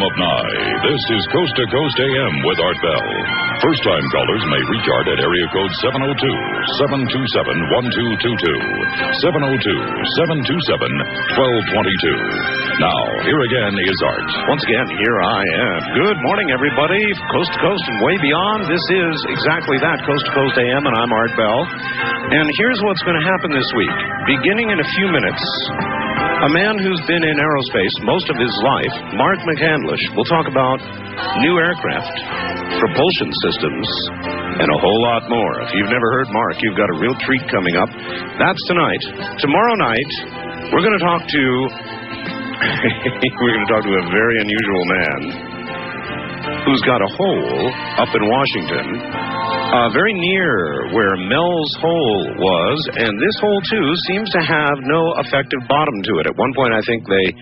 of Nye. This is Coast to Coast AM with Art Bell. First-time callers may reach Art at area code 702-727-1222. 702-727-1222. Now, here again is Art. Once again, here I am. Good morning, everybody. Coast to Coast and way beyond. This is exactly that, Coast to Coast AM, and I'm Art Bell. And here's what's going to happen this week. Beginning in a few minutes, a man who's been in aerospace most of his life, Mark McCandlish, will talk about new aircraft, propulsion systems, and a whole lot more. If you've never heard Mark, you've got a real treat coming up. That's tonight. Tomorrow night, we're going to talk to a very unusual man who's got a hole up in Washington, very near where Mel's Hole was, and this hole, too, seems to have no effective bottom to it. At one point, I think they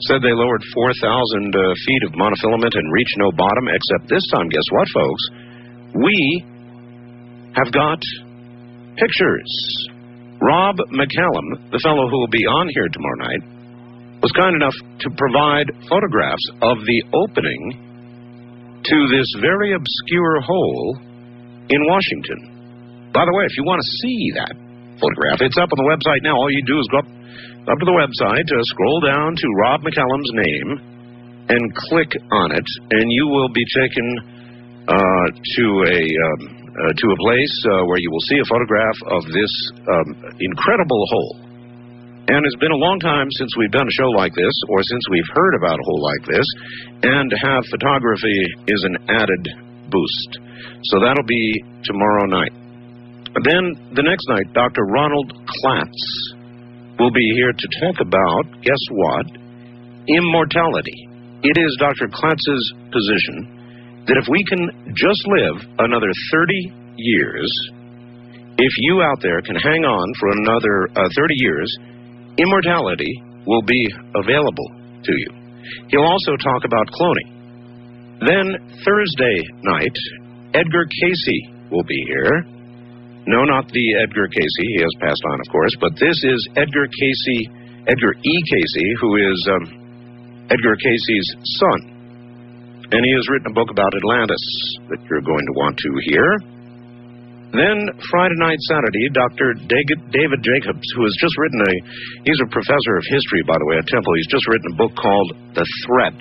said they lowered 4,000 feet of monofilament and reached no bottom, except this time, guess what, folks? We have got pictures. Rob McCallum, the fellow who will be on here tomorrow night, was kind enough to provide photographs of the opening to this very obscure hole in Washington. By the way, if you want to see that photograph, it's up on the website now. All you do is go up to the website, scroll down to Rob McCallum's name, and click on it, and you will be taken to a place where you will see a photograph of this incredible hole. And it's been a long time since we've done a show like this, or since we've heard about a hole like this, and to have photography is an added boost. So that'll be tomorrow night. Then the next night, Dr. Ronald Klatz will be here to talk about, guess what? Immortality. It is Dr. Klatz's position that if we can just live another 30 years, if you out there can hang on for another 30 years, immortality will be available to you. He'll also talk about cloning. Then Thursday night, Edgar Casey will be here. No, not the Edgar Casey. He has passed on, of course. But this is Edgar E. Casey, who is Edgar Casey's son. And he has written a book about Atlantis that you're going to want to hear. Then Friday night, Saturday, Dr. David Jacobs, who has just written he's a professor of history, by the way, at Temple. He's just written a book called The Threat.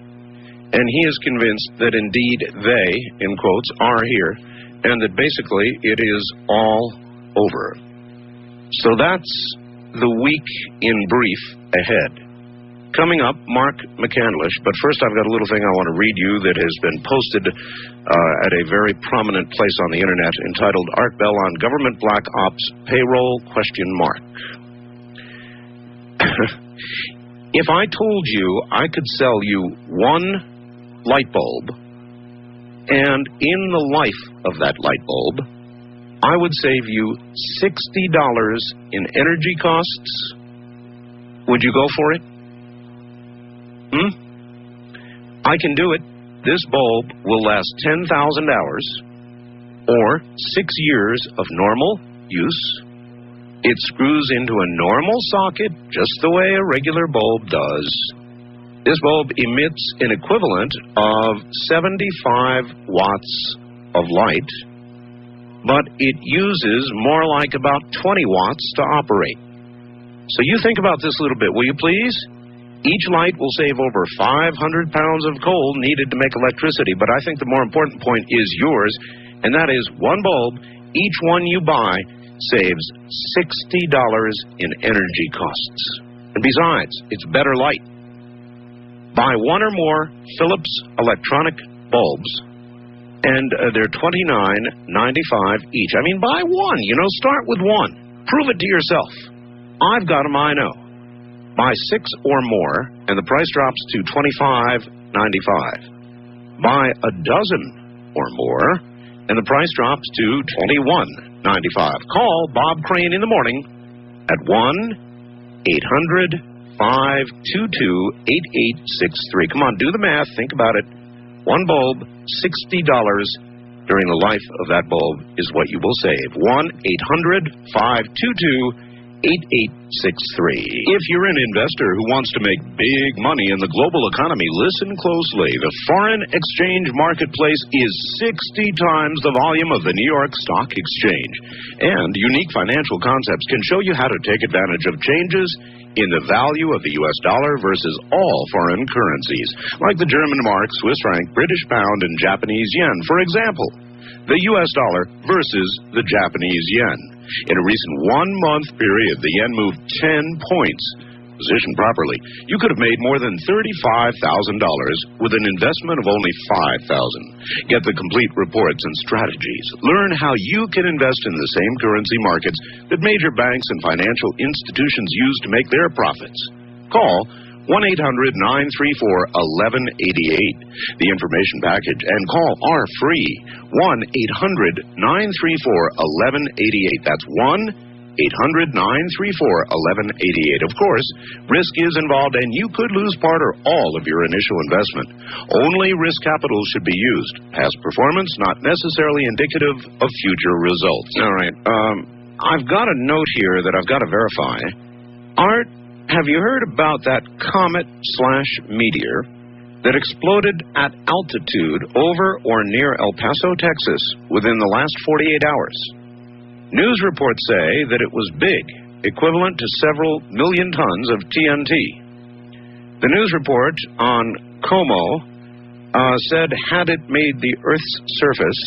And he is convinced that indeed they, in quotes, are here, and that basically it is all over. So that's the week in brief ahead. Coming up, Mark McCandlish, but first I've got a little thing I want to read you that has been posted at a very prominent place on the internet entitled Art Bell on Government Black Ops Payroll ? If I told you I could sell you one light bulb, and in the life of that light bulb, I would save you $60 in energy costs, would you go for it? I can do it. This bulb will last 10,000 hours or 6 years of normal use. It screws into a normal socket just the way a regular bulb does. This bulb emits an equivalent of 75 watts of light, but it uses more like about 20 watts to operate. So you think about this a little bit, will you please? Each light will save over 500 pounds of coal needed to make electricity, but I think the more important point is yours, and that is one bulb, each one you buy, saves $60 in energy costs. And besides, it's better light. Buy one or more Philips electronic bulbs, and they're $29.95 each. I mean, buy one, start with one. Prove it to yourself. I've got them, I know. Buy 6 or more, and the price drops to $25.95. Buy a dozen or more, and the price drops to $21.95. Call Bob Crane in the morning at 1-800-522-8863. Come on, do the math. Think about it. One bulb, $60 during the life of that bulb is what you will save. 1-800-522-8863. If you're an investor who wants to make big money in the global economy, listen closely. The foreign exchange marketplace is 60 times the volume of the New York Stock Exchange. And unique financial concepts can show you how to take advantage of changes in the value of the U.S. dollar versus all foreign currencies, like the German mark, Swiss franc, British pound, and Japanese yen. For example, the U.S. dollar versus the Japanese yen. In a recent one-month period, the yen moved 10 points. Positioned properly, you could have made more than $35,000 with an investment of only $5,000. Get the complete reports and strategies. Learn how you can invest in the same currency markets that major banks and financial institutions use to make their profits. Call 1-800-934-1188. The information package and call are free. 1-800-934-1188. That's 1-800-934-1188. Of course, risk is involved and you could lose part or all of your initial investment. Only risk capital should be used. Past performance not necessarily indicative of future results. All right. I've got a note here that I've got to verify. Art, have you heard about that comet/meteor that exploded at altitude over or near El Paso, Texas, within the last 48 hours? News reports say that it was big, equivalent to several million tons of TNT. The news report on Como said had it made the Earth's surface,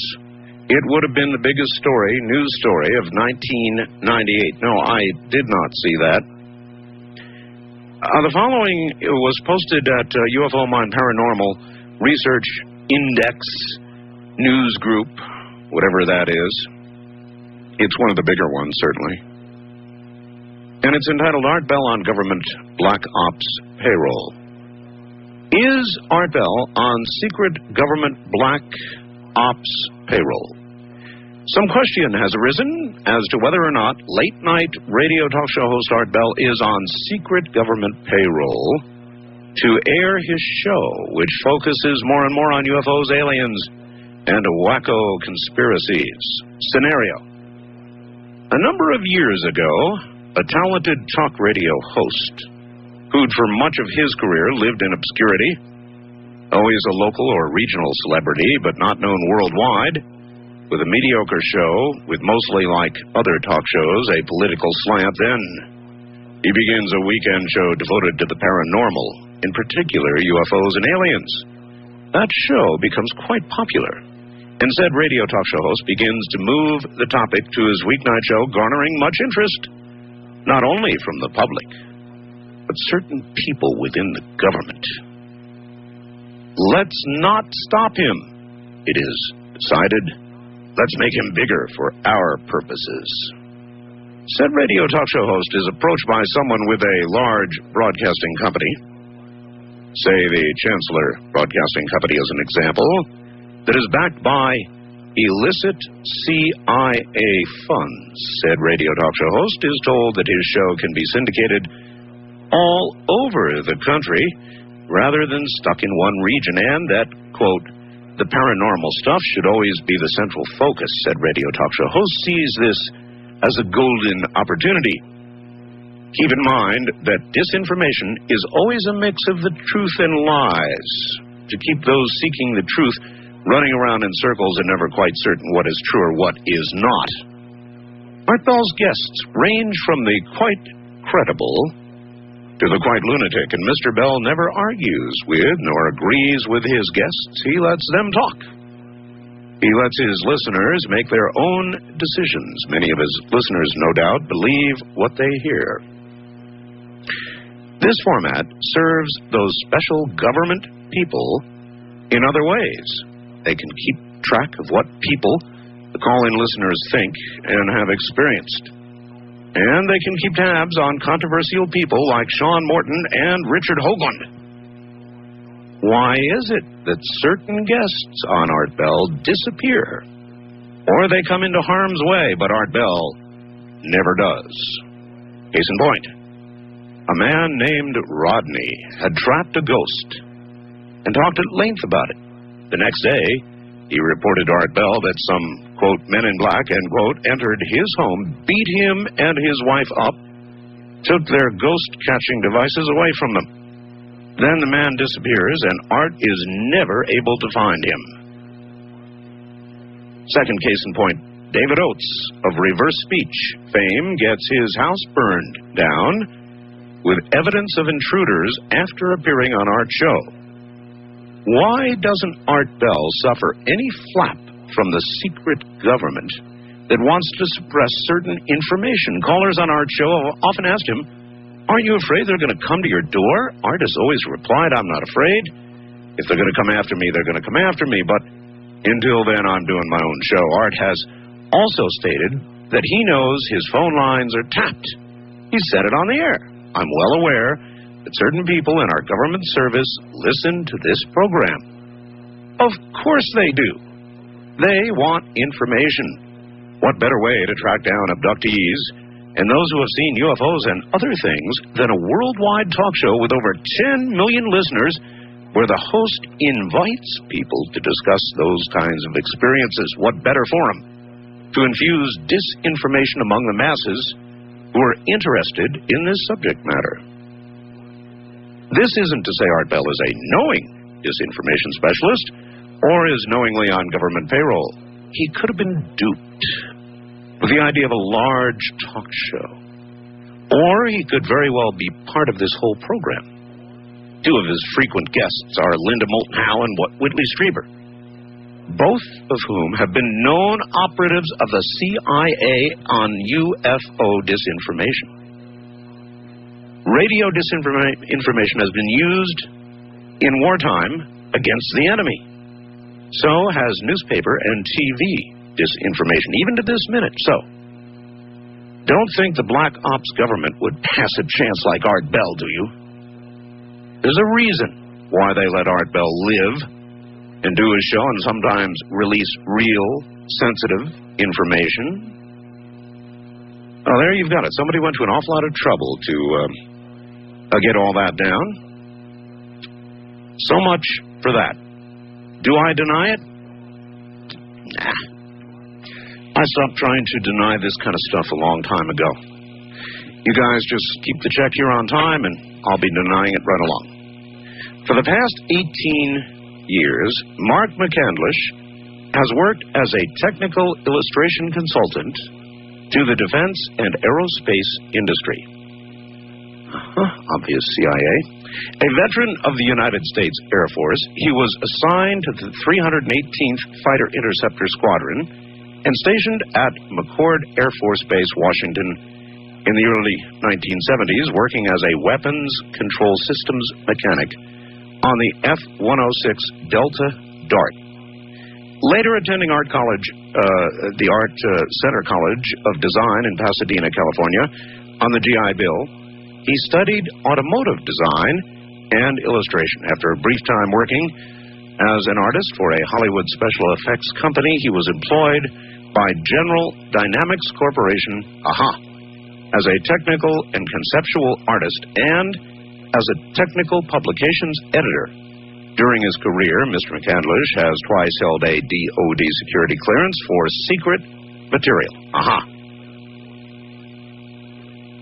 it would have been the biggest news story of 1998. No, I did not see that. The following was posted at UFO Mind Paranormal Research Index News Group, whatever that is. It's one of the bigger ones, certainly. And it's entitled Art Bell on Government Black Ops Payroll. Is Art Bell on secret government black ops payroll? Some question has arisen as to whether or not late-night radio talk show host Art Bell is on secret government payroll to air his show, which focuses more and more on UFOs, aliens, and wacko conspiracies. Scenario. A number of years ago, a talented talk radio host, who'd for much of his career lived in obscurity, always a local or regional celebrity, but not known worldwide, with a mediocre show, with mostly like other talk shows, a political slant, then he begins a weekend show devoted to the paranormal, in particular UFOs and aliens. That show becomes quite popular, and said radio talk show host begins to move the topic to his weeknight show, garnering much interest, not only from the public, but certain people within the government. Let's not stop him, it is decided. Let's make him bigger for our purposes. Said radio talk show host is approached by someone with a large broadcasting company, say the Chancellor Broadcasting Company as an example, that is backed by illicit CIA funds. Said radio talk show host is told that his show can be syndicated all over the country rather than stuck in one region, and that, quote, the paranormal stuff should always be the central focus, said radio talk show host, sees this as a golden opportunity. Keep in mind that disinformation is always a mix of the truth and lies, to keep those seeking the truth running around in circles and never quite certain what is true or what is not. Art Bell's guests range from the quite credible to the quite lunatic, and Mr. Bell never argues with nor agrees with his guests. He lets them talk. He lets his listeners make their own decisions. Many of his listeners, no doubt, believe what they hear. This format serves those special government people in other ways. They can keep track of what people, the call-in listeners, think and have experienced. And they can keep tabs on controversial people like Sean Morton and Richard Hoagland. Why is it that certain guests on Art Bell disappear? Or they come into harm's way, but Art Bell never does. Case in point, a man named Rodney had trapped a ghost and talked at length about it. The next day, he reported to Art Bell that some, quote, men in black, end quote, entered his home, beat him and his wife up, took their ghost-catching devices away from them. Then the man disappears, and Art is never able to find him. Second case in point, David Oates of Reverse Speech fame gets his house burned down with evidence of intruders after appearing on Art's show. Why doesn't Art Bell suffer any flap from the secret government that wants to suppress certain information? Callers on Art's show have often asked him, "Aren't you afraid they're going to come to your door?" Art has always replied, "I'm not afraid. If they're going to come after me, they're going to come after me. But until then, I'm doing my own show." Art has also stated that he knows his phone lines are tapped. He said it on the air. "I'm well aware that certain people in our government service listen to this program." Of course they do. They want information. What better way to track down abductees and those who have seen UFOs and other things than a worldwide talk show with over 10 million listeners where the host invites people to discuss those kinds of experiences? What better forum to infuse disinformation among the masses who are interested in this subject matter? This isn't to say Art Bell is a knowing disinformation specialist or is knowingly on government payroll. He could have been duped with the idea of a large talk show. Or he could very well be part of this whole program. Two of his frequent guests are Linda Moulton Howe and Whitley Strieber, both of whom have been known operatives of the CIA on UFO disinformation. Radio disinformation has been used in wartime against the enemy. So has newspaper and TV disinformation, even to this minute. So, don't think the Black Ops government would pass a chance like Art Bell, do you? There's a reason why they let Art Bell live and do his show and sometimes release real, sensitive information. Oh, there you've got it. Somebody went to an awful lot of trouble to get all that down. So much for that. Do I deny it? Nah. I stopped trying to deny this kind of stuff a long time ago. You guys just keep the check here on time, and I'll be denying it right along. For the past 18 years, Mark McCandlish has worked as a technical illustration consultant to the defense and aerospace industry. Obvious CIA. A veteran of the United States Air Force, he was assigned to the 318th Fighter Interceptor Squadron and stationed at McChord Air Force Base, Washington, in the early 1970s, working as a weapons control systems mechanic on the F-106 Delta Dart. Later attending Art College, the Art Center College of Design in Pasadena, California, on the GI Bill, he studied automotive design and illustration. After a brief time working as an artist for a Hollywood special effects company, he was employed by General Dynamics Corporation, as a technical and conceptual artist and as a technical publications editor. During his career, Mr. McCandlish has twice held a DoD security clearance for secret material.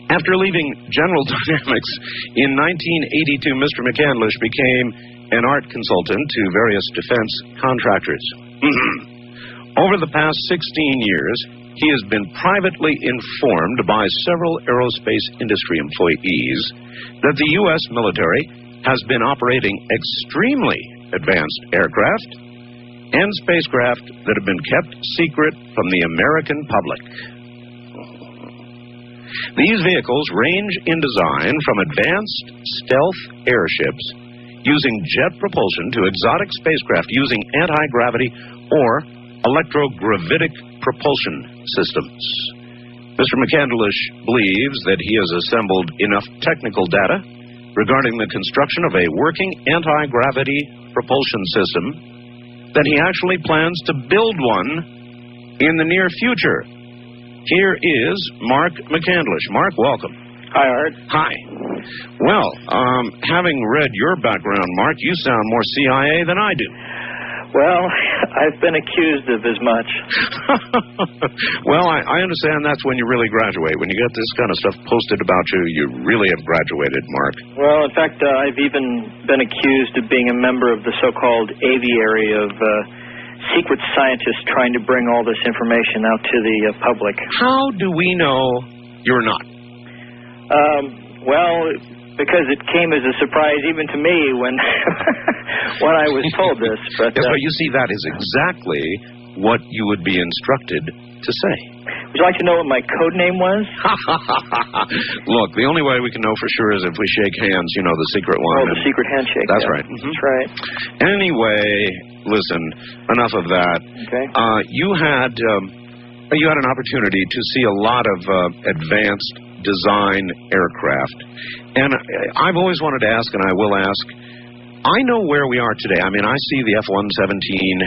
After leaving General Dynamics in 1982, Mr. McCandlish became an art consultant to various defense contractors. Over the past 16 years, he has been privately informed by several aerospace industry employees that the U.S. military has been operating extremely advanced aircraft and spacecraft that have been kept secret from the American public. These vehicles range in design from advanced stealth airships using jet propulsion to exotic spacecraft using anti-gravity or electrogravitic propulsion systems. Mr. McCandlish believes that he has assembled enough technical data regarding the construction of a working anti-gravity propulsion system that he actually plans to build one in the near future. Here is Mark McCandlish. Mark, welcome. Hi, Art. Hi. Well, having read your background, Mark, you sound more CIA than I do. Well, I've been accused of as much. Well, I understand that's when you really graduate. When you get this kind of stuff posted about you, you really have graduated, Mark. Well, in fact, I've even been accused of being a member of the so-called aviary of secret scientists trying to bring all this information out to the public. How do we know you're not? Well, because it came as a surprise even to me when when I was told this. But, yes, but you see, that is exactly what you would be instructed to say. Would you like to know what my code name was? Look, the only way we can know for sure is if we shake hands, you know, the secret one. Oh, the secret handshake. That's yeah. right. Mm-hmm. That's right. Anyway, listen, enough of that. Okay. You had an opportunity to see a lot of advanced design aircraft. And I've always wanted to ask, and I will ask, I know where we are today. I mean, I see the F-117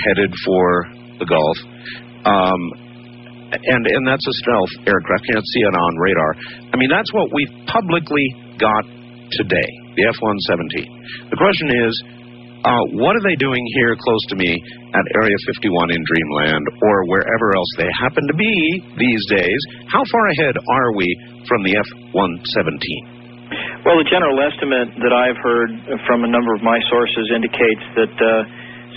headed for the Gulf. And that's a stealth aircraft. Can't see it on radar. I mean, that's what we've publicly got today, the F-117. The question is, what are they doing here close to me at Area 51 in Dreamland or wherever else they happen to be these days? How far ahead are we from the F-117? Well, the general estimate that I've heard from a number of my sources indicates that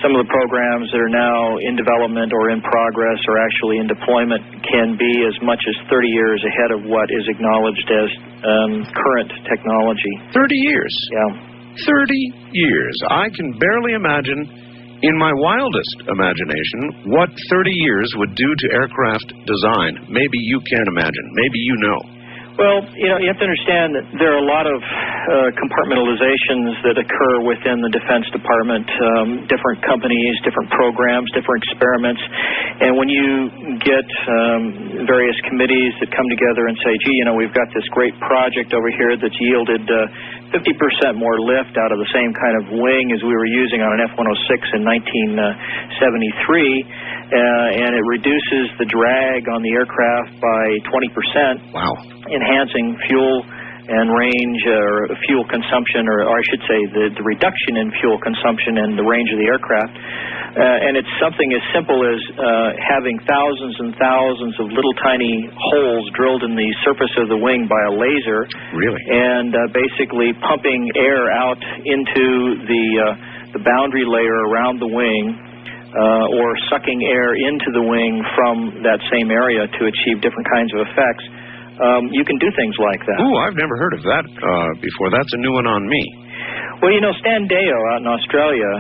some of the programs that are now in development or in progress or actually in deployment can be as much as 30 years ahead of what is acknowledged as current technology. 30 years? Yeah. 30 years. I can barely imagine, in my wildest imagination, what 30 years would do to aircraft design. Maybe you can imagine. Maybe you know. Well, you know, you have to understand that there are a lot of compartmentalizations that occur within the Defense Department, different companies, different programs, different experiments. And when you get various committees that come together and say, gee, you know, we've got this great project over here that's yielded 50% more lift out of the same kind of wing as we were using on an F-106 in 1973, and it reduces the drag on the aircraft by 20%. Wow. Enhancing fuel and range or fuel consumption, or I should say the reduction in fuel consumption and the range of the aircraft. And it's something as simple as having thousands and thousands of little tiny holes drilled in the surface of the wing by a laser. Really? And basically pumping air out into the boundary layer around the wing, or sucking air into the wing from that same area to achieve different kinds of effects. You can do things like that. Ooh, I've never heard of that before. That's a new one on me. Well, you know, Stan Deyo out in Australia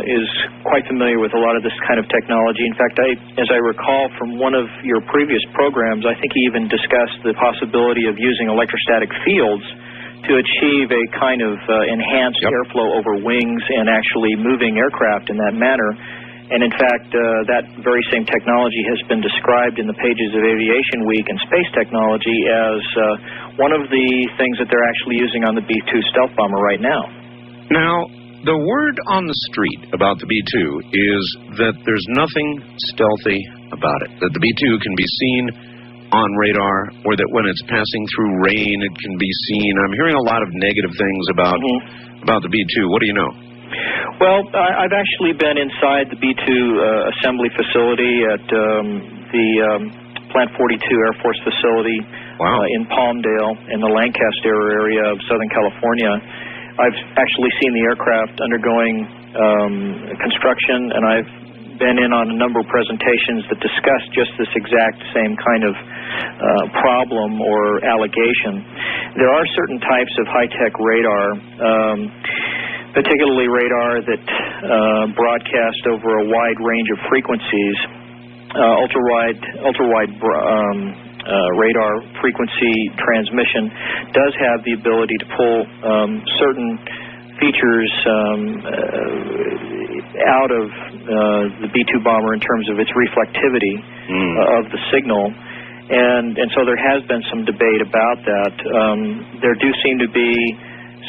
is quite familiar with a lot of this kind of technology. In fact, as I recall from one of your previous programs, I think he even discussed the possibility of using electrostatic fields to achieve a kind of enhanced airflow over wings and actually moving aircraft in that manner. And in fact, that very same technology has been described in the pages of Aviation Week and Space Technology as one of the things that they're actually using on the B-2 stealth bomber right now. Now, the word on the street about the B-2 is that there's nothing stealthy about it, that the B-2 can be seen on radar, or that when it's passing through rain, it can be seen. I'm hearing a lot of negative things about the B-2. What do you know? Well, I've actually been inside the B-2 assembly facility at the Plant 42 Air Force facility in Palmdale in the Lancaster area of Southern California. I've actually seen the aircraft undergoing construction, and I've been in on a number of presentations that discuss just this exact same kind of problem or allegation. There are certain types of high-tech radar, particularly radar that broadcast over a wide range of frequencies. Ultra-wide radar frequency transmission does have the ability to pull certain features out of the B-2 bomber in terms of its reflectivity of the signal. And so there has been some debate about that. There do seem to be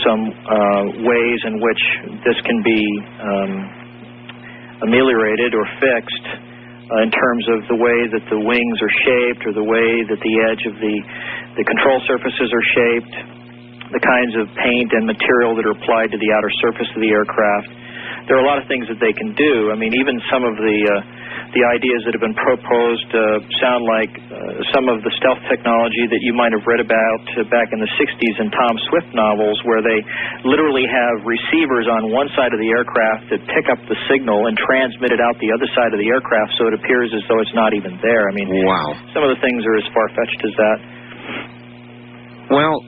some ways in which this can be ameliorated or fixed in terms of the way that the wings are shaped or the way that the edge of the control surfaces are shaped, the kinds of paint and material that are applied to the outer surface of the aircraft. there are a lot of things that they can do. I mean, even some of the ideas that have been proposed sound like some of the stealth technology that you might have read about back in the 60s in Tom Swift novels, where they literally have receivers on one side of the aircraft that pick up the signal and transmit it out the other side of the aircraft so it appears as though it's not even there. I mean, wow. Some of the things are as far-fetched as that. Well,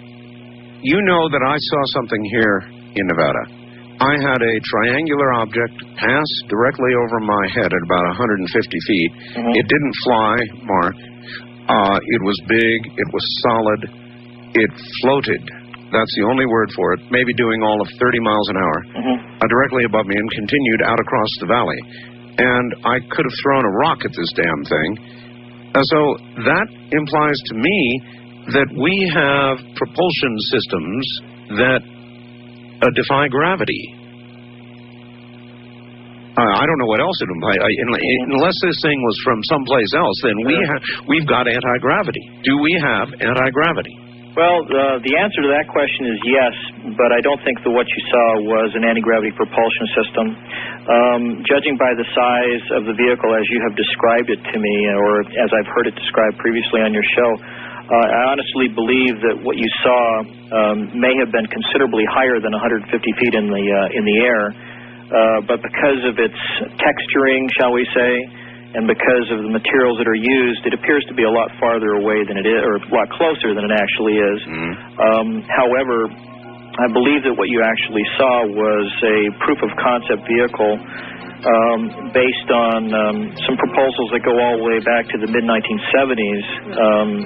you know that I saw something here in Nevada. I had a triangular object pass directly over my head at about 150 feet. It didn't fly, Mark. It was big. It was solid. It floated. That's the only word for it. Maybe doing all of 30 miles an hour. Directly above me and continued out across the valley. And I could have thrown a rock at this damn thing. So that implies to me that we have propulsion systems that defy gravity. I don't know what else it implies. Unless this thing was from someplace else, then we've got anti-gravity. Do we have anti-gravity? Well, the answer to that question is yes, but I don't think that what you saw was an anti-gravity propulsion system. Judging by the size of the vehicle as you have described it to me, or as I've heard it described previously on your show, I honestly believe that what you saw may have been considerably higher than 150 feet in the air, but because of its texturing, shall we say, and because of the materials that are used, it appears to be a lot farther away than it is, or a lot closer than it actually is. However, I believe that what you actually saw was a proof of concept vehicle based on some proposals that go all the way back to the mid-1970s.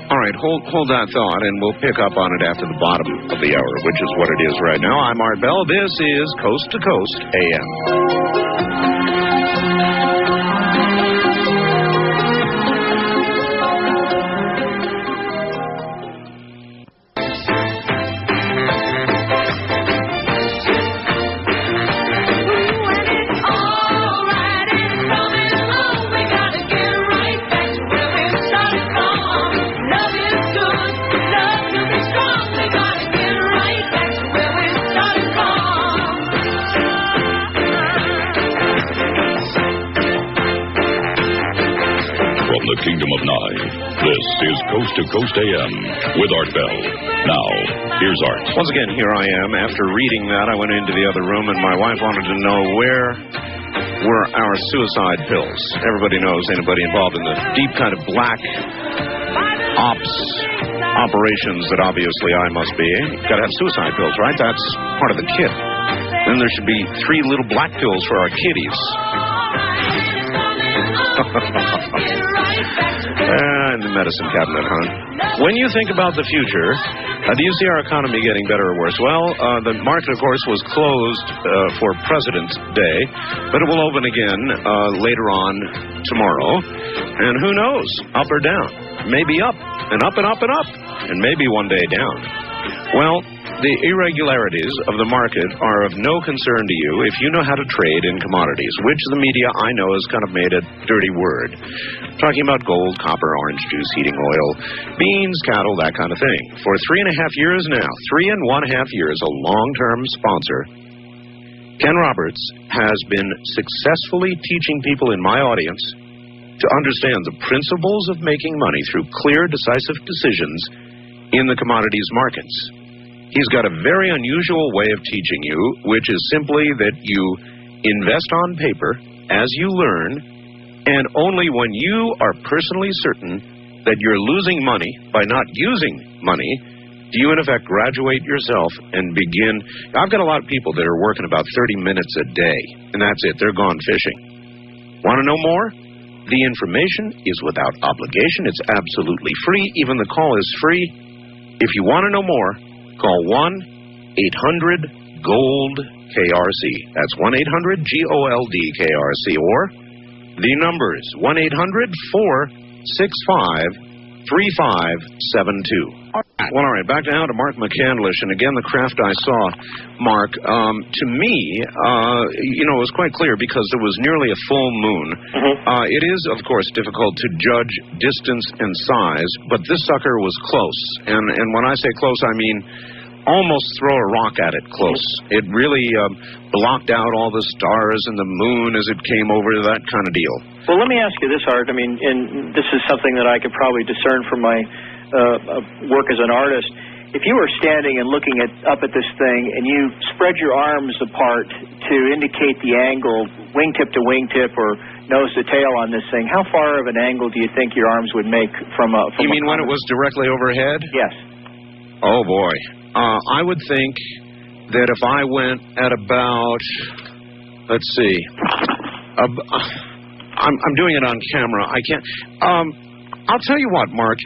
All right, hold that thought, and we'll pick up on it after the bottom of the hour, which is what it is right now. I'm Art Bell. This is Coast to Coast AM. Kingdom of Nye. This is Coast to Coast AM with Art Bell. Now, here's Art. Once again, here I am. After reading that, I went into the other room, and my wife wanted to know where were our suicide pills. Everybody knows, anybody involved in the deep kind of black ops operations that obviously I must be. You've got to have suicide pills, right? That's part of the kit. Then there should be 3 little black pills for our kiddies. In the medicine cabinet, huh? When you think about the future, do you see our economy getting better or worse? Well, the market, of course, was closed for President's Day, but it will open again later on tomorrow. And who knows, up or down? Maybe up, and up, and up, and up, and maybe one day down. Well, the irregularities of the market are of no concern to you if you know how to trade in commodities, which the media, I know, has kind of made a dirty word. Talking about gold, copper, orange juice, heating oil, beans, cattle, that kind of thing. For 3.5 years now, 3.5 years, a long-term sponsor, Ken Roberts has been successfully teaching people in my audience to understand the principles of making money through clear, decisive decisions in the commodities markets. He's got a very unusual way of teaching you, which is simply that you invest on paper as you learn, and only when you are personally certain that you're losing money by not using money, do you in effect graduate yourself and begin. I've got a lot of people that are working about 30 minutes a day, and that's it. They're gone fishing. Want to know more? The information is without obligation. It's absolutely free. Even the call is free. If you want to know more, call 1-800-GOLD-KRC. That's 1-800-GOLD-KRC. Or the number is 1-800-465-3572. Well, all right, back now to Mark McCandlish. And again, the craft I saw, Mark, to me, it was quite clear because there was nearly a full moon. It is, of course, difficult to judge distance and size, but this sucker was close. And when I say close, I mean almost throw a rock at it close. It really blocked out all the stars and the moon as it came over, that kind of deal. Well, let me ask you this, Art. I mean, and this is something that I could probably discern from my work as an artist. If you were standing and looking up at this thing and you spread your arms apart to indicate the angle, wingtip to wingtip or nose to tail on this thing, how far of an angle do you think your arms would make from a... You mean when it was directly overhead? Yes. Oh, boy. I would think that if I went at about, let's see, I'm doing it on camera. I can't... I'll tell you what, Mark.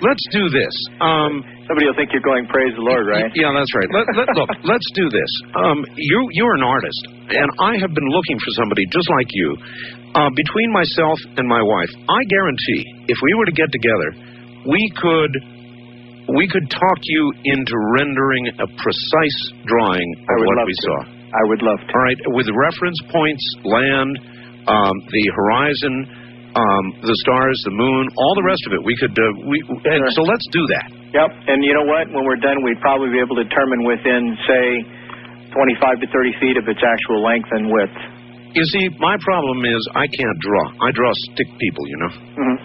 Let's do this. Somebody will think you're going praise the Lord, right? Yeah, that's right. Look, let's do this. You're an artist, and I have been looking for somebody just like you. Between myself and my wife, I guarantee if we were to get together, we could talk you into rendering a precise drawing of what we saw. I would love to. All right, with reference points, land, the horizon, the stars, the moon, all the rest of it. We could. So let's do that. Yep. And you know what? When we're done, we'd probably be able to determine within, say, 25 to 30 feet of its actual length and width. You see, my problem is I can't draw. I draw stick people, you know. Mm-hmm.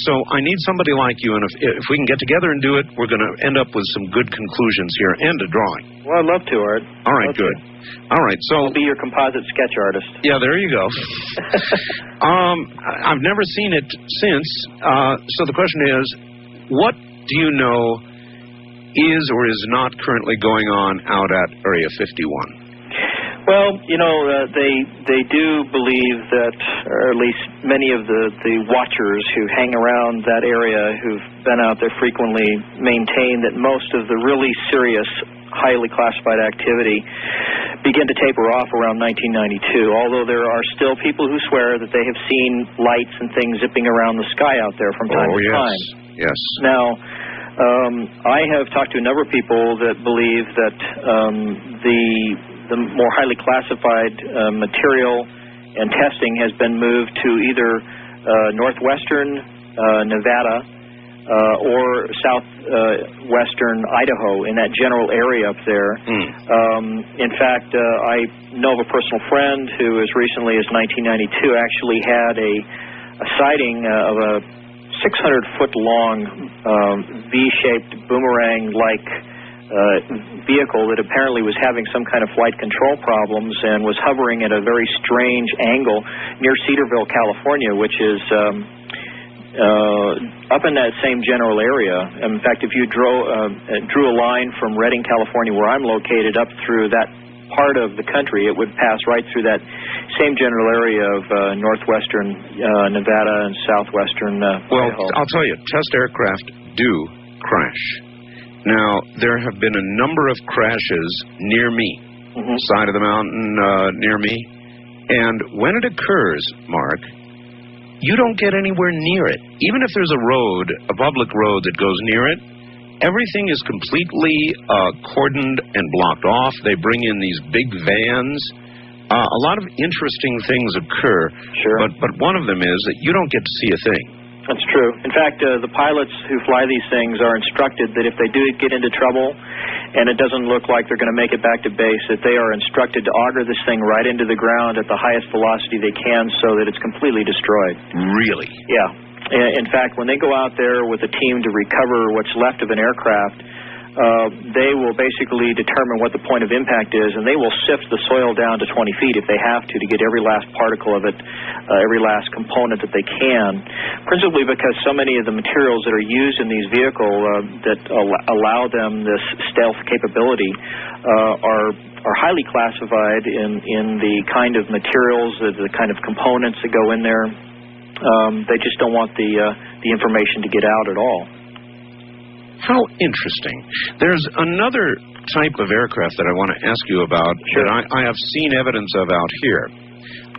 So I need somebody like you, and if we can get together and do it, we're going to end up with some good conclusions here and a drawing. Well, I'd love to, Art. All right, good. All right, so... I'll be your composite sketch artist. Yeah, there you go. I've never seen it since, so the question is, what do you know is or is not currently going on out at Area 51? Well, you know, they do believe that, or at least many of the watchers who hang around that area who've been out there frequently maintain that most of the really serious, highly classified activity began to taper off around 1992, although there are still people who swear that they have seen lights and things zipping around the sky out there from time to time. Yes. Now, I have talked to a number of people that believe that the more highly classified material and testing has been moved to either northwestern Nevada or southwestern Idaho, in that general area up there. In fact, I know of a personal friend who, as recently as 1992, actually had a sighting of a 600-foot-long V-shaped boomerang-like vehicle that apparently was having some kind of flight control problems and was hovering at a very strange angle near Cedarville, California, which is up in that same general area. In fact, if you drew a line from Redding, California, where I'm located, up through that part of the country, it would pass right through that same general area of northwestern Nevada and southwestern Well, Idaho. I'll tell you, test aircraft do crash. Now, there have been a number of crashes near me, side of the mountain near me, and when it occurs, Mark, you don't get anywhere near it. Even if there's a road, a public road that goes near it, everything is completely cordoned and blocked off. They bring in these big vans. A lot of interesting things occur, Sure. but one of them is that you don't get to see a thing. That's true. In fact, the pilots who fly these things are instructed that if they do get into trouble and it doesn't look like they're going to make it back to base, that they are instructed to auger this thing right into the ground at the highest velocity they can so that it's completely destroyed. Really? Yeah. In fact, when they go out there with a team to recover what's left of an aircraft, they will basically determine what the point of impact is, and they will sift the soil down to 20 feet if they have to get every last particle of it, every last component that they can, principally because so many of the materials that are used in these vehicles that allow them this stealth capability are highly classified in the kind of materials, the kind of components that go in there. They just don't want the information to get out at all. How interesting. There's another type of aircraft that I want to ask you about that I have seen evidence of out here,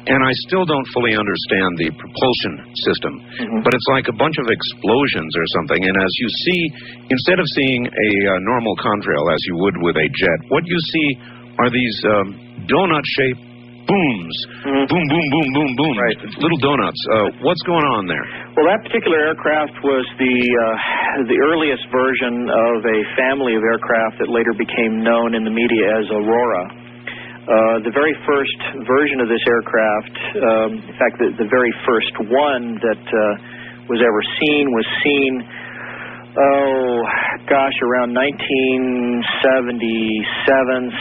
and I still don't fully understand the propulsion system, but it's like a bunch of explosions or something, and as you see, instead of seeing a normal contrail as you would with a jet, what you see are these donut-shaped booms. Boom, boom, boom, boom, boom. Right. Little donuts. What's going on there? Well, that particular aircraft was the earliest version of a family of aircraft that later became known in the media as Aurora. The very first version of this aircraft, in fact, the very first one that was ever seen was seen, around 1977,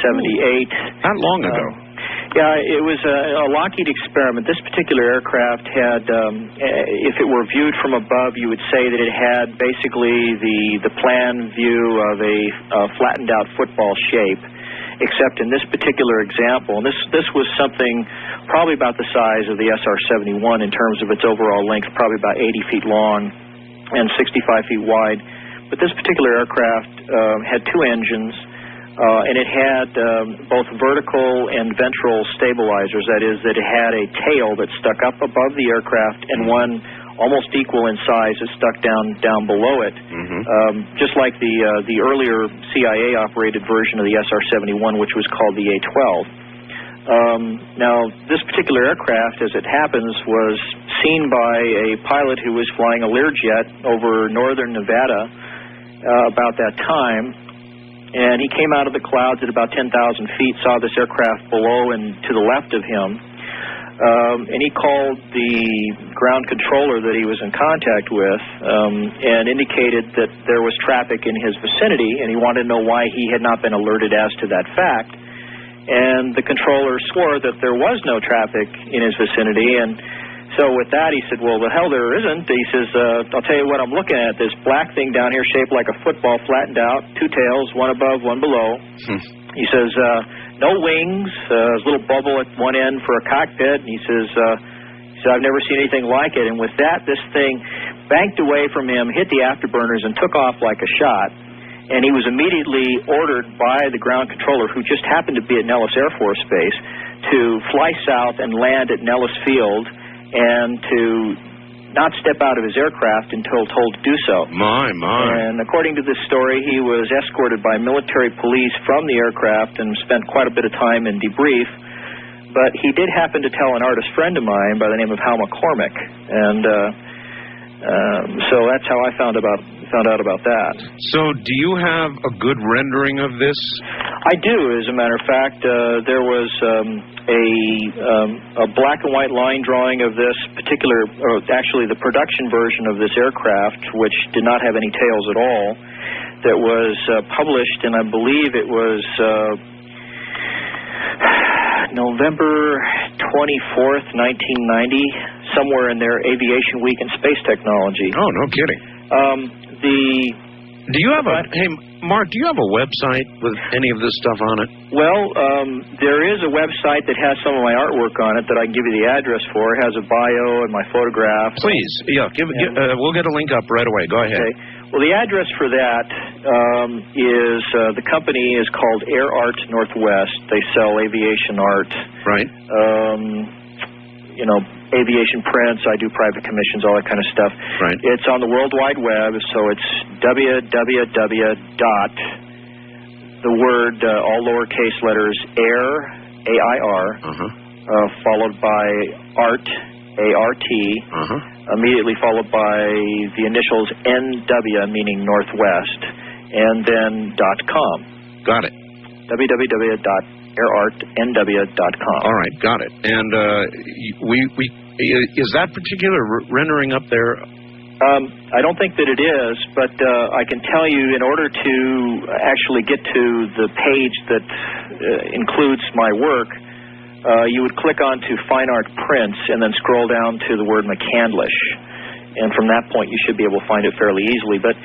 78. Not long ago. Yeah, it was a Lockheed experiment. This particular aircraft had, if it were viewed from above, you would say that it had basically the plan view of a flattened out football shape, except in this particular example, and this was something probably about the size of the SR-71 in terms of its overall length, probably about 80 feet long and 65 feet wide. But this particular aircraft had two engines. And it had both vertical and ventral stabilizers. That is, that it had a tail that stuck up above the aircraft and one almost equal in size that stuck down below it, just like the earlier CIA-operated version of the SR-71, which was called the A-12. Now, this particular aircraft, as it happens, was seen by a pilot who was flying a Learjet over northern Nevada about that time. And he came out of the clouds at about 10,000 feet, saw this aircraft below and to the left of him, and he called the ground controller that he was in contact with and indicated that there was traffic in his vicinity, and he wanted to know why he had not been alerted as to that fact. And the controller swore that there was no traffic in his vicinity, and so with that, he said, well, the hell there isn't. He says, I'll tell you what I'm looking at, this black thing down here shaped like a football, flattened out, two tails, one above, one below. He says, no wings, a little bubble at one end for a cockpit. And he says, I've never seen anything like it. And with that, this thing banked away from him, hit the afterburners, and took off like a shot. And he was immediately ordered by the ground controller, who just happened to be at Nellis Air Force Base, to fly south and land at Nellis Field, and to not step out of his aircraft until told to do so. My. And according to this story, he was escorted by military police from the aircraft and spent quite a bit of time in debrief. But he did happen to tell an artist friend of mine by the name of Hal McCormick, and so that's how I found out about that. So do you have a good rendering of this? I do, as a matter of fact. There was a black and white line drawing of this particular, or actually the production version of this aircraft, which did not have any tails at all, that was published, and I believe it was November 24th, 1990, somewhere in there, Aviation Week in Space Technology. Oh, no kidding. Do you have hey, Mark, do you have a website with any of this stuff on it? Well, there is a website that has some of my artwork on it that I can give you the address for. It has a bio and my photographs. Please, yeah, we'll get a link up right away. Go ahead. Okay. Well, the address for that is, the company is called Air Art Northwest. They sell aviation art. Right. Aviation prints, I do private commissions, all that kind of stuff. Right. It's on the World Wide Web, so it's www. All lowercase letters, air, A-I-R, followed by art, A-R-T, immediately followed by the initials N-W, meaning Northwest, and then .com. Got it. www.airartnw.com. All right, got it. And is that particular rendering up there? I don't think that it is, but I can tell you, in order to actually get to the page that includes my work, you would click on to Fine Art Prints and then scroll down to the word McCandlish. And from that point, you should be able to find it fairly easily. But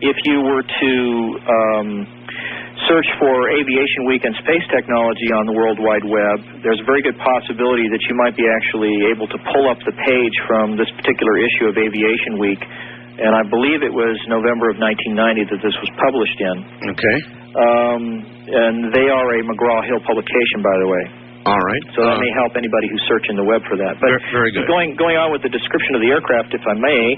if you were to search for Aviation Week and Space Technology on the World Wide Web, there's a very good possibility that you might be actually able to pull up the page from this particular issue of Aviation Week. And I believe it was November of 1990 that this was published in. Okay. And they are a McGraw-Hill publication, by the way. All right. So that may help anybody who's searching the web for that. But very good. Going on with the description of the aircraft, if I may,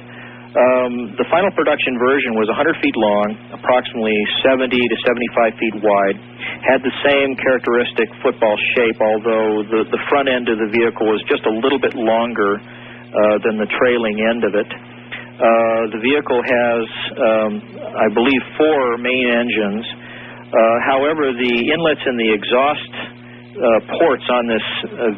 the final production version was 100 feet long, approximately 70 to 75 feet wide, had the same characteristic football shape, although the front end of the vehicle was just a little bit longer than the trailing end of it. The vehicle has, I believe, 4 main engines. However, the inlets and the exhaust ports on this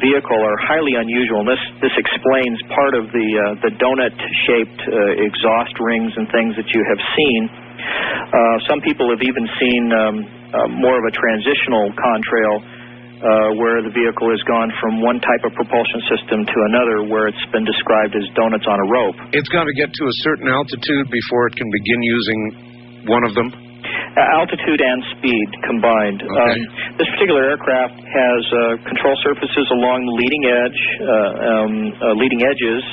vehicle are highly unusual. And this explains part of the donut-shaped exhaust rings and things that you have seen. Some people have even seen more of a transitional contrail where the vehicle has gone from one type of propulsion system to another, where it's been described as donuts on a rope. It's got to get to a certain altitude before it can begin using one of them? Altitude and speed combined. Okay. This particular aircraft has control surfaces along the leading edges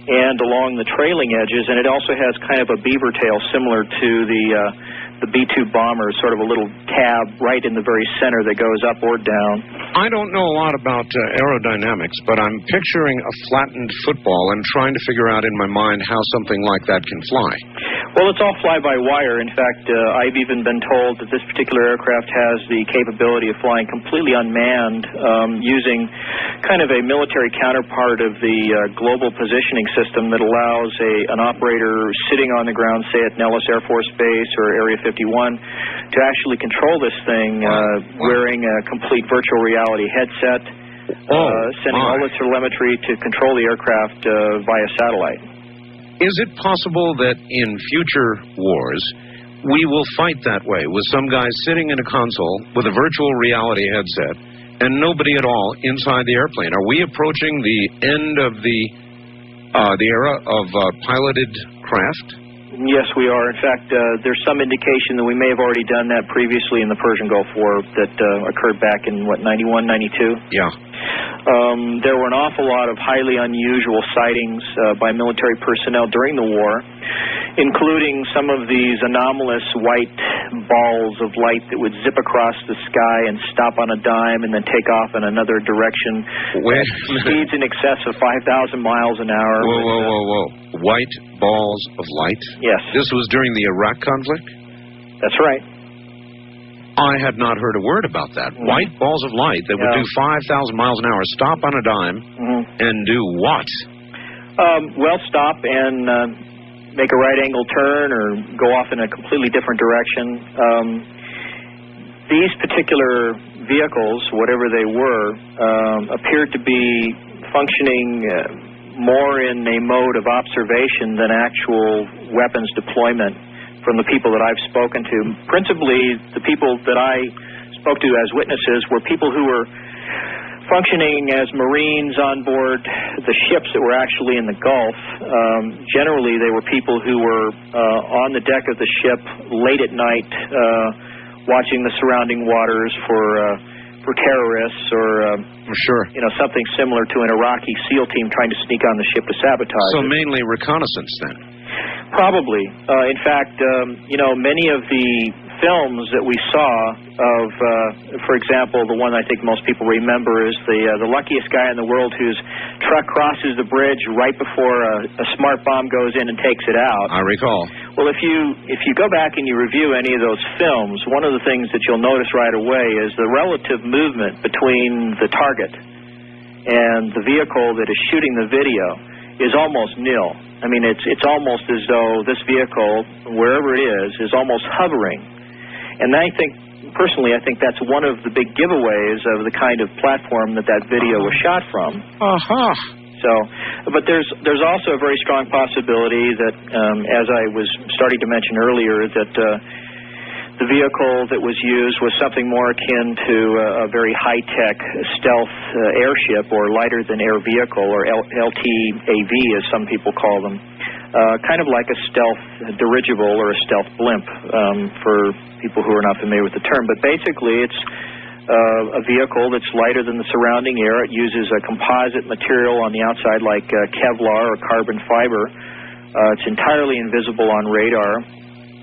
and along the trailing edges, and it also has kind of a beaver tail similar to the B-2 bomber, sort of a little tab right in the very center that goes up or down. I don't know a lot about aerodynamics, but I'm picturing a flattened football and trying to figure out in my mind how something like that can fly. Well, it's all fly-by-wire. In fact, I've even been told that this particular aircraft has the capability of flying completely unmanned, using kind of a military counterpart of the global positioning system that allows an operator sitting on the ground, say at Nellis Air Force Base or Area 51, to actually control this thing wearing a complete virtual reality headset, sending all the telemetry to control the aircraft via satellite. Is it possible that in future wars we will fight that way, with some guy sitting in a console with a virtual reality headset and nobody at all inside the airplane? Are we approaching the end of the era of piloted craft? Yes, we are. In fact, there's some indication that we may have already done that previously in the Persian Gulf War that occurred back in, 91, 92? Yeah. There were an awful lot of highly unusual sightings by military personnel during the war, including some of these anomalous white balls of light that would zip across the sky and stop on a dime and then take off in another direction. Speeds in excess of 5,000 miles an hour. Whoa. White balls of light? Yes. This was during the Iraq conflict? That's right. I had not heard a word about that. White balls of light that would do 5,000 miles an hour, stop on a dime, and do what? Well, stop and make a right-angle turn or go off in a completely different direction. These particular vehicles, whatever they were, appeared to be functioning more in a mode of observation than actual weapons deployment from the people that I've spoken to. Principally, the people that I spoke to as witnesses were people who were functioning as Marines on board the ships that were actually in the Gulf. Generally, they were people who were on the deck of the ship late at night, watching the surrounding waters for terrorists or something similar to an Iraqi SEAL team trying to sneak on the ship to sabotage. So mainly reconnaissance then? Probably. In fact, many of the films that we saw of, for example, the one I think most people remember is the luckiest guy in the world whose truck crosses the bridge right before a smart bomb goes in and takes it out. I recall. Well, if you go back and you review any of those films, one of the things that you'll notice right away is the relative movement between the target and the vehicle that is shooting the video is almost nil. I mean, it's almost as though this vehicle, wherever it is almost hovering. And I think that's one of the big giveaways of the kind of platform that video was shot from. So, but there's also a very strong possibility that, as I was starting to mention earlier, that the vehicle that was used was something more akin to a very high-tech stealth airship or lighter-than-air vehicle, or LTAV, as some people call them. Kind of like a stealth dirigible or a stealth blimp, for people who are not familiar with the term. But basically, it's a vehicle that's lighter than the surrounding air. It uses a composite material on the outside like Kevlar or carbon fiber. It's entirely invisible on radar.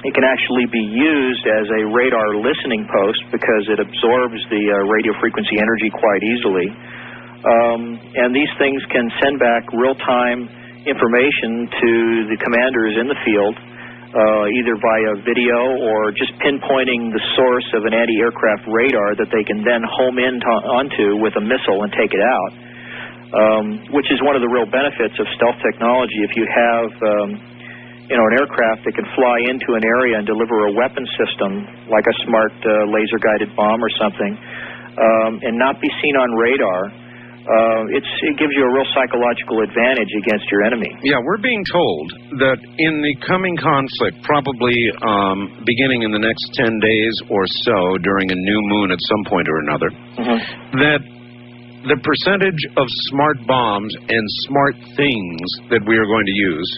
It can actually be used as a radar listening post because it absorbs the radio frequency energy quite easily. And these things can send back real-time information to the commanders in the field, either via video or just pinpointing the source of an anti-aircraft radar that they can then home in onto with a missile and take it out. which is one of the real benefits of stealth technology. If you have an aircraft that can fly into an area and deliver a weapon system, like a smart laser-guided bomb or something, and not be seen on radar, it gives you a real psychological advantage against your enemy. Yeah, we're being told that in the coming conflict, probably beginning in the next 10 days or so, during a new moon at some point or another, that the percentage of smart bombs and smart things that we are going to use,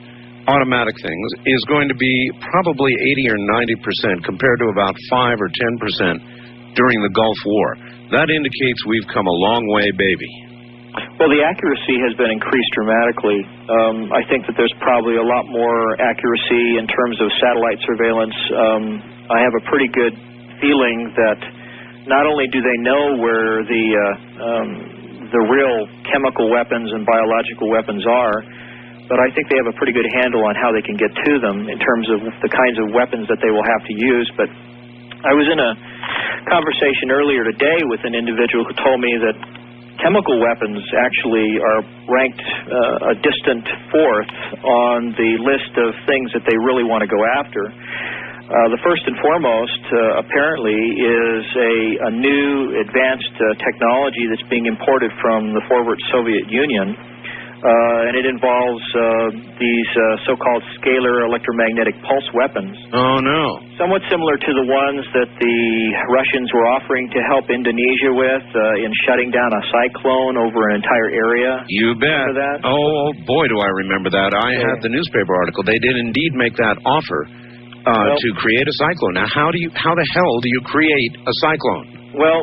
automatic things, is going to be probably 80 or 90% compared to about 5 or 10% during the Gulf War. That indicates we've come a long way, baby. Well, the accuracy has been increased dramatically. I think that there's probably a lot more accuracy in terms of satellite surveillance. I have a pretty good feeling that not only do they know where the real chemical weapons and biological weapons are, but I think they have a pretty good handle on how they can get to them in terms of the kinds of weapons that they will have to use. But I was in a conversation earlier today with an individual who told me that chemical weapons actually are ranked a distant fourth on the list of things that they really want to go after. The first and foremost, apparently, is a new advanced technology that's being imported from the forward Soviet Union, and it involves these so-called scalar electromagnetic pulse weapons. Oh, no. Somewhat similar to the ones that the Russians were offering to help Indonesia with in shutting down a cyclone over an entire area. You bet. Remember that? Oh, boy, do I remember that. I had the newspaper article. They did indeed make that offer to create a cyclone. Now, how the hell do you create a cyclone? Well,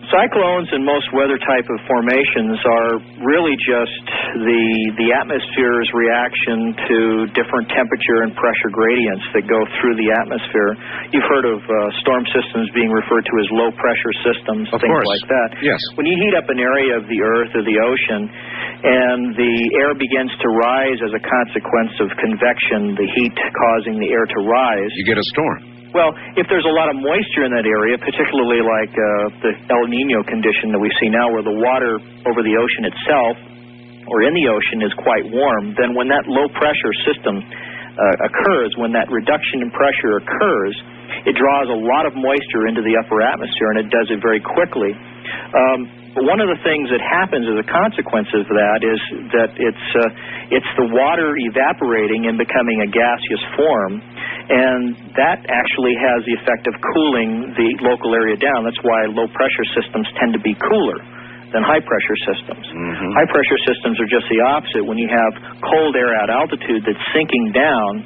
cyclones and most weather type of formations are really just the atmosphere's reaction to different temperature and pressure gradients that go through the atmosphere. You've heard of storm systems being referred to as low pressure systems, of things course. like that. Yes. When you heat up an area of the earth or the ocean and the air begins to rise as a consequence of convection, the heat causing the air to rise, you get a storm. Well, if there's a lot of moisture in that area, particularly like the El Nino condition that we see now, where the water over the ocean itself or in the ocean is quite warm, then when that low pressure system occurs, when that reduction in pressure occurs, it draws a lot of moisture into the upper atmosphere, and it does it very quickly. But one of the things that happens as a consequence of that is that it's the water evaporating and becoming a gaseous form, and that actually has the effect of cooling the local area down. That's why low-pressure systems tend to be cooler than high-pressure systems. High-pressure systems are just the opposite. When you have cold air at altitude that's sinking down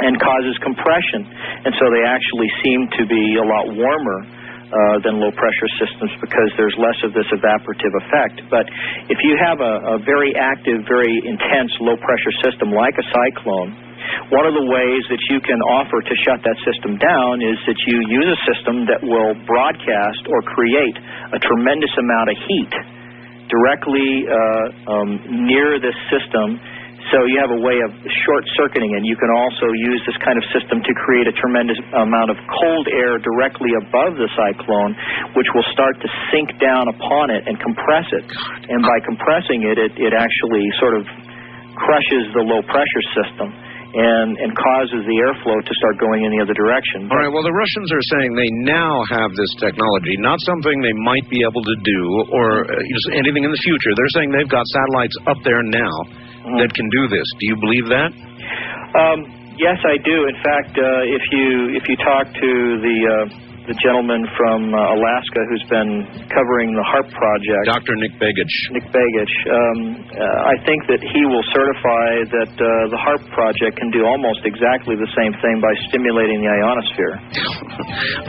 and causes compression, and so they actually seem to be a lot warmer than low-pressure systems because there's less of this evaporative effect. But if you have a very active, very intense low-pressure system like a cyclone, one of the ways that you can offer to shut that system down is that you use a system that will broadcast or create a tremendous amount of heat directly near this system. So you have a way of short-circuiting, and you can also use this kind of system to create a tremendous amount of cold air directly above the cyclone, which will start to sink down upon it and compress it. And by compressing it, it actually sort of crushes the low-pressure system and causes the airflow to start going in the other direction. All right, well, the Russians are saying they now have this technology, not something they might be able to do or anything in the future. They're saying they've got satellites up there now that can do this. Do you believe that? Yes, I do. In fact, if you talk to the gentleman from Alaska who's been covering the HARP project, Dr. Nick Begich. I think that he will certify that the HARP project can do almost exactly the same thing by stimulating the ionosphere.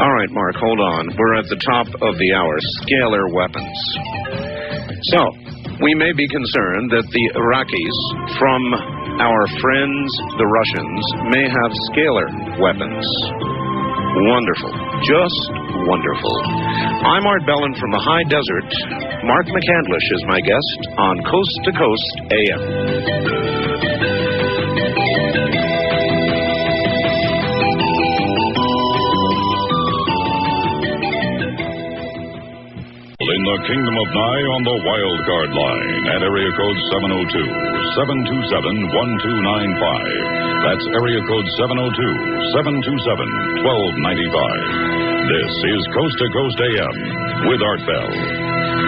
All right, Mark, hold on. We're at the top of the hour. Scalar weapons. So, we may be concerned that the Iraqis, from our friends the Russians, may have scalar weapons. Wonderful. Just wonderful. I'm Art Bellin from the High Desert. Mark McCandlish is my guest on Coast to Coast AM. In the Kingdom of Nye on the Wild Card line at area code 702-727-1295. That's area code 702-727-1295. This is Coast to Coast AM with Art Bell.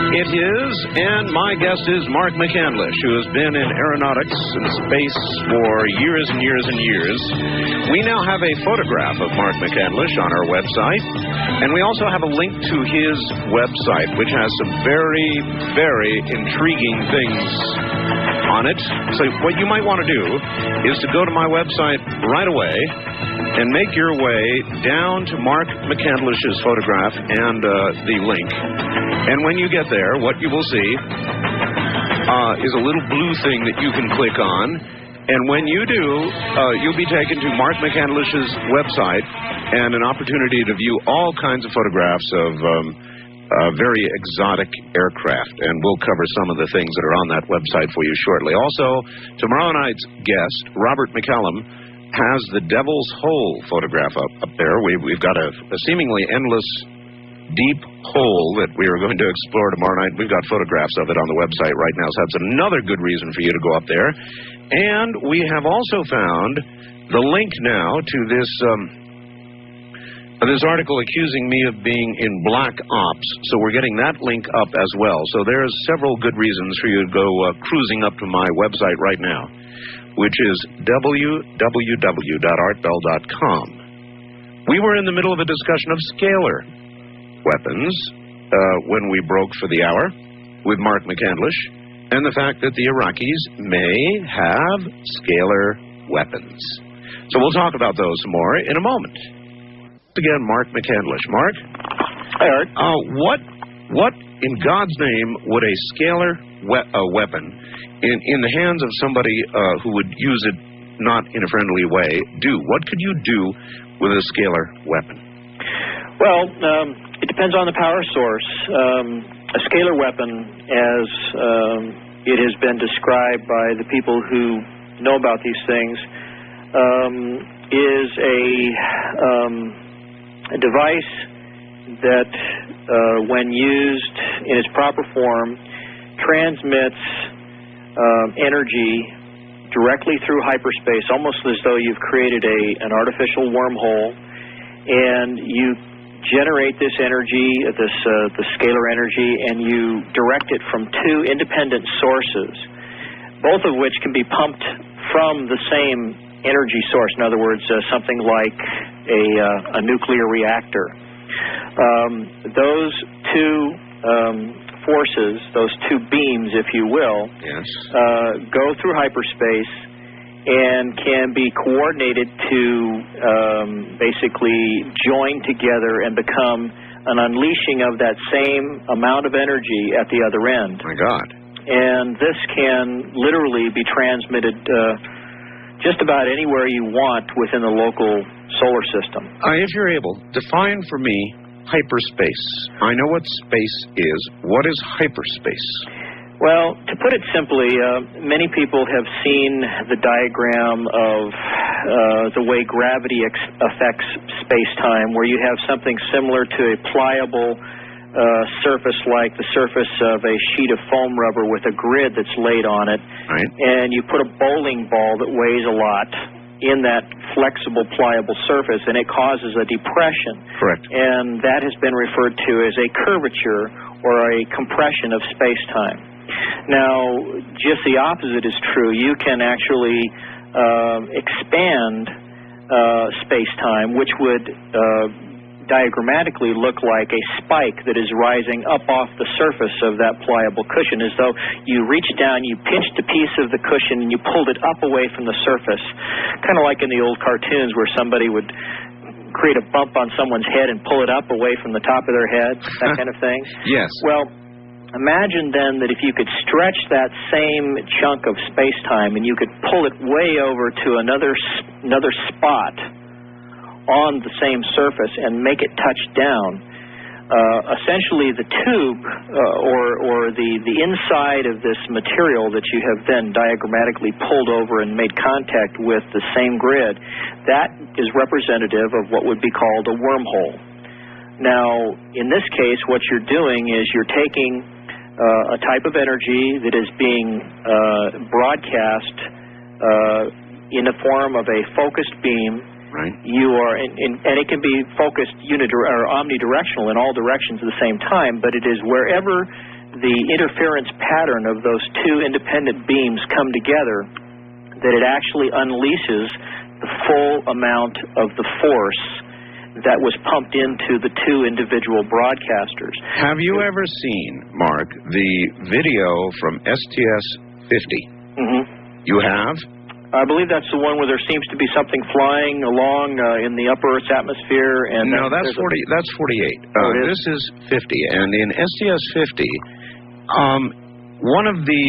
It is, and my guest is Mark McCandlish, who has been in aeronautics and space for years and years and years. We now have a photograph of Mark McCandlish on our website, and we also have a link to his website, which has some very, very intriguing things on it. So what you might want to do is to go to my website right away and make your way down to Mark McCandlish's photograph and the link. And when you get there, what you will see is a little blue thing that you can click on. And when you do, you'll be taken to Mark McCandlish's website and an opportunity to view all kinds of photographs of very exotic aircraft. And we'll cover some of the things that are on that website for you shortly. Also, tomorrow night's guest, Robert McCallum, has the Devil's Hole photograph up there. We've got a seemingly endless deep hole that we are going to explore tomorrow night. We've got photographs of it on the website right now, so that's another good reason for you to go up there. And we have also found the link now to this article accusing me of being in black ops, so we're getting that link up as well. So there's several good reasons for you to go cruising up to my website right now, which is www.artbell.com. We were in the middle of a discussion of scalar weapons when we broke for the hour with Mark McCandlish, and the fact that the Iraqis may have scalar weapons. So we'll talk about those some more in a moment. Again, Mark McCandlish. Mark? Hi, Art. What in God's name would a scalar weapon in the hands of somebody who would use it not in a friendly way do? What could you do with a scalar weapon? Well, it depends on the power source. A scalar weapon, as it has been described by the people who know about these things, is a device that, when used in its proper form, transmits energy directly through hyperspace, almost as though you've created an artificial wormhole, and you generate this energy, the scalar energy, and you direct it from two independent sources, both of which can be pumped from the same energy source. In other words, something like a nuclear reactor. Those two forces, those two beams, if you will, yes, go through hyperspace and can be coordinated to basically join together and become an unleashing of that same amount of energy at the other end. My God. And this can literally be transmitted just about anywhere you want within the local solar system. If you're able, define for me hyperspace. I know what space is. What is hyperspace? Well, to put it simply, many people have seen the diagram of the way gravity affects space-time, where you have something similar to a pliable surface like the surface of a sheet of foam rubber with a grid that's laid on it. Right. And you put a bowling ball that weighs a lot in that flexible, pliable surface, and it causes a depression. Correct. And that has been referred to as a curvature or a compression of space-time. Now, just the opposite is true. You can actually expand space-time, which would diagrammatically look like a spike that is rising up off the surface of that pliable cushion, as though you reached down, you pinched a piece of the cushion, and you pulled it up away from the surface, kind of like in the old cartoons where somebody would create a bump on someone's head and pull it up away from the top of their head, that kind of thing. Yes. Well, imagine then that if you could stretch that same chunk of space-time and you could pull it way over to another spot on the same surface and make it touch down, essentially the tube or the inside of this material that you have then diagrammatically pulled over and made contact with the same grid, that is representative of what would be called a wormhole. Now, in this case, what you're doing is you're taking a type of energy that is being broadcast in the form of a focused beam. Right. You are, and it can be focused or omnidirectional in all directions at the same time, but it is wherever the interference pattern of those two independent beams come together that it actually unleashes the full amount of the force that was pumped into the two individual broadcasters. Have you ever seen, Mark, the video from STS-50? Mm-hmm. You have? I believe that's the one where there seems to be something flying along in the upper Earth's atmosphere. And no, that's 40. That's 48. This is 50, and in STS-50, one of the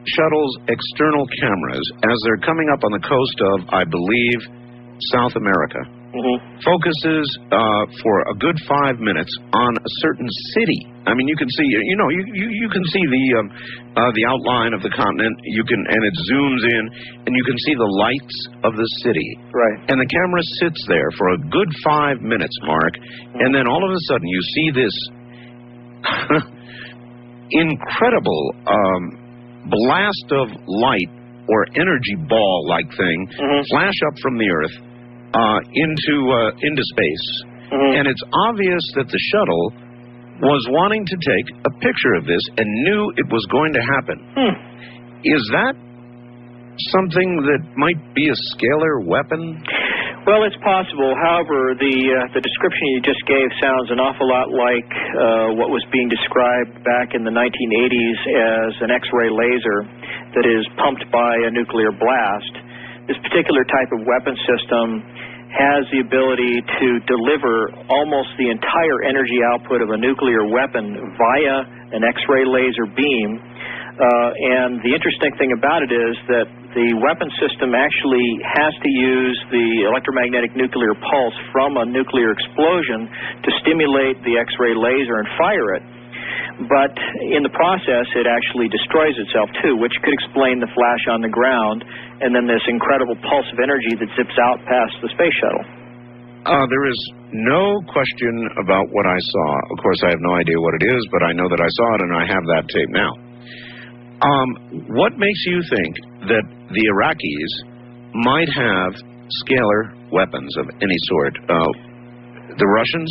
shuttle's external cameras, as they're coming up on the coast of, I believe, South America, focuses for a good 5 minutes on a certain city. I mean, you can see, you can see the outline of the continent. You can, and it zooms in, and you can see the lights of the city. Right. And the camera sits there for a good 5 minutes, Mark, and then all of a sudden you see this incredible blast of light or energy ball-like thing flash up from the Earth into space. And it's obvious that the shuttle was wanting to take a picture of this and knew it was going to happen. Is that something that might be a scalar weapon? Well, it's possible. However, the description you just gave sounds an awful lot like what was being described back in the 1980s as an X-ray laser that is pumped by a nuclear blast. This particular type of weapon system has the ability to deliver almost the entire energy output of a nuclear weapon via an X-ray laser beam. And the interesting thing about it is that the weapon system actually has to use the electromagnetic nuclear pulse from a nuclear explosion to stimulate the X-ray laser and fire it. But in the process, it actually destroys itself, too, which could explain the flash on the ground and then this incredible pulse of energy that zips out past the space shuttle. There is no question about what I saw. Of course, I have no idea what it is, but I know that I saw it, and I have that tape now. What makes you think that the Iraqis might have scalar weapons of any sort? The Russians?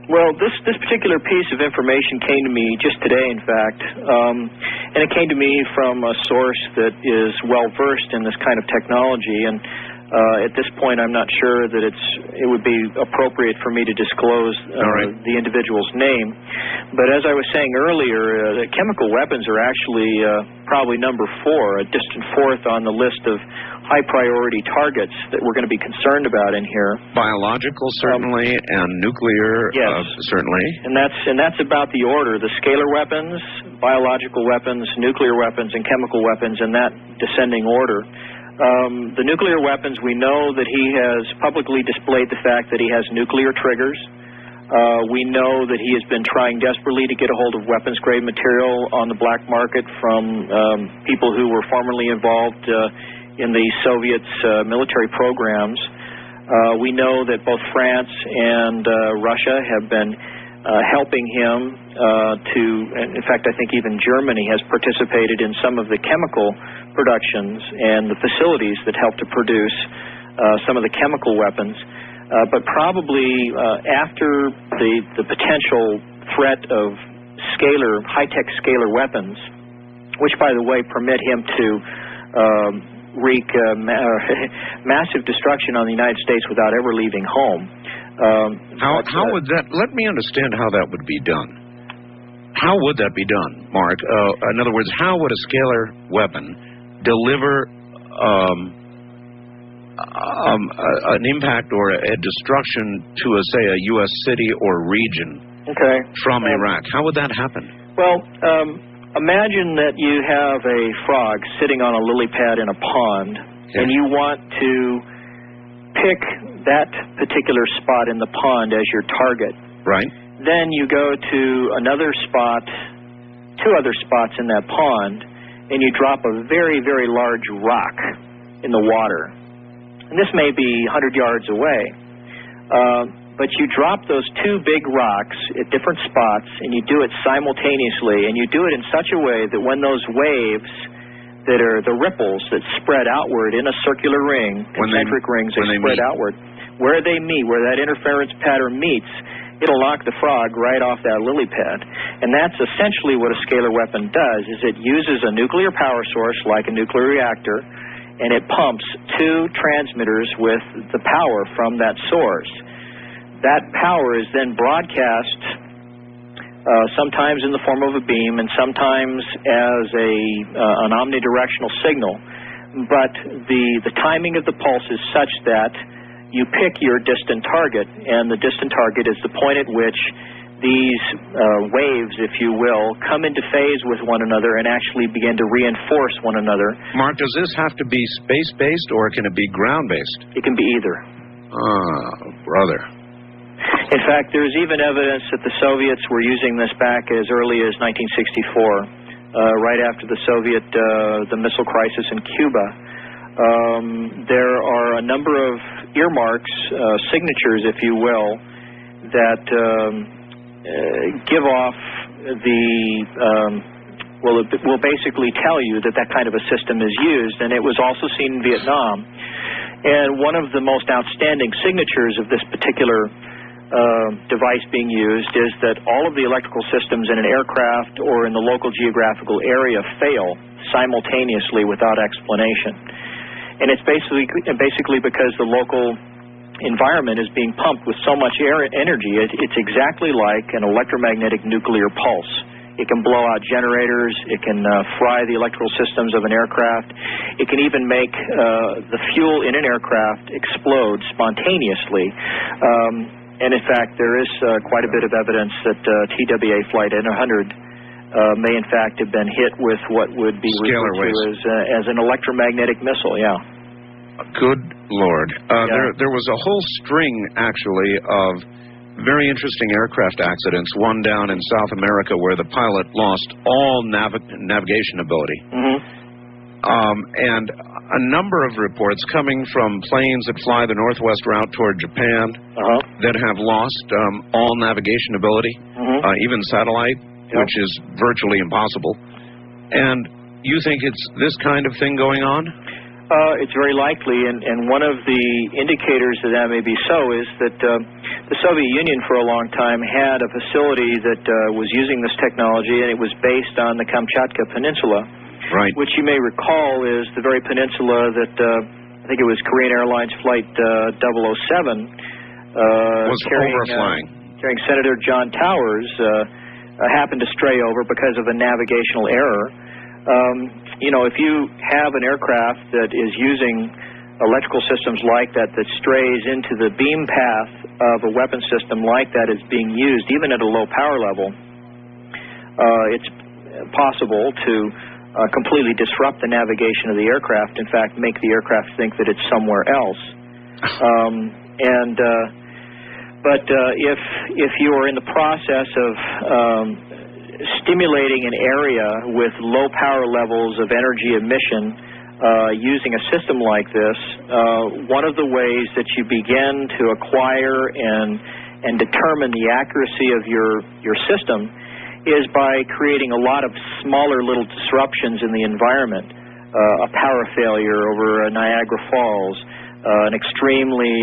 Well, this particular piece of information came to me just today, in fact, and it came to me from a source that is well-versed in this kind of technology, and at this point I'm not sure that it would be appropriate for me to disclose the individual's name. But as I was saying earlier, the chemical weapons are actually probably number 4, a distant fourth on the list of high-priority targets that we're going to be concerned about in here. Biological, certainly, and nuclear, yes. Certainly. And that's about the order. The scalar weapons, biological weapons, nuclear weapons, and chemical weapons in that descending order. The nuclear weapons, we know that he has publicly displayed the fact that he has nuclear triggers. We know that he has been trying desperately to get a hold of weapons-grade material on the black market from people who were formerly involved in the Soviets' military programs. We know that both France and Russia have been helping him in fact, I think even Germany has participated in some of the chemical productions and the facilities that help to produce some of the chemical weapons. But probably after the potential threat of high-tech scalar weapons, which, by the way, permit him to wreak massive destruction on the United States without ever leaving home. How would that? Let me understand how that would be done. How would that be done, Mark? In other words, how would a scalar weapon deliver an impact or a destruction to, say, a U.S. city or region from Iraq? How would that happen? Well, imagine that you have a frog sitting on a lily pad in a pond, and you want to pick that particular spot in the pond as your target. Right. Then you go to another spot, 2 other spots in that pond, and you drop a very, very large rock in the water. And this may be 100 yards away. but you drop those two big rocks at different spots, and you do it simultaneously, and you do it in such a way that when those waves that are the ripples that spread outward in a circular ring, concentric rings, they spread outward, where they meet, where that interference pattern meets, it'll knock the frog right off that lily pad. And that's essentially what a scalar weapon does, is it uses a nuclear power source like a nuclear reactor, and it pumps two transmitters with the power from that source. That power is then broadcast sometimes in the form of a beam and sometimes as an omnidirectional signal. But the timing of the pulse is such that you pick your distant target, and the distant target is the point at which these waves, if you will, come into phase with one another and actually begin to reinforce one another. Mark, does this have to be space-based or can it be ground-based? It can be either. Ah, brother. In fact, there's even evidence that the Soviets were using this back as early as 1964, right after the missile crisis in Cuba. There are a number of earmarks, signatures, if you will, that give off will basically tell you that that kind of a system is used, and it was also seen in Vietnam. And one of the most outstanding signatures of this particular device being used is that all of the electrical systems in an aircraft or in the local geographical area fail simultaneously without explanation. And it's basically because the local environment is being pumped with so much energy. It's exactly like an electromagnetic nuclear pulse. It can blow out generators. It can fry the electrical systems of an aircraft. It can even make the fuel in an aircraft explode spontaneously. And in fact, there is quite a bit of evidence that TWA Flight N100 may in fact have been hit with what would be referred to as an electromagnetic missile, yeah. Good Lord. There was a whole string, actually, of very interesting aircraft accidents, one down in South America where the pilot lost all navigation ability. And a number of reports coming from planes that fly the northwest route toward Japan that have lost all navigation ability, even satellite, which is virtually impossible. And you think it's this kind of thing going on? It's very likely, and one of the indicators that may be so is that the Soviet Union for a long time had a facility that was using this technology, and it was based on the Kamchatka Peninsula. Right. Which you may recall is the very peninsula that I think it was Korean Airlines Flight 007 was overflying. Carrying Senator John Towers happened to stray over because of a navigational error. If you have an aircraft that is using electrical systems like that strays into the beam path of a weapon system like that is being used, even at a low power level, it's possible to completely disrupt the navigation of the aircraft, in fact, make the aircraft think that it's somewhere else. But if you are in the process of stimulating an area with low power levels of energy emission using a system like this, one of the ways that you begin to acquire and determine the accuracy of your system is by creating a lot of smaller little disruptions in the environment. A power failure over Niagara Falls, an extremely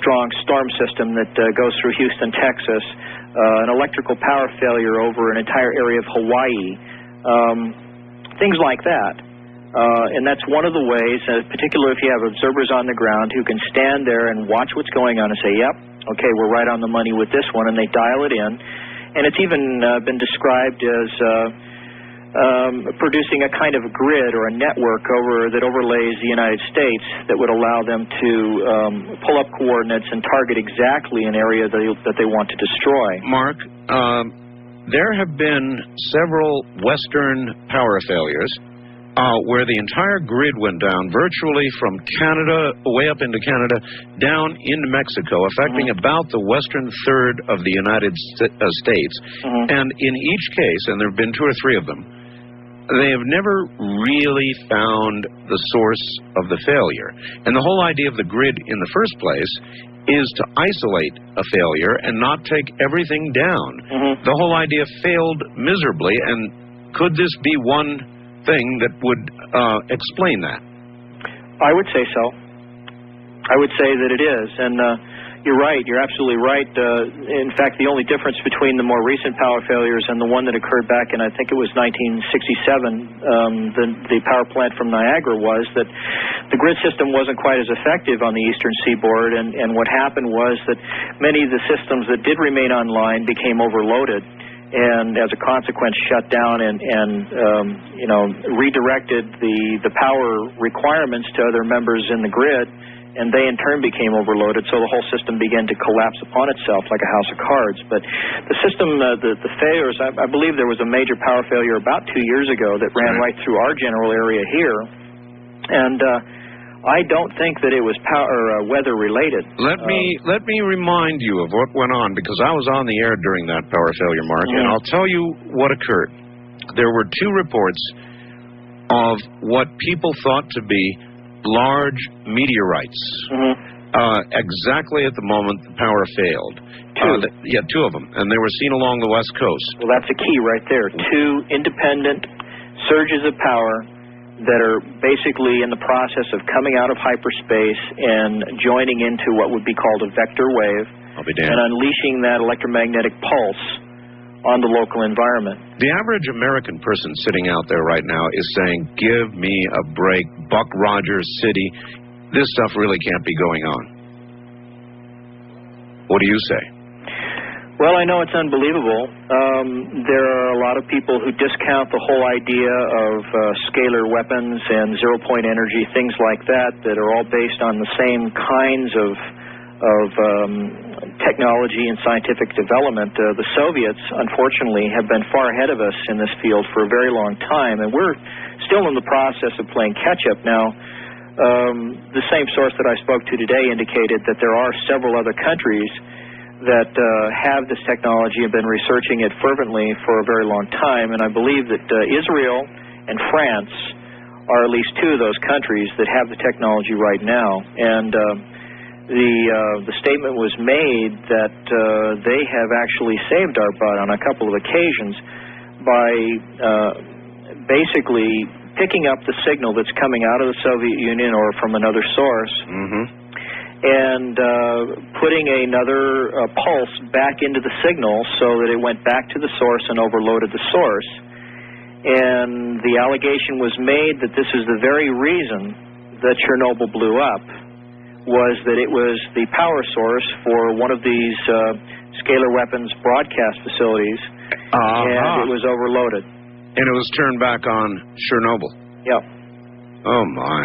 strong storm system that goes through Houston, Texas, an electrical power failure over an entire area of Hawaii, things like that. And that's one of the ways, particularly if you have observers on the ground who can stand there and watch what's going on and say, yep, okay, we're right on the money with this one, and they dial it in. And it's even been described as producing a kind of a grid or a network that overlays the United States that would allow them to pull up coordinates and target exactly an area that they want to destroy. Mark, there have been several Western power failures where the entire grid went down, virtually from Canada, way up into Canada, down into Mexico, affecting about the western third of the United States. And in each case, and there have been 2 or 3 of them, they have never really found the source of the failure. And the whole idea of the grid in the first place is to isolate a failure and not take everything down. Mm-hmm. The whole idea failed miserably, and could this be one thing that would explain that? I would say so. I would say that it is, and you're right. You're absolutely right. In fact, the only difference between the more recent power failures and the one that occurred back in, I think it was 1967, the power plant from Niagara, was that the grid system wasn't quite as effective on the eastern seaboard, and what happened was that many of the systems that did remain online became overloaded, and as a consequence shut down and redirected the power requirements to other members in the grid, and they in turn became overloaded, so the whole system began to collapse upon itself like a house of cards. But the system, the failures, I believe there was a major power failure about 2 years ago that ran right through our general area here, and I don't think that it was weather related. Let me remind you of what went on, because I was on the air during that power failure, Mark, and I'll tell you what occurred. There were 2 reports of what people thought to be large meteorites. Exactly at the moment the power failed. 2 of them, and they were seen along the west coast. Well, that's a key right there. 2 independent surges of power that are basically in the process of coming out of hyperspace and joining into what would be called a vector wave, and unleashing that electromagnetic pulse on the local environment. The average American person sitting out there right now is saying, give me a break, Buck Rogers City. This stuff really can't be going on. What do you say? Well, I know it's unbelievable. There are a lot of people who discount the whole idea of scalar weapons and zero-point energy, things like that are all based on the same kinds of technology and scientific development. The Soviets, unfortunately, have been far ahead of us in this field for a very long time, and we're still in the process of playing catch-up now. The same source that I spoke to today indicated that there are several other countries that have this technology and been researching it fervently for a very long time, and I believe that Israel and France are at least 2 of those countries that have the technology right now. And the statement was made that they have actually saved our butt on a couple of occasions by basically picking up the signal that's coming out of the Soviet Union or from another source, and putting another pulse back into the signal so that it went back to the source and overloaded the source. And the allegation was made that this is the very reason that Chernobyl blew up, was that it was the power source for one of these scalar weapons broadcast facilities, and it was overloaded. And it was turned back on Chernobyl. Yeah. Oh, my.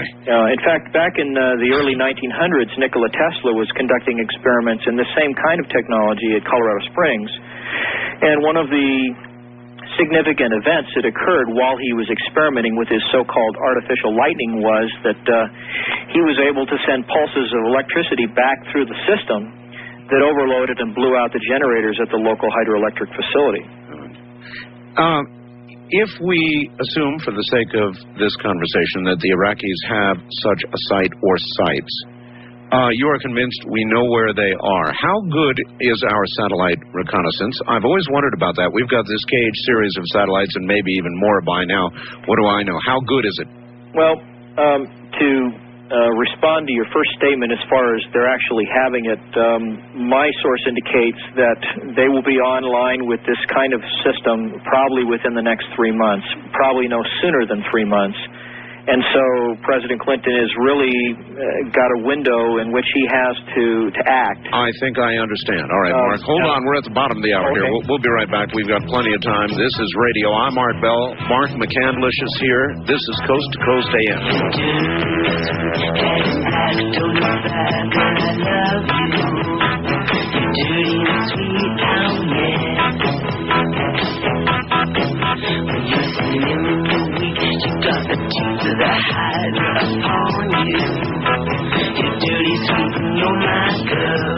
In fact, back in the early 1900s, Nikola Tesla was conducting experiments in the same kind of technology at Colorado Springs, and one of the significant events that occurred while he was experimenting with his so-called artificial lightning was that he was able to send pulses of electricity back through the system that overloaded and blew out the generators at the local hydroelectric facility. If we assume, for the sake of this conversation, that the Iraqis have such a site or sites, you are convinced we know where they are. How good is our satellite reconnaissance? I've always wondered about that. We've got this Cage series of satellites and maybe even more by now. What do I know? How good is it? Well, to respond to your first statement as far as they're actually having it, my source indicates that they will be online with this kind of system probably within the next 3 months, probably no sooner than 3 months. And so President Clinton has really got a window in which he has to act. I think I understand. All right, Mark, hold on. We're at the bottom of the hour here. We'll be right back. We've got plenty of time. This is Radio. I'm Art Bell. Mark McCandlish is here. This is Coast to Coast AM. The hide upon you. You're dirty, sweet, and you're my girl.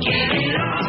Get it on.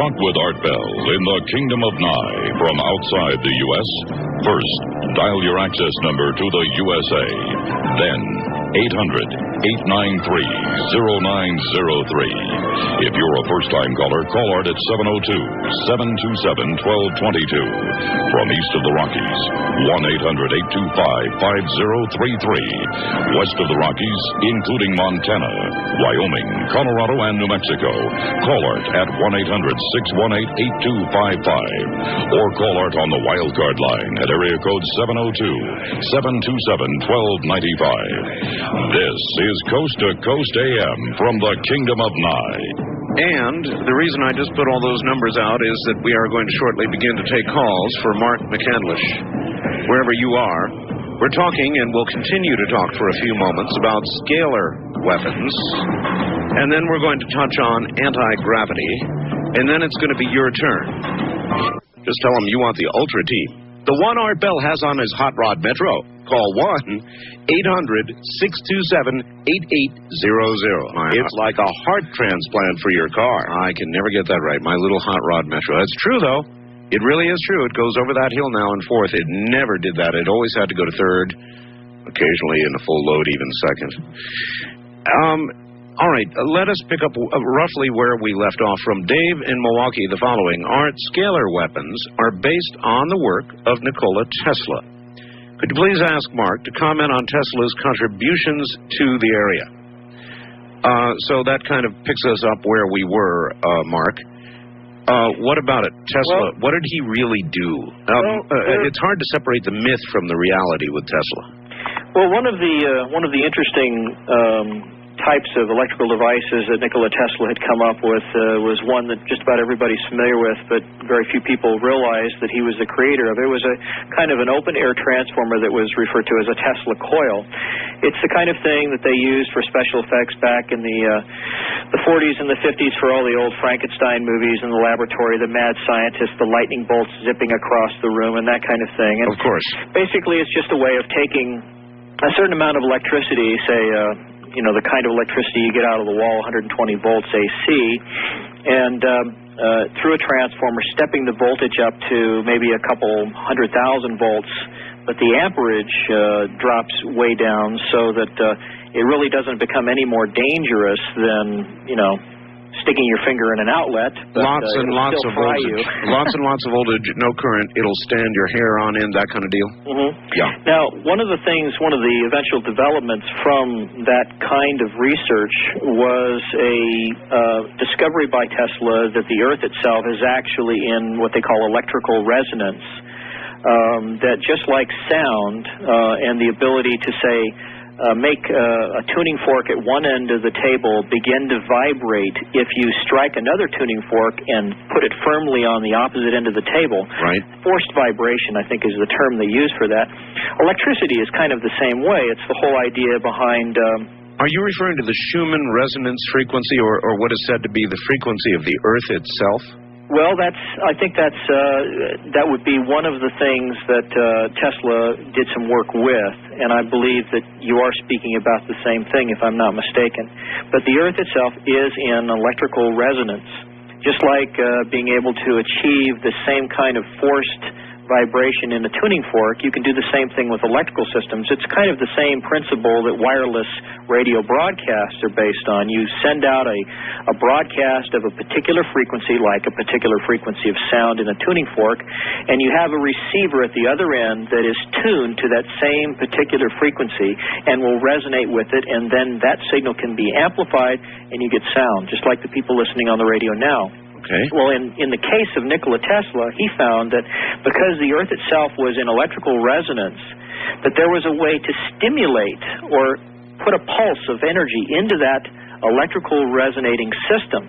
Talk with Art Bell in the Kingdom of Nye from outside the U.S. First, dial your access number to the USA. Then, 800-893-0903. If you're a first-time caller, call Art at 702-727-1222. From east of the Rockies, 1-800-825-5033. West of the Rockies, including Montana, Wyoming, Colorado, and New Mexico, call Art at 1-800-618-8255. Or call Art on the wildcard line at area code 702-727-1295. This is Coast to Coast AM from the Kingdom of Nye. And the reason I just put all those numbers out is that we are going to shortly begin to take calls for Mark McCandlish. Wherever you are, we're talking and we'll continue to talk for a few moments about scalar weapons. And then we're going to touch on anti-gravity. And then it's going to be your turn. Just tell them you want the Ultra Team. The one Art Bell has on his Hot Rod Metro. Call 1-800-627-8800. It's like a heart transplant for your car. I can never get that right. My little Hot Rod Metro. It's true, though. It really is true. It goes over that hill now and forth. It never did that. It always had to go to third, occasionally in a full load, even second. All right, let us pick up roughly where we left off from Dave in Milwaukee. The following. Art, scalar weapons are based on the work of Nikola Tesla. Could you please ask Mark to comment on Tesla's contributions to the area? So that kind of picks us up where we were, Mark. What about it? Tesla, what did he really do? It's hard to separate the myth from the reality with Tesla. Well, one of the interesting types of electrical devices that Nikola Tesla had come up with was one that just about everybody's familiar with, but very few people realized that he was the creator of. It was a kind of an open-air transformer that was referred to as a Tesla coil. It's the kind of thing that they used for special effects back in the 40s and the 50s for all the old Frankenstein movies in the laboratory, the mad scientist, the lightning bolts zipping across the room, and that kind of thing. And of course. Basically, it's just a way of taking a certain amount of electricity, say, the kind of electricity you get out of the wall, 120 volts AC, and through a transformer, stepping the voltage up to maybe a couple 100,000 volts, but the amperage drops way down so that it really doesn't become any more dangerous than, sticking your finger in an outlet. Lots and lots of voltage. Lots and lots of voltage, no current. It'll stand your hair on end, that kind of deal. Mm-hmm. Yeah. Now, one of the eventual developments from that kind of research was a discovery by Tesla that the Earth itself is actually in what they call electrical resonance. That just like sound and the ability to, say, make a tuning fork at one end of the table begin to vibrate if you strike another tuning fork and put it firmly on the opposite end of the table. Right. Forced vibration, I think, is the term they use for that. Electricity is kind of the same way. It's the whole idea behind... Are you referring to the Schumann resonance frequency or what is said to be the frequency of the Earth itself? Well, I think that would be one of the things that Tesla did some work with, and I believe that you are speaking about the same thing, if I'm not mistaken. But the Earth itself is in electrical resonance, just like being able to achieve the same kind of forced vibration in a tuning fork. You can do the same thing with electrical systems. It's kind of the same principle that wireless radio broadcasts are based on. You send out a broadcast of a particular frequency, like a particular frequency of sound in a tuning fork, and you have a receiver at the other end that is tuned to that same particular frequency and will resonate with it, and then that signal can be amplified and you get sound, just like the people listening on the radio now. Okay. Well, in the case of Nikola Tesla, he found that because the Earth itself was in electrical resonance, that there was a way to stimulate or put a pulse of energy into that electrical resonating system.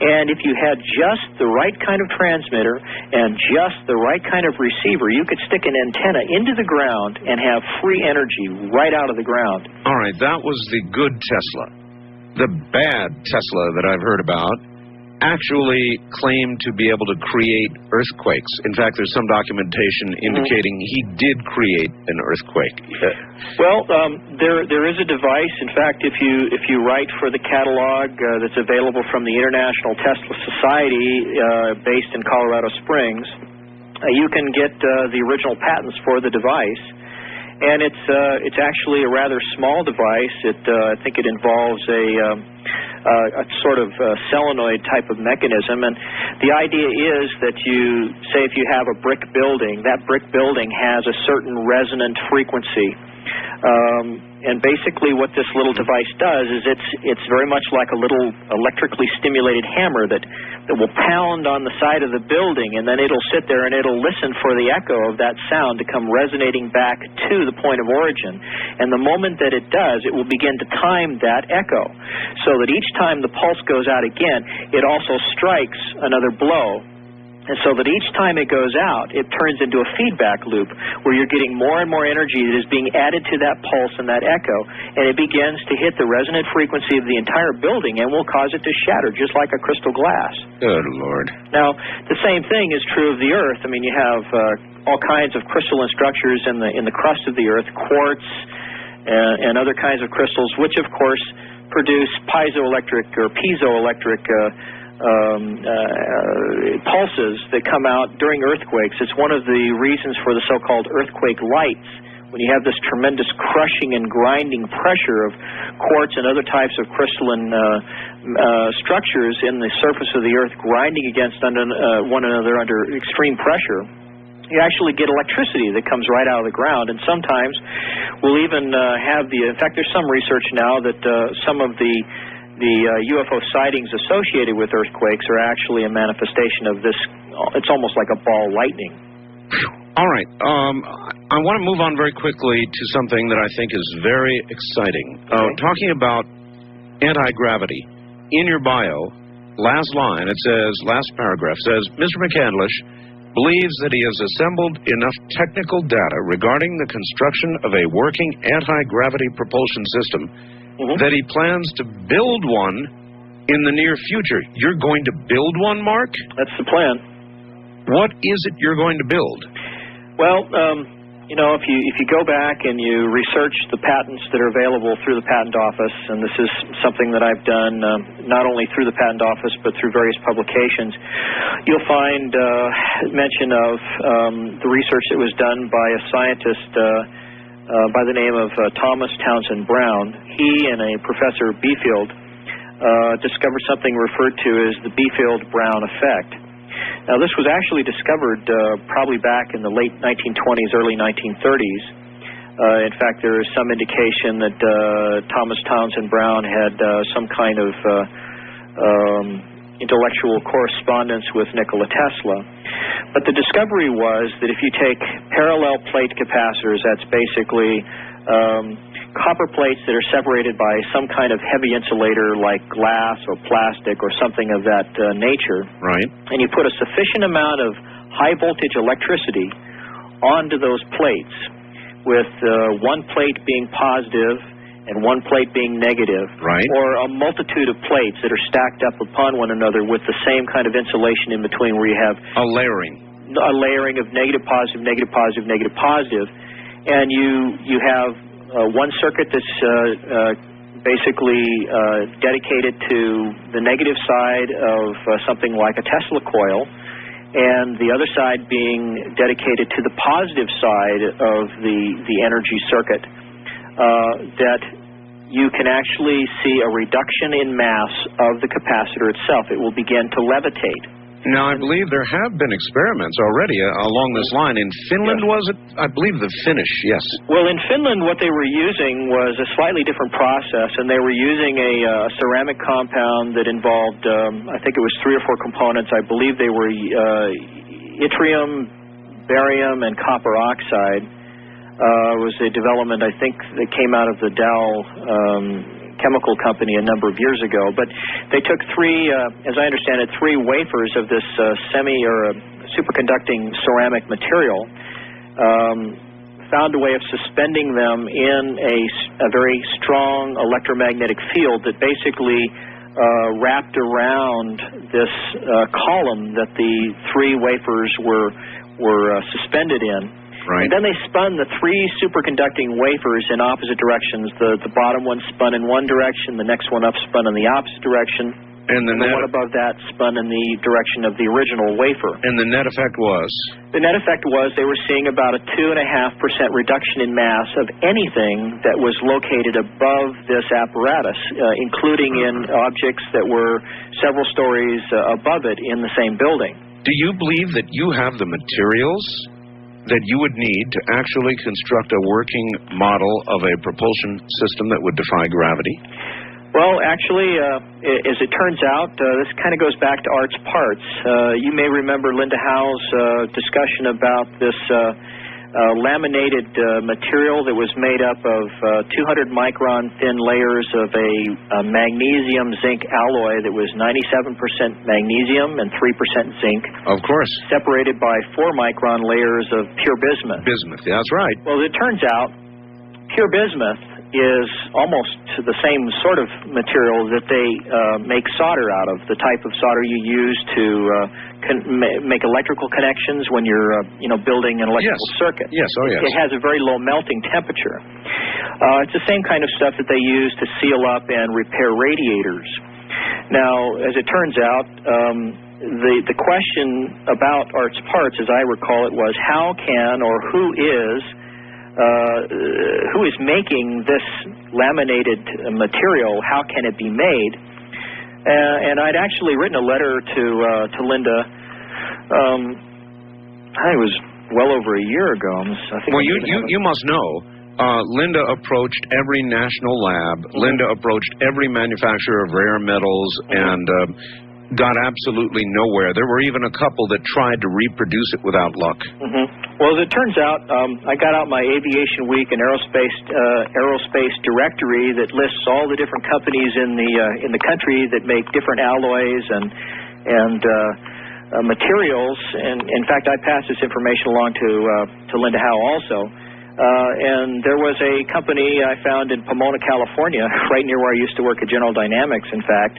And if you had just the right kind of transmitter and just the right kind of receiver, you could stick an antenna into the ground and have free energy right out of the ground. All right, that was the good Tesla. The bad Tesla that I've heard about actually claimed to be able to create earthquakes. In fact, there's some documentation indicating he did create an earthquake. Well, there is a device. In fact, if you write for the catalog that's available from the International Tesla Society, based in Colorado Springs, you can get the original patents for the device. And it's actually a rather small device. I think it involves a sort of solenoid type of mechanism. And the idea is that if you have a brick building, that brick building has a certain resonant frequency. And basically what this little device does is it's very much like a little electrically stimulated hammer that will pound on the side of the building, and then it'll sit there and it'll listen for the echo of that sound to come resonating back to the point of origin. And the moment that it does, it will begin to time that echo, so that each time the pulse goes out again, it also strikes another blow. And so that each time it goes out, it turns into a feedback loop where you're getting more and more energy that is being added to that pulse and that echo, and it begins to hit the resonant frequency of the entire building and will cause it to shatter, just like a crystal glass. Good Lord. Now, the same thing is true of the Earth. I mean, you have all kinds of crystalline structures in the crust of the Earth, quartz and other kinds of crystals, which, of course, produce piezoelectric pulses that come out during earthquakes. It's one of the reasons for the so-called earthquake lights. When you have this tremendous crushing and grinding pressure of quartz and other types of crystalline structures in the surface of the Earth grinding against one another under extreme pressure, you actually get electricity that comes right out of the ground. And sometimes we'll even have in fact, there's some research now that some of the UFO sightings associated with earthquakes are actually a manifestation of this. It's almost like a ball lightning. All right. I want to move on very quickly to something that I think is very exciting. Okay. Talking about anti-gravity. In your bio, last paragraph says, Mr. McCandlish believes that he has assembled enough technical data regarding the construction of a working anti-gravity propulsion system that he plans to build one in the near future. You're going to build one, Mark? That's the plan. What is it you're going to build? Well, if you go back and you research the patents that are available through the Patent Office, and this is something that I've done not only through the Patent Office but through various publications, you'll find mention of the research that was done by a scientist by the name of Thomas Townsend Brown. He and a Professor Beefield discovered something referred to as the Beefield-Brown effect. Now, this was actually discovered probably back in the late 1920s, early 1930s. In fact, there is some indication that Thomas Townsend Brown had some kind of intellectual correspondence with Nikola Tesla. But the discovery was that if you take parallel plate capacitors, that's basically copper plates that are separated by some kind of heavy insulator like glass or plastic or something of that nature. Right. And you put a sufficient amount of high voltage electricity onto those plates, with one plate being positive and one plate being negative, right, or a multitude of plates that are stacked up upon one another with the same kind of insulation in between, where you have a layering of negative, positive, negative, positive, negative, positive, and you have one circuit that's basically dedicated to the negative side of something like a Tesla coil, and the other side being dedicated to the positive side of the energy circuit, that you can actually see a reduction in mass of the capacitor itself. It will begin to levitate. Now, I believe there have been experiments already along this line. In Finland, was it? I believe the Finnish, yes. Well, in Finland, what they were using was a slightly different process, and they were using a ceramic compound that involved, I think it was 3 or 4 components. I believe they were yttrium, barium, and copper oxide. Was a development, I think, that came out of the Dow chemical company a number of years ago. But they took 3, as I understand it, 3 wafers of this superconducting ceramic material, found a way of suspending them in a very strong electromagnetic field that basically wrapped around this column that the 3 wafers were suspended in. Right. And then they spun the 3 superconducting wafers in opposite directions. The bottom one spun in one direction, the next one up spun in the opposite direction, and the one above that spun in the direction of the original wafer. And the net effect was? The net effect was they were seeing about a 2.5% reduction in mass of anything that was located above this apparatus, including in objects that were several stories above it in the same building. Do you believe that you have the materials that you would need to actually construct a working model of a propulsion system that would defy gravity? Well, actually, as it turns out, this kind of goes back to Art's Parts. You may remember Linda Howe's discussion about this laminated material that was made up of 200-micron thin layers of a magnesium-zinc alloy that was 97% magnesium and 3% zinc. Of course. Separated by 4-micron layers of pure bismuth. Bismuth, that's right. Well, as it turns out, pure bismuth is almost the same sort of material that they make solder out of, the type of solder you use to make electrical connections when you're building an electrical circuit. Yes, oh yes. It has a very low melting temperature. It's the same kind of stuff that they use to seal up and repair radiators. Now, as it turns out, the question about Art's Parts, as I recall it, was how can or who is making this laminated material? How can it be made? And I'd actually written a letter to Linda. I think it was well over a year ago. Well, you must know. Linda approached every national lab. Linda approached every manufacturer of rare metals and got absolutely nowhere. There were even a couple that tried to reproduce it without luck. Well, as it turns out, I got out my Aviation Week and aerospace directory that lists all the different companies in the country that make different alloys and materials. And in fact, I passed this information along to Linda Howe also. And there was a company I found in Pomona, California, right near where I used to work at General Dynamics, in fact,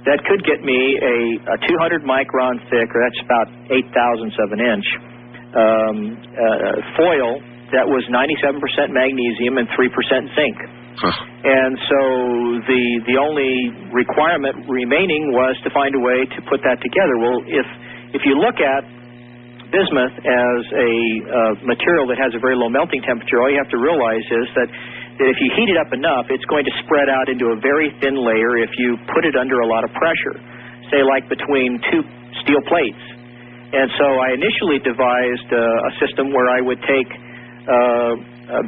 that could get me a 200 micron thick, or that's about 8/1000 of an inch, foil that was 97% magnesium and 3% zinc. And so the only requirement remaining was to find a way to put that together. Well, if you look at bismuth as a material that has a very low melting temperature, all you have to realize is that if you heat it up enough, it's going to spread out into a very thin layer if you put it under a lot of pressure, say like between 2 steel plates. And so I initially devised a system where I would take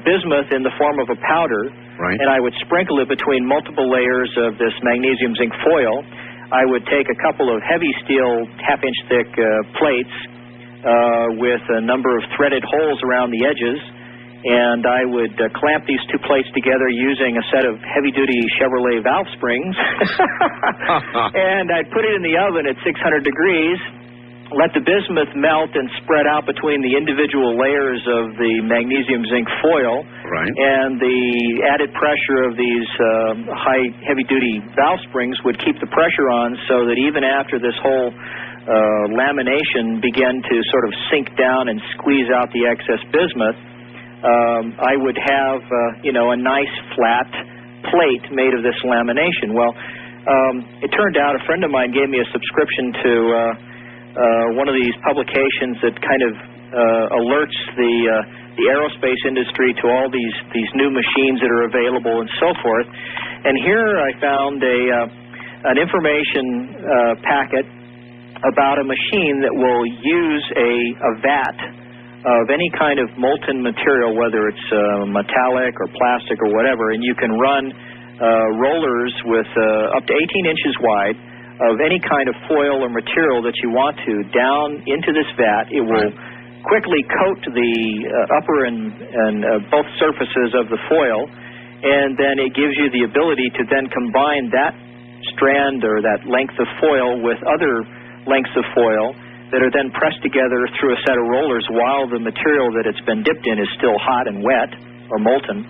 bismuth in the form of a powder, and I would sprinkle it between multiple layers of this magnesium zinc foil. I would take a couple of heavy steel half-inch thick plates with a number of threaded holes around the edges, and I would clamp these 2 plates together using a set of heavy-duty Chevrolet valve springs, and I'd put it in the oven at 600 degrees, let the bismuth melt and spread out between the individual layers of the magnesium zinc foil, and the added pressure of these heavy-duty valve springs would keep the pressure on so that even after this whole lamination began to sort of sink down and squeeze out the excess bismuth, I would have, a nice flat plate made of this lamination. Well, it turned out a friend of mine gave me a subscription to one of these publications that kind of alerts the aerospace industry to all these new machines that are available and so forth. And here I found an information packet about a machine that will use a vat of any kind of molten material, whether it's metallic or plastic or whatever, and you can run rollers with up to 18 inches wide of any kind of foil or material that you want to down into this vat. It will quickly coat the upper and both surfaces of the foil, and then it gives you the ability to then combine that strand or that length of foil with other lengths of foil that are then pressed together through a set of rollers while the material that it's been dipped in is still hot and wet or molten.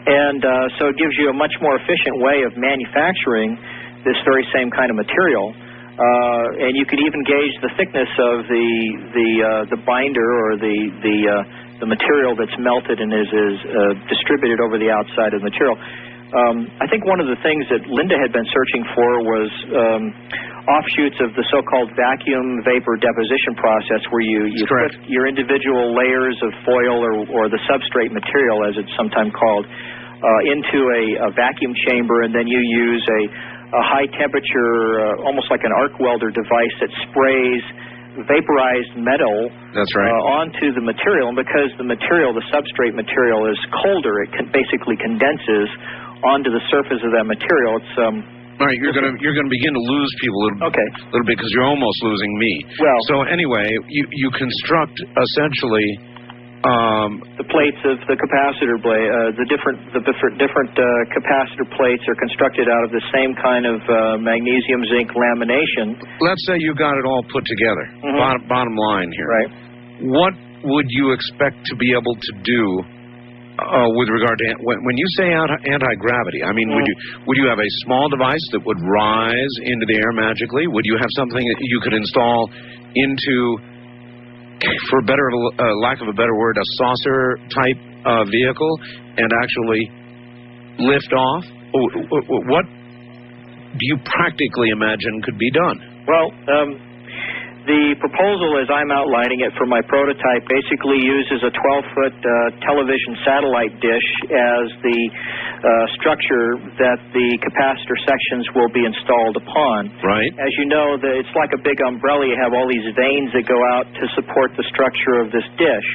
And so it gives you a much more efficient way of manufacturing this very same kind of material. and you could even gauge the thickness of the binder or the material that's melted and is distributed over the outside of the material. I think one of the things that Linda had been searching for was offshoots of the so-called vacuum vapor deposition process, where you put your individual layers of foil or the substrate material, as it's sometimes called, into a vacuum chamber, and then you use a high-temperature, almost like an arc welder device that sprays vaporized metal onto the material. And because the material, the substrate material, is colder, it basically condenses onto the surface of that material. It's all right, you're going to begin to lose people a little bit, because you're almost losing me. Well, so anyway, you construct essentially the plates of the capacitor blade. The different capacitor plates are constructed out of the same kind of magnesium zinc lamination. Let's say you got it all put together. Bottom line here. Right. What would you expect to be able to do with regard to when you say anti-gravity? I mean, would you have a small device that would rise into the air magically? Would you have something that you could install into, for lack of a better word, a saucer type vehicle and actually lift off? What do you practically imagine could be done? Well, the proposal, as I'm outlining it for my prototype, basically uses a 12-foot television satellite dish as the structure that the capacitor sections will be installed upon. Right. As you know, it's like a big umbrella. You have all these vanes that go out to support the structure of this dish.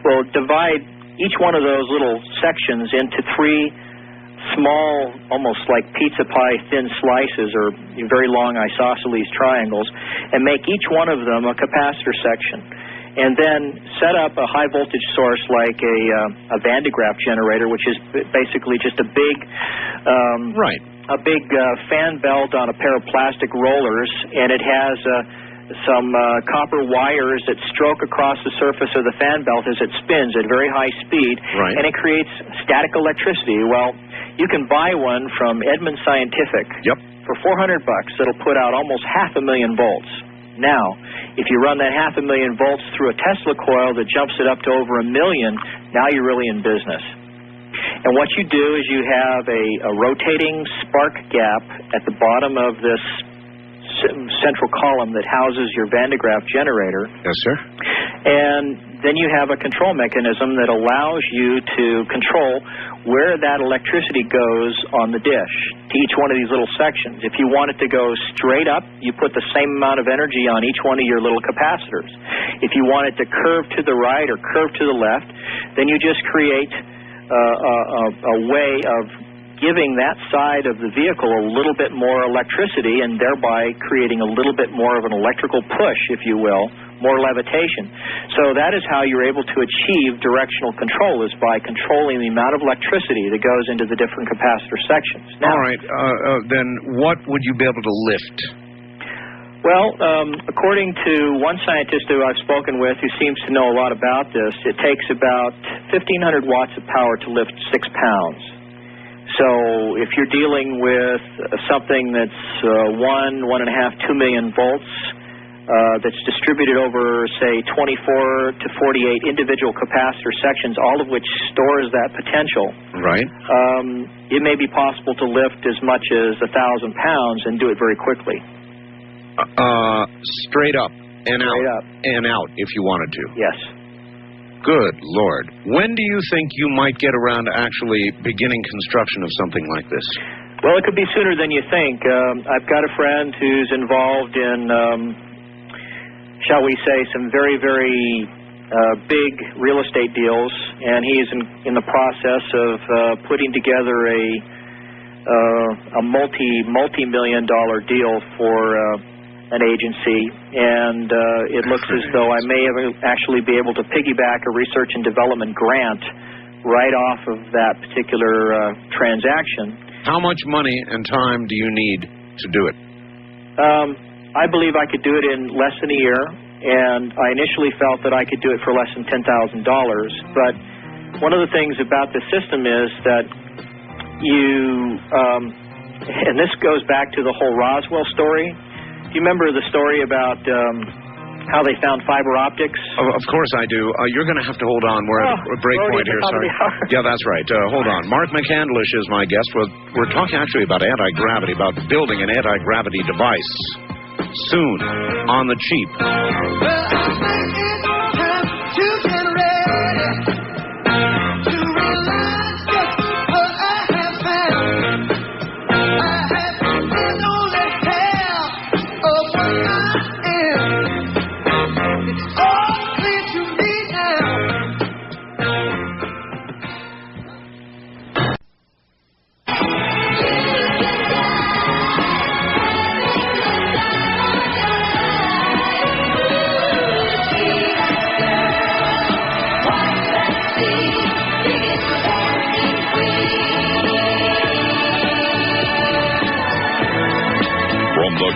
Well, divide each one of those little sections into 3 small, almost like pizza pie thin slices, or very long isosceles triangles, and make each one of them a capacitor section. And then set up a high voltage source like a Van de Graaff generator, which is basically just a big fan belt on a pair of plastic rollers, and it has some copper wires that stroke across the surface of the fan belt as it spins at very high speed, and it creates static electricity. Well, you can buy one from Edmund Scientific for $400. That'll put out almost 500,000 volts. Now, if you run that 500,000 volts through a Tesla coil that jumps it up to over 1 million, now you're really in business. And what you do is you have a rotating spark gap at the bottom of this central column that houses your Van de Graaff generator. Yes, sir. And then you have a control mechanism that allows you to control where that electricity goes on the dish to each one of these little sections. If you want it to go straight up, you put the same amount of energy on each one of your little capacitors. If you want it to curve to the right or curve to the left, then you just create a way of giving that side of the vehicle a little bit more electricity, and thereby creating a little bit more of an electrical push, if you will, more levitation. So that is how you're able to achieve directional control, is by controlling the amount of electricity that goes into the different capacitor sections. Now, all right, then what would you be able to lift? Well, according to one scientist who I've spoken with who seems to know a lot about this, it takes about 1,500 watts of power to lift 6 pounds. So if you're dealing with something that's 1.5, 2 million volts, that's distributed over, say, 24 to 48 individual capacitor sections, all of which stores that potential. Right. It may be possible to lift as much as 1,000 pounds and do it very quickly. Straight up and out, if you wanted to. Yes. Good Lord. When do you think you might get around to actually beginning construction of something like this? Well, it could be sooner than you think. I've got a friend who's involved in, shall we say, some very, very big real estate deals, and he's in the process of putting together a multi-million-dollar deal for an agency, and it looks as though I may actually be able to piggyback a research and development grant right off of that particular transaction. How much money and time do you need to do it? I believe I could do it in less than a year, and I initially felt that I could do it for less than $10,000, but one of the things about the system is that you, and this goes back to the whole Roswell story, Do you remember the story about how they found fiber optics? Of course I do. You're going to have to hold on. We're at a break point here. Sorry. Yeah, that's right. Hold on. Mark McCandlish is my guest. We're talking actually about anti-gravity, about building an anti-gravity device soon on the cheap.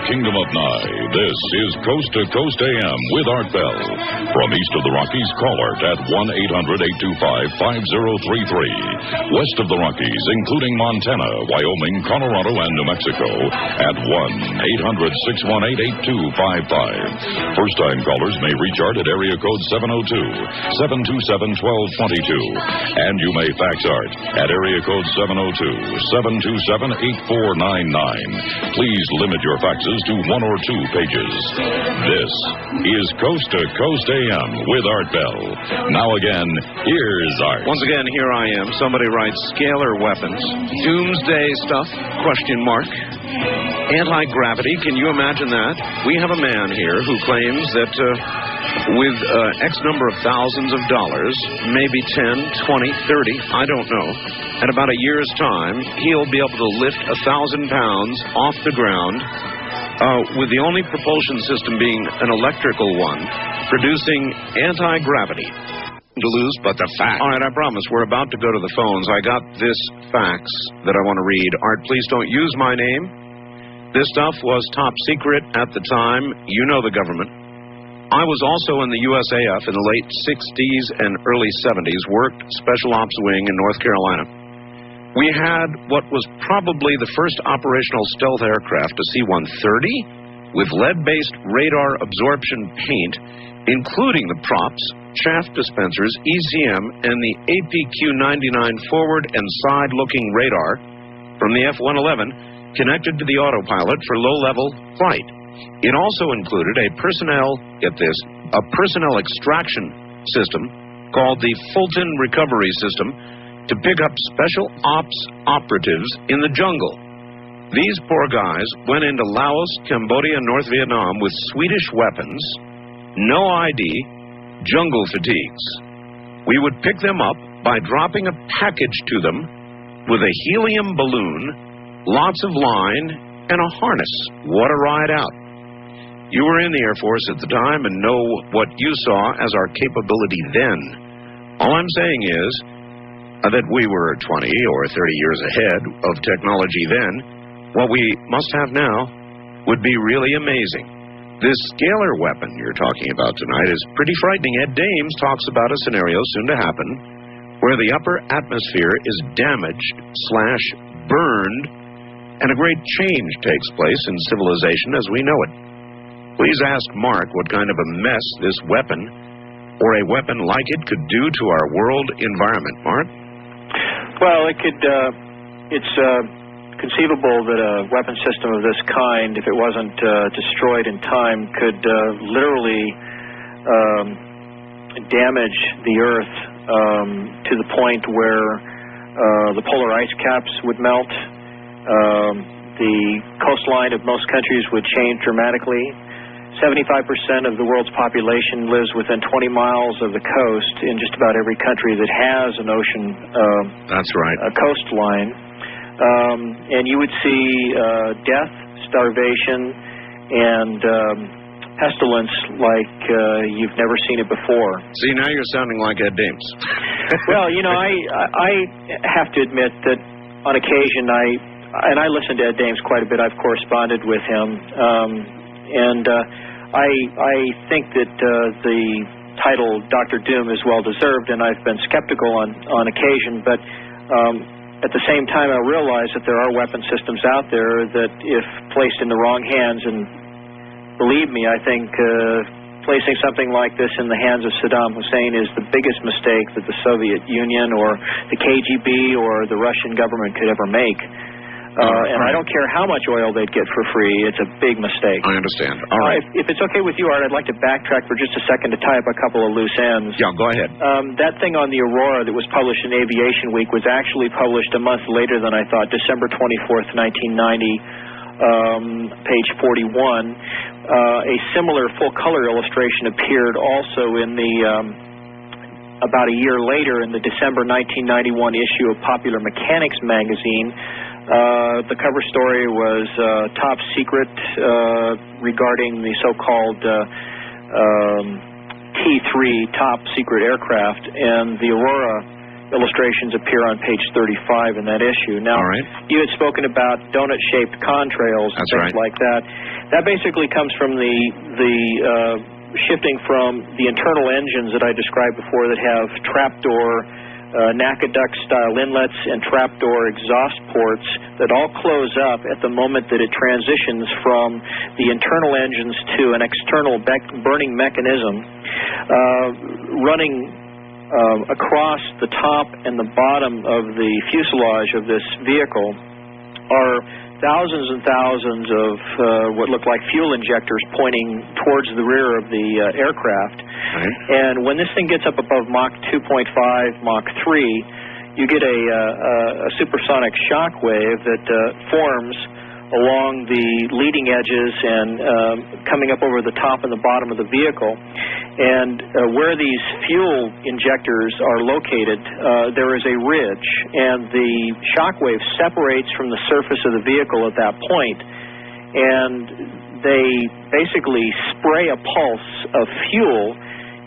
Kingdom of Nye, this is Coast to Coast AM with Art Bell. From east of the Rockies, call Art at 1-800-825-5033. West of the Rockies, including Montana, Wyoming, Colorado, and New Mexico, at 1-800-618-8255. First-time callers may reach Art at area code 702-727-1222. And you may fax Art at area code 702-727-8499. Please limit your faxes to 1 or 2 pages. This is Coast to Coast AM with Art Bell. Now again, here's Art. Once again, here I am. Somebody writes scalar weapons. Doomsday stuff? Question mark. Anti-gravity, can you imagine that? We have a man here who claims that with X number of thousands of dollars, maybe 10, 20, 30, I don't know, at about a year's time, he'll be able to lift 1,000 pounds off the ground with the only propulsion system being an electrical one, producing anti-gravity. To lose, but the fact. All right, I promise. We're about to go to the phones. I got this fax that I want to read. Art, please don't use my name. This stuff was top secret at the time. You know the government. I was also in the USAF in the late 60s and early 70s, worked Special Ops Wing in North Carolina. We had what was probably the first operational stealth aircraft, a C-130, with lead-based radar absorption paint, including the props, chaff dispensers, ECM, and the APQ-99 forward and side-looking radar from the F-111 connected to the autopilot for low-level flight. It also included a personnel extraction system called the Fulton Recovery System to pick up special ops operatives in the jungle. These poor guys went into Laos, Cambodia, and North Vietnam with Swedish weapons, no ID, jungle fatigues. We would pick them up by dropping a package to them with a helium balloon, lots of line, and a harness. What a ride out. You were in the Air Force at the time and know what you saw as our capability then. All I'm saying is that we were 20 or 30 years ahead of technology then. What we must have now would be really amazing. This scalar weapon you're talking about tonight is pretty frightening. Ed Dames talks about a scenario soon to happen where the upper atmosphere is damaged/burned and a great change takes place in civilization as we know it. Please ask Mark what kind of a mess this weapon or a weapon like it could do to our world environment. Mark? Well, it could, it's conceivable that a weapon system of this kind, if it wasn't destroyed in time, could literally damage the Earth to the point where the polar ice caps would melt, the coastline of most countries would change dramatically. 75% of the world's population lives within 20 miles of the coast in just about every country that has an ocean That's right. a coastline. And you would see death, starvation, and pestilence like you've never seen it before. See, now you're sounding like Ed Dames. Well, you know, I have to admit that on occasion I listen to Ed Dames quite a bit. I've corresponded with him. I think that the title Dr. Doom is well deserved, and I've been skeptical on occasion, but at the same time I realize that there are weapon systems out there that, if placed in the wrong hands and believe me, I think placing something like this in the hands of Saddam Hussein is the biggest mistake that the Soviet Union or the KGB or the Russian government could ever make. And I don't care how much oil they'd get for free. It's a big mistake. I understand. All right. If it's okay with you, Art, I'd like to backtrack for just a second to tie up a couple of loose ends. Yeah, go ahead. That thing on the Aurora that was published in Aviation Week was actually published a month later than I thought, December 24th, 1990, page 41. A similar full-color illustration appeared also in the about a year later in the December 1991 issue of Popular Mechanics magazine. The cover story was top secret regarding the so-called T3 top secret aircraft, and the Aurora illustrations appear on page 35 in that issue. Now, you had spoken about donut-shaped contrails and things like that. That basically comes from the shifting from the internal engines that I described before that have trapdoor Nakaduck-style inlets and trapdoor exhaust ports that all close up at the moment that it transitions from the internal engines to an external burning mechanism running across the top and the bottom of the fuselage of this vehicle are thousands and thousands of what look like fuel injectors pointing towards the rear of the aircraft. And when this thing gets up above Mach 2.5, Mach 3, you get a supersonic shock wave that forms along the leading edges and coming up over the top and the bottom of the vehicle. And where these fuel injectors are located, there is a ridge, and the shock wave separates from the surface of the vehicle at that point, and they basically spray a pulse of fuel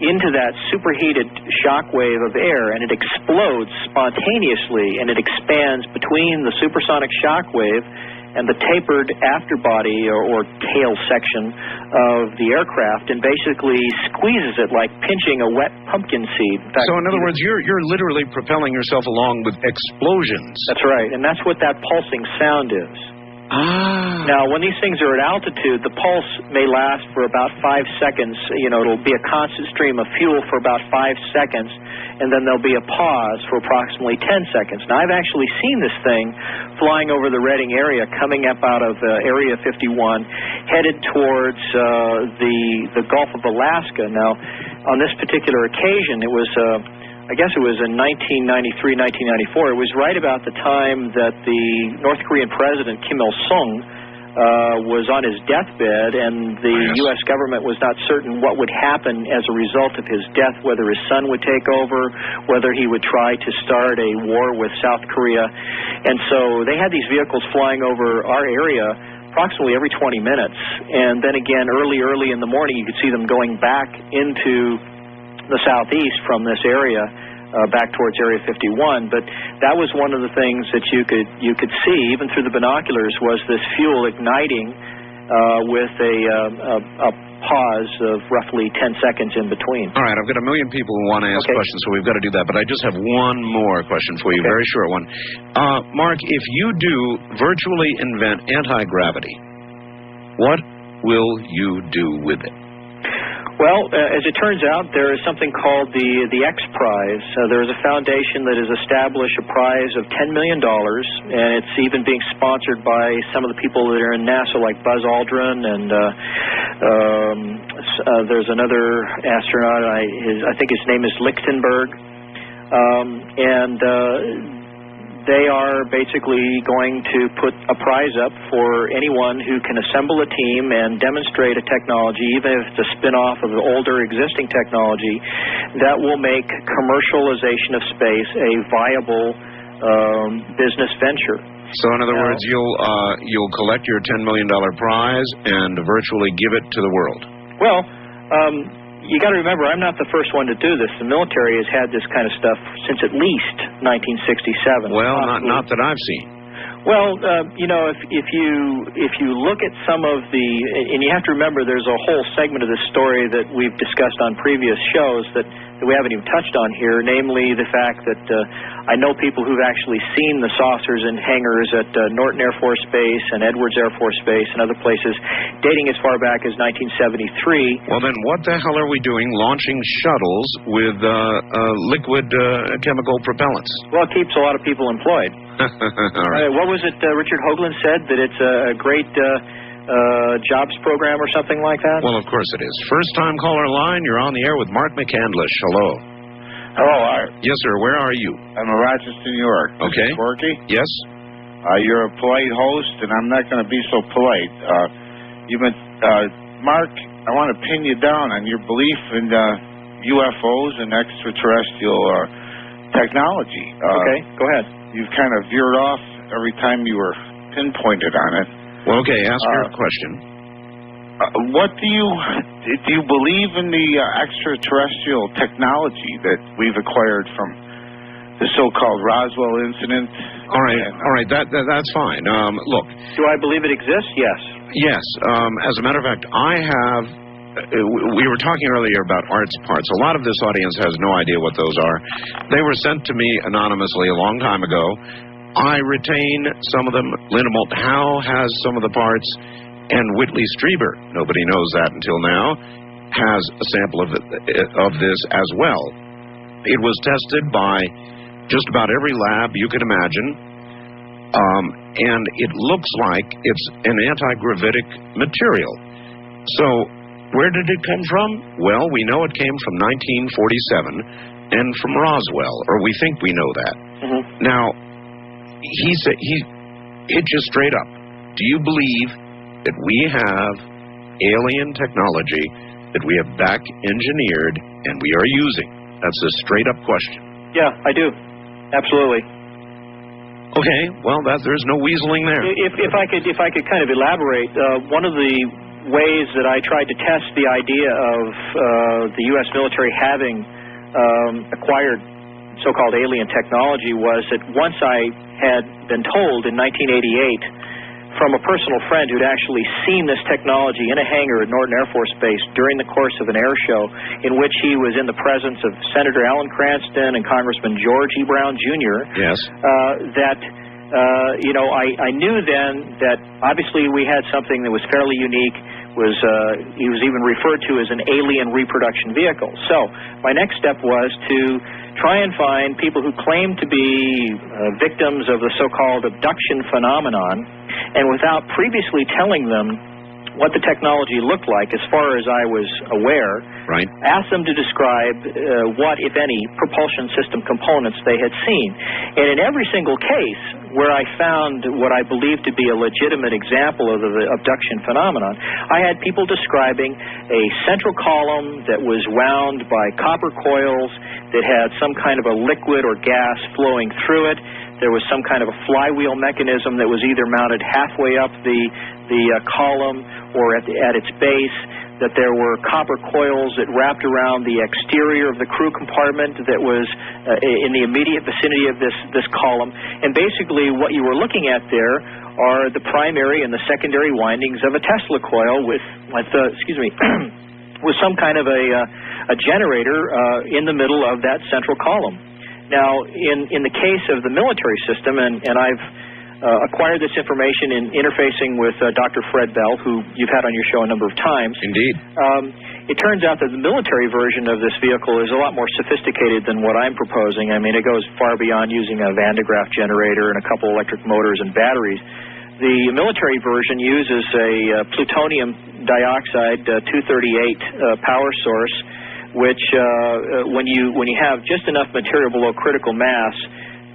into that superheated shock wave of air, and it explodes spontaneously, and it expands between the supersonic shock wave and the tapered afterbody or tail section of the aircraft, and basically squeezes it like pinching a wet pumpkin seed. In fact, so in other words, you're literally propelling yourself along with explosions. That's right, and that's what that pulsing sound is. Now, when these things are at altitude, the pulse may last for about 5 seconds. You know, it'll be a constant stream of fuel for about 5 seconds, and then there'll be a pause for approximately 10 seconds. Now, I've actually seen this thing flying over the Redding area, coming up out of Area 51, headed towards the Gulf of Alaska. Now, on this particular occasion, it was I guess it was in 1993, 1994. It was right about the time that the North Korean President Kim Il-sung was on his deathbed, and the U.S. government was not certain what would happen as a result of his death, whether his son would take over, whether he would try to start a war with South Korea. And so they had these vehicles flying over our area approximately every 20 minutes. And then again, early in the morning, you could see them going back into the southeast from this area back towards Area 51. But that was one of the things that you could see even through the binoculars, was this fuel igniting with a pause of roughly 10 seconds in between. All right, I've got a million people who want to ask questions, so we've got to do that. But I just have one more question for you, very short one. Mark, if you do virtually invent anti-gravity, what will you do with it? Well, as it turns out, there is something called the X Prize. There is a foundation that has established a prize of $10 million, and it's even being sponsored by some of the people that are in NASA, like Buzz Aldrin, and there's another astronaut, I think his name is Lichtenberg, they are basically going to put a prize up for anyone who can assemble a team and demonstrate a technology, even if it's a spin-off of the older existing technology, that will make commercialization of space a viable business venture. So, in other words, you'll collect your $10 million prize and virtually give it to the world. Well, you got to remember, I'm not the first one to do this. The military has had this kind of stuff since at least 1967. Well, not that I've seen. Well, if you look at some of the, and you have to remember, there's a whole segment of this story that we've discussed on previous shows that we haven't even touched on here, namely the fact that I know people who've actually seen the saucers in hangars at Norton Air Force Base and Edwards Air Force Base and other places, dating as far back as 1973. Well, then what the hell are we doing launching shuttles with liquid chemical propellants? Well, it keeps a lot of people employed. All right. What was it Richard Hoagland said, that it's a great jobs program or something like that? Well, of course it is. First-time caller line, you're on the air with Mark McCandlish. Hello. Hello, Art. Yes, sir. Where are you? I'm in Rochester, New York. Okay. This is Forky. Yes. You're a polite host, and I'm not going to be so polite. Mark, I want to pin you down on your belief in UFOs and extraterrestrial technology. Okay, go ahead. You've kind of veered off every time you were pinpointed on it. Well, okay, ask your question. What do you believe in the extraterrestrial technology that we've acquired from the so-called Roswell incident? All right, that's fine. Look. Do I believe it exists? Yes. Yes. As a matter of fact, I have. We were talking earlier about arts parts. A lot of this audience has no idea what those are. They were sent to me anonymously a long time ago. I retain some of them. Linda Moulton Howe has some of the parts, and Whitley Strieber, nobody knows that until now, has a sample of this as well. It was tested by just about every lab you can imagine, and it looks like it's an anti-gravitic material. So where did it come from? Well, we know it came from 1947 and from Roswell, or we think we know that. Mm-hmm. Now, he hit you straight up. Do you believe that we have alien technology that we have back engineered and we are using? That's a straight up question. Yeah, I do. Absolutely. Okay, well, there's no weaseling there. If I could kind of elaborate, one of the ways that I tried to test the idea of the U.S. military having acquired so-called alien technology was that once I had been told in 1988 from a personal friend who'd actually seen this technology in a hangar at Norton Air Force Base during the course of an air show in which he was in the presence of Senator Alan Cranston and Congressman George E. Brown Jr. Yes. I knew then that obviously we had something that was fairly unique. He was even referred to as an alien reproduction vehicle. So my next step was to try and find people who claimed to be victims of the so-called abduction phenomenon, and without previously telling them what the technology looked like, as far as I was aware, right, asked them to describe what, if any, propulsion system components they had seen. And in every single case where I found what I believed to be a legitimate example of the abduction phenomenon, I had people describing a central column that was wound by copper coils that had some kind of a liquid or gas flowing through it. There was some kind of a flywheel mechanism that was either mounted halfway up the column or at its base, that there were copper coils that wrapped around the exterior of the crew compartment that was in the immediate vicinity of this column. And basically what you were looking at there are the primary and the secondary windings of a Tesla coil with with some kind of a generator in the middle of that central column. Now, in the case of the military system, and I've acquired this information in interfacing with Dr. Fred Bell, who you've had on your show a number of times. Indeed. It turns out that the military version of this vehicle is a lot more sophisticated than what I'm proposing. I mean, it goes far beyond using a Van de Graaff generator and a couple electric motors and batteries. The military version uses a plutonium dioxide 238 power source, which when you have just enough material below critical mass,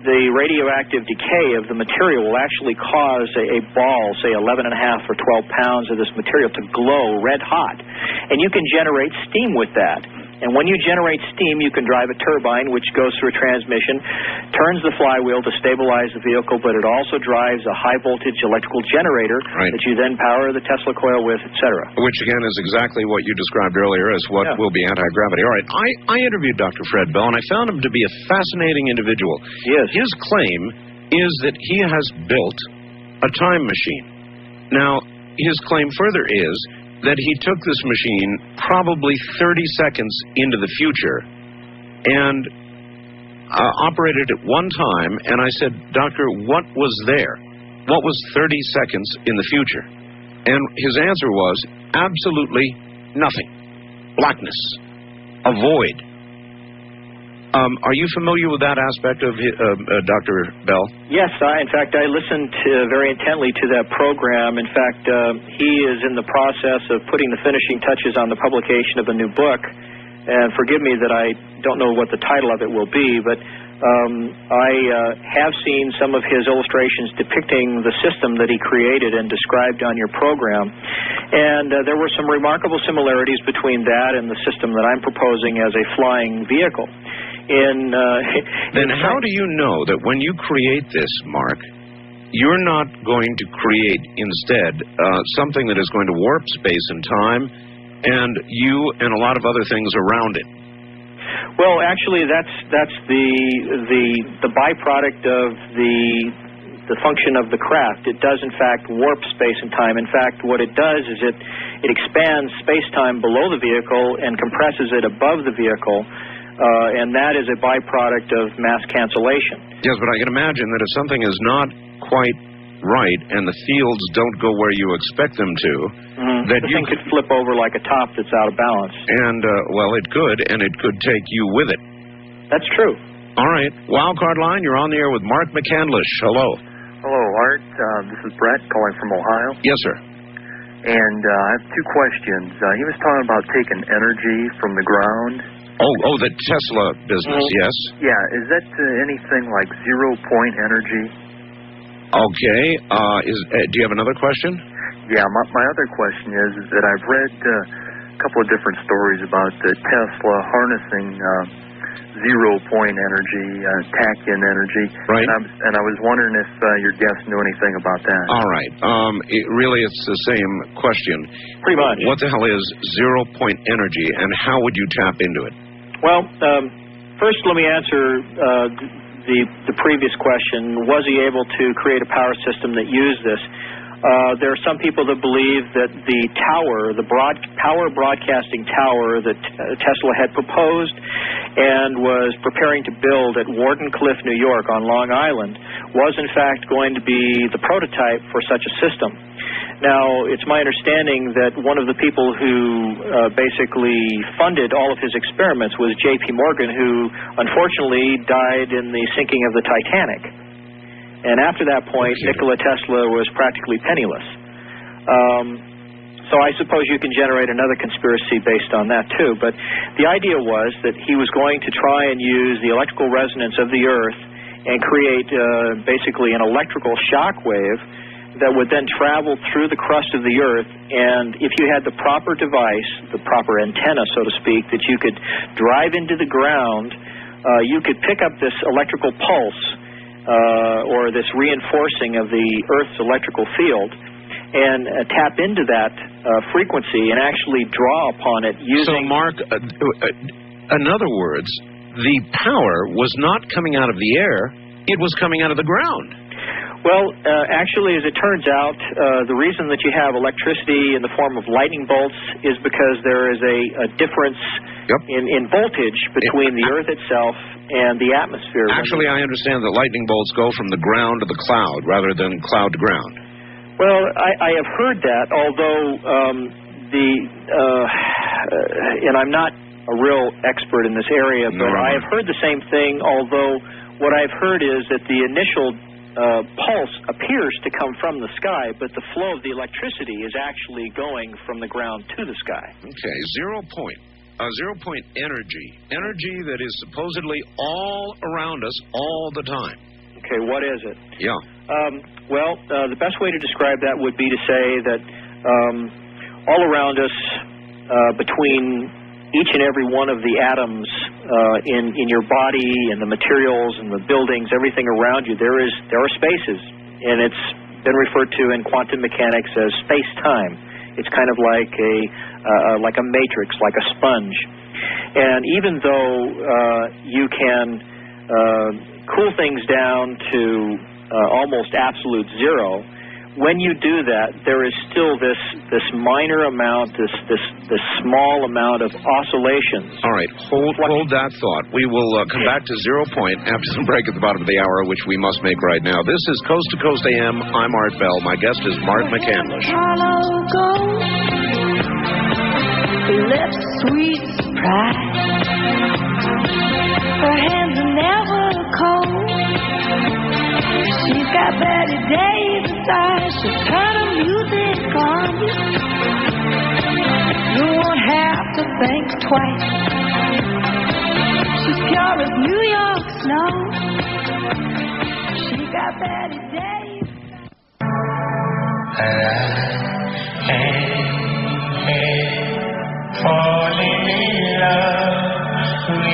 the radioactive decay of the material will actually cause a ball, say 11.5 or 12 pounds of this material, to glow red hot. And you can generate steam with that. And when you generate steam, you can drive a turbine, which goes through a transmission, turns the flywheel to stabilize the vehicle, but it also drives a high-voltage electrical generator that you then power the Tesla coil with, etc. Which, again, is exactly what you described earlier as what will be anti-gravity. All right, I interviewed Dr. Fred Bell, and I found him to be a fascinating individual. Yes. His claim is that he has built a time machine. Now, his claim further is that he took this machine probably 30 seconds into the future and operated it one time, and I said, Doctor, what was there? What was 30 seconds in the future? And his answer was, absolutely nothing. Blackness. A void. Are you familiar with that aspect of Dr. Bell? Yes, in fact, I listened very intently to that program. In fact, he is in the process of putting the finishing touches on the publication of a new book. And forgive me that I don't know what the title of it will be, but I have seen some of his illustrations depicting the system that he created and described on your program. And there were some remarkable similarities between that and the system that I'm proposing as a flying vehicle. Then how do you know that when you create this, Mark, you're not going to create instead something that is going to warp space and time and you and a lot of other things around it? Well, actually, that's the byproduct of the function of the craft. It does, in fact, warp space and time. In fact, what it does is it expands space-time below the vehicle and compresses it above the vehicle. And that is a byproduct of mass cancellation. Yes, but I can imagine that if something is not quite right and the fields don't go where you expect them to, that the you thing could flip over like a top that's out of balance. And, well, it could, and it could take you with it. That's true. All right. Wildcard line, you're on the air with Mark McCandlish. Hello. Hello, Art. This is Brett calling from Ohio. Yes, sir. And I have two questions. He was talking about taking energy from the ground. Oh, the Tesla business, yes. Yeah, is that anything like 0-point energy? Okay. Do you have another question? Yeah, my other question is that I've read a couple of different stories about Tesla harnessing 0-point energy, tach-in energy. Right. And I was wondering if your guest knew anything about that. All right. It's the same question. Pretty much. What the hell is 0-point energy, and how would you tap into it? Well, first let me answer the previous question. Was he able to create a power system that used this? There are some people that believe that the tower, the power broadcasting tower that Tesla had proposed and was preparing to build at Wardenclyffe, New York on Long Island, was in fact going to be the prototype for such a system. Now, it's my understanding that one of the people who basically funded all of his experiments was J.P. Morgan, who unfortunately died in the sinking of the Titanic. And after that point, Nikola Tesla was practically penniless. So I suppose you can generate another conspiracy based on that, too. But the idea was that he was going to try and use the electrical resonance of the Earth and create basically an electrical shock wave that would then travel through the crust of the Earth, and if you had the proper device, the proper antenna, so to speak, that you could drive into the ground, you could pick up this electrical pulse or this reinforcing of the Earth's electrical field and tap into that frequency and actually draw upon it using... So, Mark, in other words, the power was not coming out of the air, it was coming out of the ground. Well, actually, as it turns out, the reason that you have electricity in the form of lightning bolts is because there is a difference in voltage between the Earth itself and the atmosphere. Actually, I understand that lightning bolts go from the ground to the cloud rather than cloud to ground. Well, I have heard that, although and I'm not a real expert in this area, but I have heard the same thing, although what I've heard is that the initial pulse appears to come from the sky, but the flow of the electricity is actually going from the ground to the sky. Okay, 0-point energy that is supposedly all around us all the time. Okay, what is it? Yeah. Well, the best way to describe that would be to say that all around us, between each and every one of the atoms in your body and the materials and the buildings, everything around you, there are spaces, and it's been referred to in quantum mechanics as space-time. It's kind of like a matrix, like a sponge. And even though you can cool things down to almost absolute zero, when you do that, there is still this minor amount, this small amount of oscillations. All right, hold that thought. We will come back to 0 point after the break at the bottom of the hour, which we must make right now. This is Coast to Coast AM. I'm Art Bell. My guest is Mark McCandlish. Lips sweet surprise. Her hands are never cold. She's got Betty Davis eyes. She'll turn the music on you. You won't have to think twice. She's pure as New York snow. She got Betty Davis. Falling in love with you.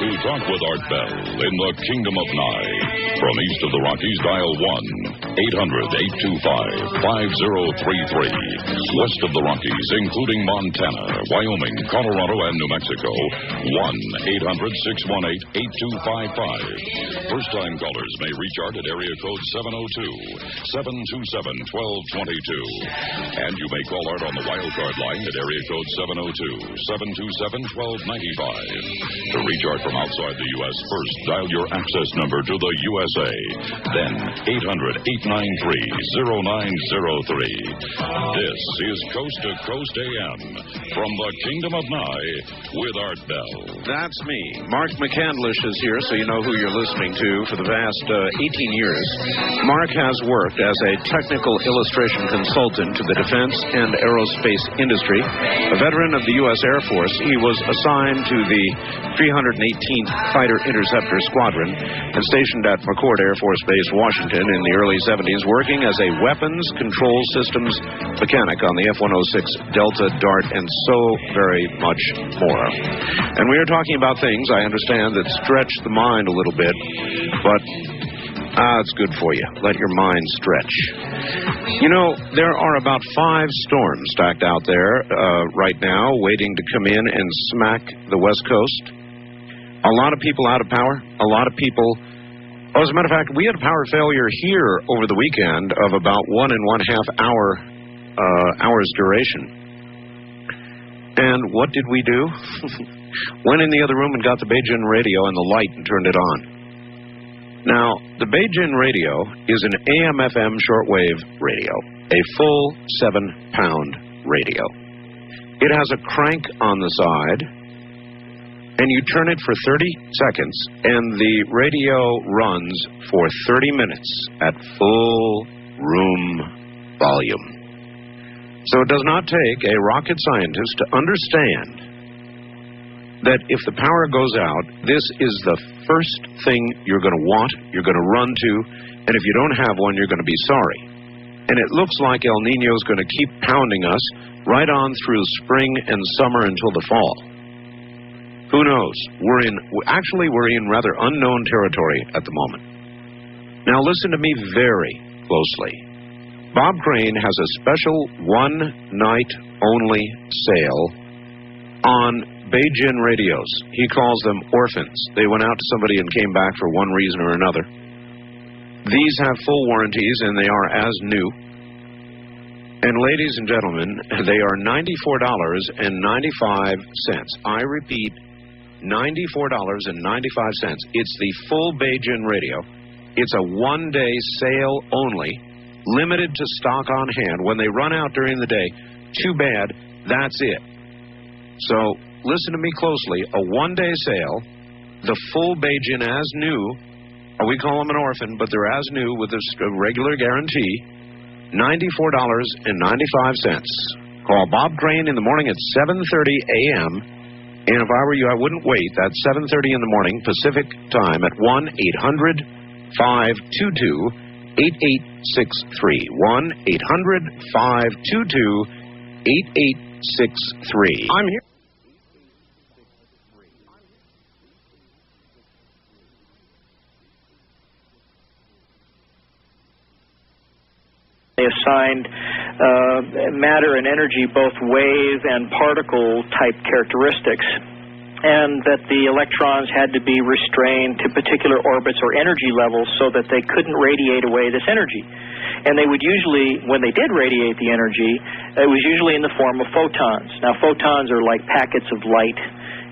To talk with Art Bell in the Kingdom of Nye. From east of the Rockies, dial 1-800-825-5033. West of the Rockies, including Montana, Wyoming, Colorado, and New Mexico, 1-800-618-8255. First-time callers may reach Art at area code 702-727-1222. And you may call Art on the wildcard line at area code 702-727-1295. To reach Art from outside the U.S., first dial your access number to the USA. Then 800-893-0903. This is Coast to Coast AM from the Kingdom of Nye with Art Bell. That's me. Mark McCandlish is here, so you know who you're listening to. For the past 18 years, Mark has worked as a technical illustration consultant to the defense and aerospace industry. A veteran of the U.S. Air Force, he was assigned to the 318th Fighter Interceptor Squadron and stationed at McChord Air Force Base, Washington in the early 70s, working as a weapons control systems mechanic on the F-106 Delta, Dart, and so very much more. And we are talking about things, I understand, that stretch the mind a little bit, but it's good for you. Let your mind stretch. You know, there are about 5 storms stacked out there right now, waiting to come in and smack the West Coast. A lot of people out of power. A lot of people... Oh, as a matter of fact, we had a power failure here over the weekend of about 1.5 hours duration. And what did we do? Went in the other room and got the Beijing radio and the light and turned it on. Now, the Beijing radio is an AM/FM shortwave radio, a full 7-pound radio. It has a crank on the side, and you turn it for 30 seconds, and the radio runs for 30 minutes at full room volume. So it does not take a rocket scientist to understand that if the power goes out, this is the first thing you're going to want, you're going to run to, and if you don't have one, you're going to be sorry. And it looks like El Nino is going to keep pounding us right on through spring and summer until the fall. Who knows? We're in rather unknown territory at the moment. Now listen to me very closely. Bob Crane has a special one-night-only sale on Beijing radios. He calls them orphans. They went out to somebody and came back for one reason or another. These have full warranties, and they are as new. And ladies and gentlemen, they are $94.95. I repeat, $94.95. It's the full Beijing radio. It's a one-day sale only, limited to stock on hand. When they run out during the day, too bad, that's it. So listen to me closely. A one-day sale, the full Beijing as new, we call them an orphan, but they're as new with a regular guarantee, $94.95. Call Bob Crane in the morning at 7:30 a.m., and if I were you, I wouldn't wait. That's 7:30 in the morning, Pacific time, at 1-800-522-8863. 1-800-522-8863. I'm here. assigned matter and energy both wave and particle type characteristics, and that the electrons had to be restrained to particular orbits or energy levels so that they couldn't radiate away this energy. And they would usually, when they did radiate the energy, it was usually in the form of photons. Now, photons are like packets of light.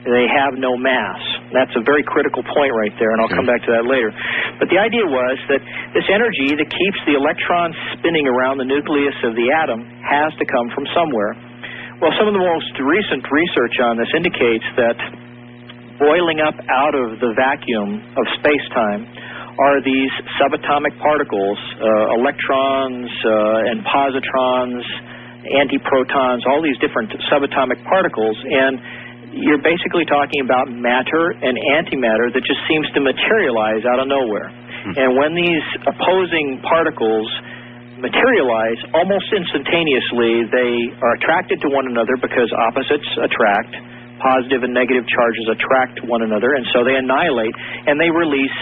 They have no mass. That's a very critical point right there, and I'll come back to that later. But the idea was that this energy that keeps the electrons spinning around the nucleus of the atom has to come from somewhere. Well, some of the most recent research on this indicates that boiling up out of the vacuum of space-time are these subatomic particles, electrons and positrons, antiprotons, all these different subatomic particles, and you're basically talking about matter and antimatter that just seems to materialize out of nowhere. And when these opposing particles materialize, almost instantaneously they are attracted to one another because opposites attract. Positive and negative charges attract one another, and so they annihilate, and they release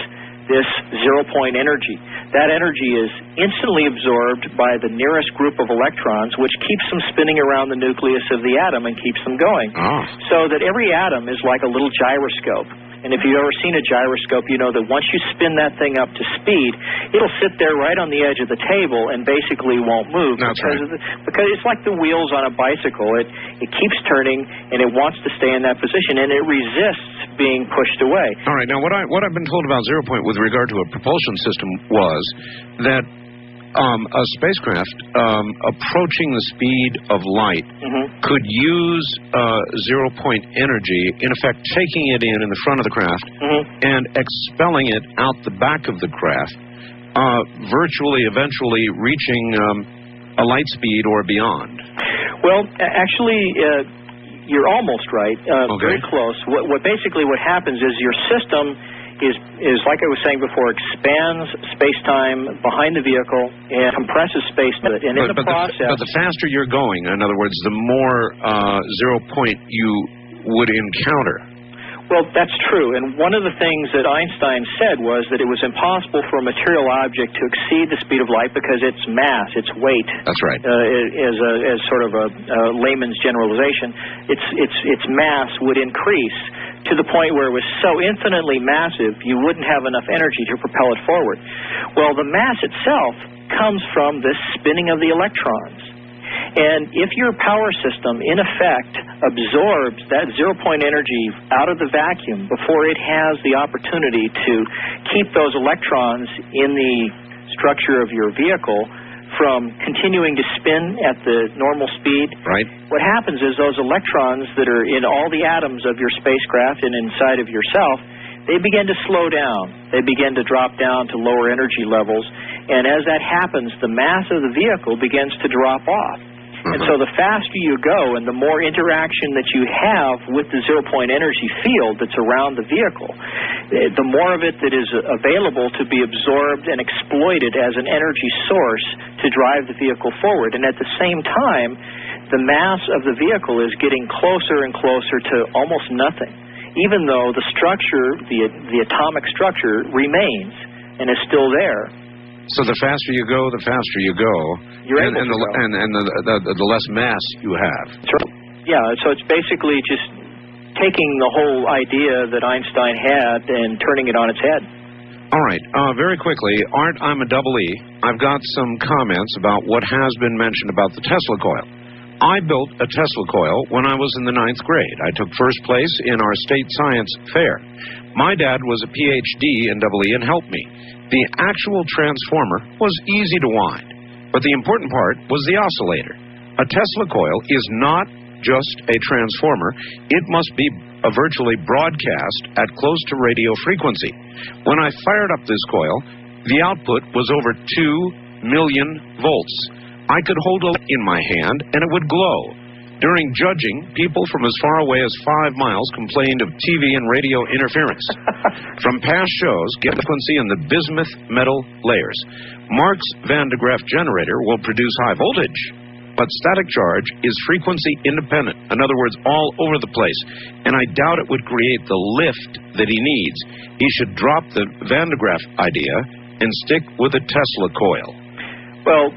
this zero-point energy. That energy is instantly absorbed by the nearest group of electrons, which keeps them spinning around the nucleus of the atom and keeps them going. So that every atom is like a little gyroscope. And if you've ever seen a gyroscope, you know that once you spin that thing up to speed, it'll sit there right on the edge of the table and basically won't move. That's right. Because it's like the wheels on a bicycle. It keeps turning, and it wants to stay in that position, and it resists being pushed away. All right. Now, what I've been told about zero point with regard to a propulsion system was that a spacecraft approaching the speed of light could use zero-point energy, in effect taking it in the front of the craft and expelling it out the back of the craft, virtually eventually reaching a light speed or beyond. Well, actually, you're almost right. Very close. What happens is your system is like I was saying before, expands space-time behind the vehicle and compresses space. And in the process... But the faster you're going, in other words, the more zero point you would encounter. Well, that's true. And one of the things that Einstein said was that it was impossible for a material object to exceed the speed of light because its mass, its weight. That's right. As sort of a layman's generalization, its mass would increase to the point where it was so infinitely massive you wouldn't have enough energy to propel it forward. Well, the mass itself comes from this spinning of the electrons. And if your power system, in effect, absorbs that zero-point energy out of the vacuum before it has the opportunity to keep those electrons in the structure of your vehicle from continuing to spin at the normal speed, what happens is those electrons that are in all the atoms of your spacecraft and inside of yourself, they begin to slow down. They begin to drop down to lower energy levels. And as that happens, the mass of the vehicle begins to drop off. And so the faster you go and the more interaction that you have with the zero-point energy field that's around the vehicle, the more of it that is available to be absorbed and exploited as an energy source to drive the vehicle forward. And at the same time, the mass of the vehicle is getting closer and closer to almost nothing, even though the structure, the atomic structure, remains and is still there. So the faster you go, the faster you go. You're able and to go. The less mass you have. Yeah, so it's basically just taking the whole idea that Einstein had and turning it on its head. All right. Very quickly, Art, I'm a double E. I've got some comments about what has been mentioned about the Tesla coil. I built a Tesla coil when I was in the 9th grade. I took first place in our state science fair. My dad was a PhD in double E and helped me. The actual transformer was easy to wind, but the important part was the oscillator. A Tesla coil is not just a transformer. It must be virtually broadcast at close to radio frequency. When I fired up this coil, the output was over 2 million volts. I could hold a light in my hand and it would glow. During judging, people from as far away as 5 miles complained of TV and radio interference. From past shows, get frequency in the bismuth metal layers. Mark's Van de Graaff generator will produce high voltage, but static charge is frequency independent. In other words, all over the place. And I doubt it would create the lift that he needs. He should drop the Van de Graaff idea and stick with a Tesla coil. Well,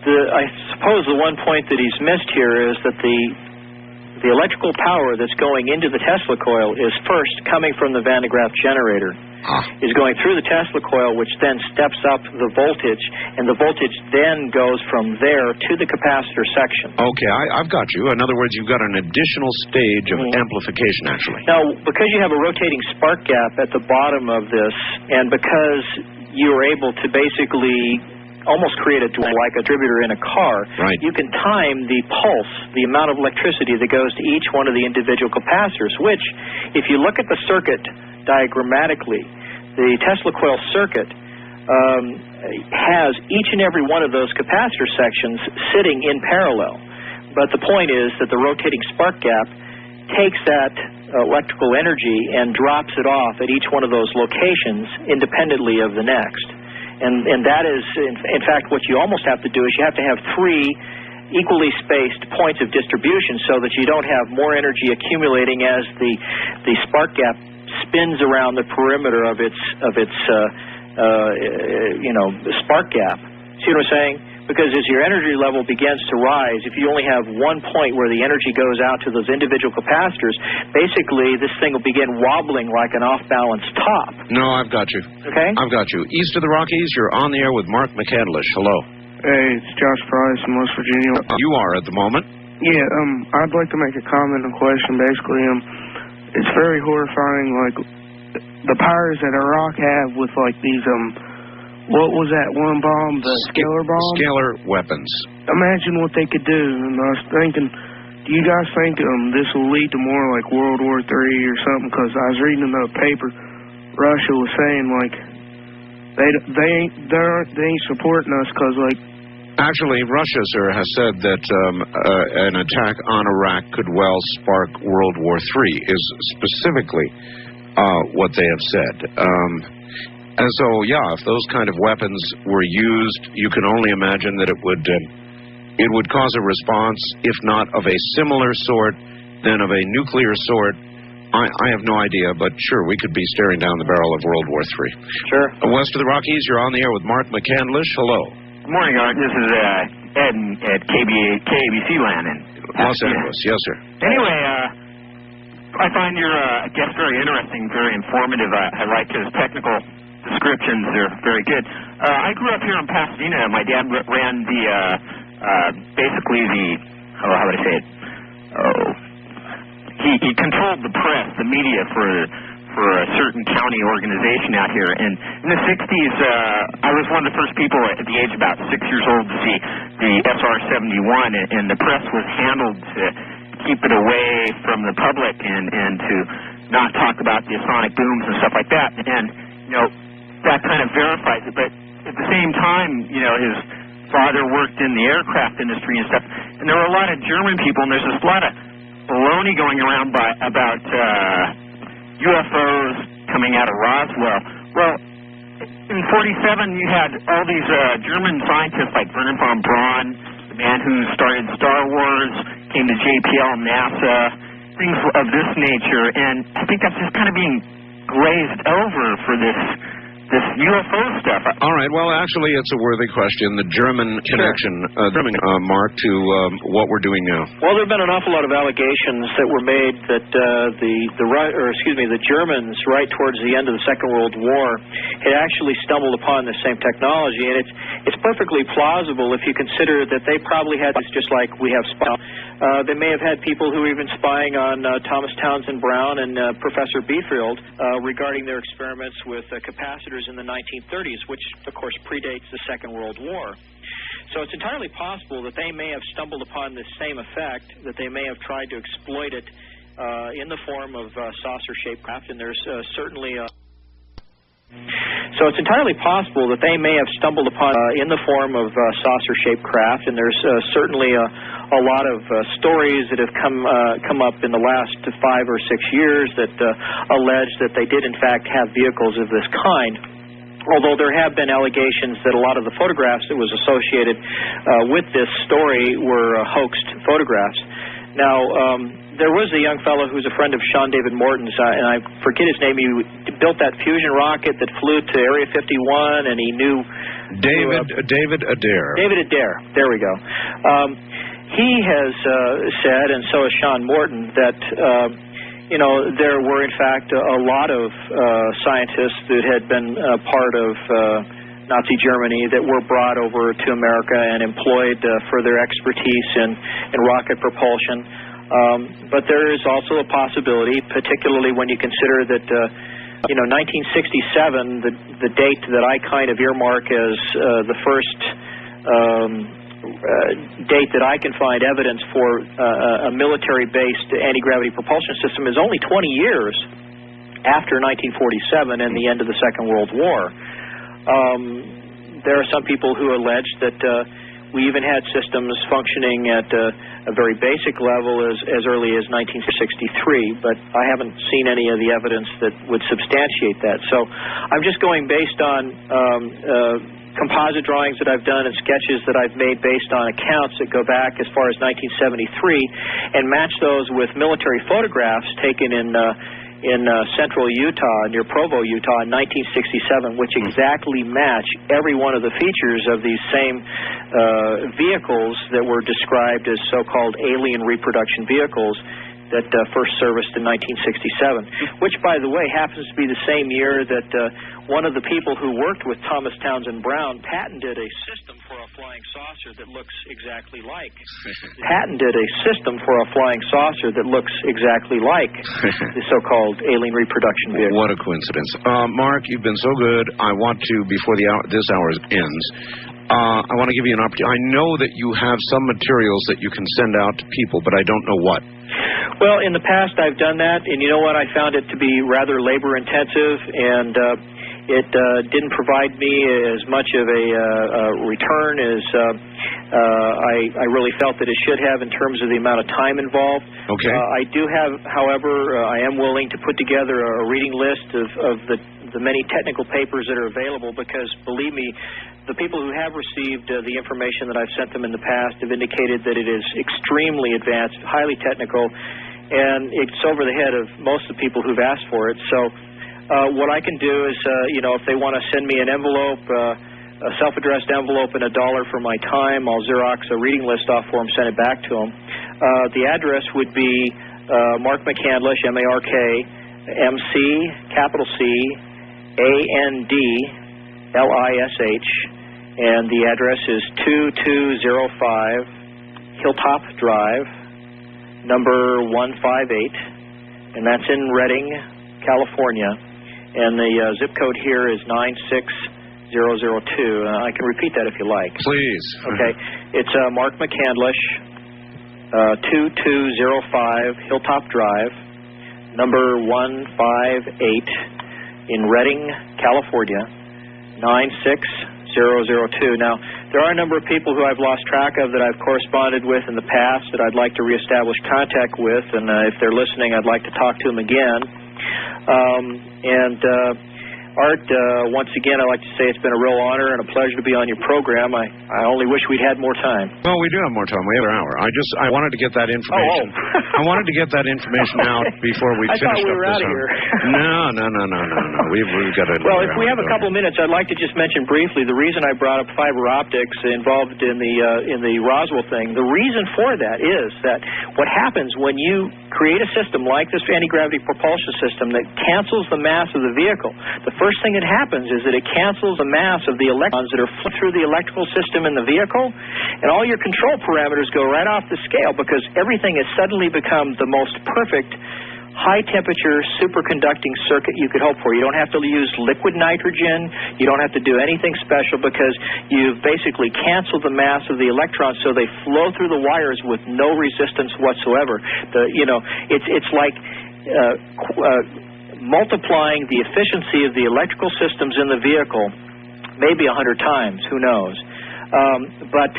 I suppose the one point that he's missed here is that the electrical power that's going into the Tesla coil is first coming from the Van de Graaff generator. Is going through the Tesla coil, which then steps up the voltage, and the voltage then goes from there to the capacitor section. Okay, I've got you. In other words, you've got an additional stage of amplification, actually. Now, because you have a rotating spark gap at the bottom of this, and because you're able to basically almost create like a distributor in a car, right, you can time the pulse, the amount of electricity that goes to each one of the individual capacitors, which, if you look at the circuit diagrammatically, the Tesla coil circuit has each and every one of those capacitor sections sitting in parallel. But the point is that the rotating spark gap takes that electrical energy and drops it off at each one of those locations independently of the next. And that is, in fact, what you almost have to do is you have to have 3 equally spaced points of distribution so that you don't have more energy accumulating as the spark gap spins around the perimeter of its spark gap. See what I'm saying? Because as your energy level begins to rise, if you only have one point where the energy goes out to those individual capacitors, basically this thing will begin wobbling like an off-balance top. No, I've got you. Okay? I've got you. East of the Rockies, you're on the air with Mark McCandlish. Hello. Hey, it's Josh Price from West Virginia. You are at the moment. Yeah, I'd like to make a comment and question. Basically, it's very horrifying, like, the powers that Iraq have with, like, these, what was that one bomb? The scalar bomb? Scalar weapons. Imagine what they could do. And I was thinking, do you guys think this will lead to more like World War III or something? Because I was reading in the paper, Russia was saying, like, they ain't supporting us because, like... Actually, Russia, sir, has said that an attack on Iraq could well spark World War III, is specifically what they have said. And so, yeah, if those kind of weapons were used, you can only imagine that it would cause a response, if not of a similar sort, then of a nuclear sort. I have no idea, but sure, we could be staring down the barrel of World War III. Sure. West of the Rockies, you're on the air with Mark McCandlish. Hello. Good morning, Art. This is Ed at KABC land in Los Angeles. Yes, sir. Anyway, I find your guest very interesting, very informative. I like his technical descriptions. They're very good. I grew up here in Pasadena. My dad ran the, basically the, how would I say it? He controlled the press, the media for a certain county organization out here. And in the 60s, I was one of the first people at the age of about 6 years old to see the SR-71, and the press was handled to keep it away from the public and to not talk about the sonic booms and stuff like that. And, you know, that kind of verifies it. But at the same time, you know, his father worked in the aircraft industry and stuff, and there were a lot of German people, and there's a lot of baloney going around about UFOs coming out of Roswell. Well, in 1947, you had all these German scientists like Wernher von Braun, the man who started Star Wars, came to JPL, NASA, things of this nature, and I think that's just kind of being glazed over for this UFO stuff. All right. Well, actually, it's a worthy question. The German connection, Mark, to what we're doing now. Well, there have been an awful lot of allegations that were made that the Germans, right towards the end of the Second World War, had actually stumbled upon the same technology, and it's perfectly plausible if you consider that they probably had, just like we have spying. They may have had people who were even spying on Thomas Townsend Brown and Professor Beefield regarding their experiments with capacitors in the 1930s, which, of course, predates the Second World War. So it's entirely possible that they may have stumbled upon this same effect, that they may have tried to exploit it in the form of saucer-shaped craft, and there's certainly So it's entirely possible that they may have stumbled upon in the form of saucer-shaped craft, and there's certainly a lot of stories that have come up in the last 5 or 6 years that allege that they did in fact have vehicles of this kind. Although there have been allegations that a lot of the photographs that was associated with this story were hoaxed photographs. Now, there was a young fellow who's a friend of Sean David Morton's, and I forget his name. He built that fusion rocket that flew to Area 51, and he knew David Adair. David Adair. There we go. He has said, and so has Sean Morton, that there were in fact a lot of scientists that had been part of Nazi Germany that were brought over to America and employed for their expertise in rocket propulsion. But there is also a possibility, particularly when you consider that 1967, the date that I kind of earmark as the first date that I can find evidence for a military-based anti-gravity propulsion system, is only 20 years after 1947 and the end of the Second World War. There are some people who allege that we even had systems functioning at a very basic level as early as 1963, but I haven't seen any of the evidence that would substantiate that. So I'm just going based on composite drawings that I've done and sketches that I've made based on accounts that go back as far as 1973 and match those with military photographs taken in central Utah, near Provo, Utah, in 1967, which exactly match every one of the features of these same vehicles that were described as so-called alien reproduction vehicles that first serviced in 1967, which, by the way, happens to be the same year that one of the people who worked with Thomas Townsend Brown patented a system for a flying saucer that looks exactly like the so-called alien reproduction vehicle. What a coincidence. Mark, you've been so good. I want to, before this hour ends, I want to give you an opportunity. I know that you have some materials that you can send out to people, but I don't know what. Well, in the past I've done that, and you know what? I found it to be rather labor-intensive, and it didn't provide me as much of a return as I really felt that it should have in terms of the amount of time involved. Okay. I do have, however, I am willing to put together a reading list of the many technical papers that are available, because, believe me, the people who have received the information that I've sent them in the past have indicated that it is extremely advanced, highly technical, and it's over the head of most of the people who've asked for it. So what I can do is, if they want to send me an envelope, a self-addressed envelope and $1 for my time, I'll Xerox a reading list off for them, send it back to them. The address would be Mark McCandlish, M-A-R-K, M-C, capital C, A-N-D-L-I-S-H, and the address is 2205 Hilltop Drive, number 158, and that's in Redding, California, and the zip code here is 96002. I can repeat that if you like. Please. Okay. It's Mark McCandlish, 2205 Hilltop Drive, number 158, in Redding, California, 96002. Now, there are a number of people who I've lost track of that I've corresponded with in the past that I'd like to reestablish contact with, and if they're listening, I'd like to talk to them again. Art, once again, I'd like to say it's been a real honor and a pleasure to be on your program. I only wish we'd had more time. Well, we do have more time. We have an hour. I wanted to get that information. I wanted to get that information out before we finished up this. I thought we were out of here. No. We've got to. Well, if we have a couple minutes, I'd like to just mention briefly the reason I brought up fiber optics involved in the Roswell thing. The reason for that is that what happens when you create a system like this anti-gravity propulsion system that cancels the mass of the vehicle, the first thing that happens is that it cancels the mass of the electrons that are flowing through the electrical system in the vehicle, and all your control parameters go right off the scale, because everything has suddenly become the most perfect high-temperature superconducting circuit you could hope for. You don't have to use liquid nitrogen. You don't have to do anything special, because you've basically canceled the mass of the electrons so they flow through the wires with no resistance whatsoever. It's like multiplying the efficiency of the electrical systems in the vehicle maybe 100 times, who knows. But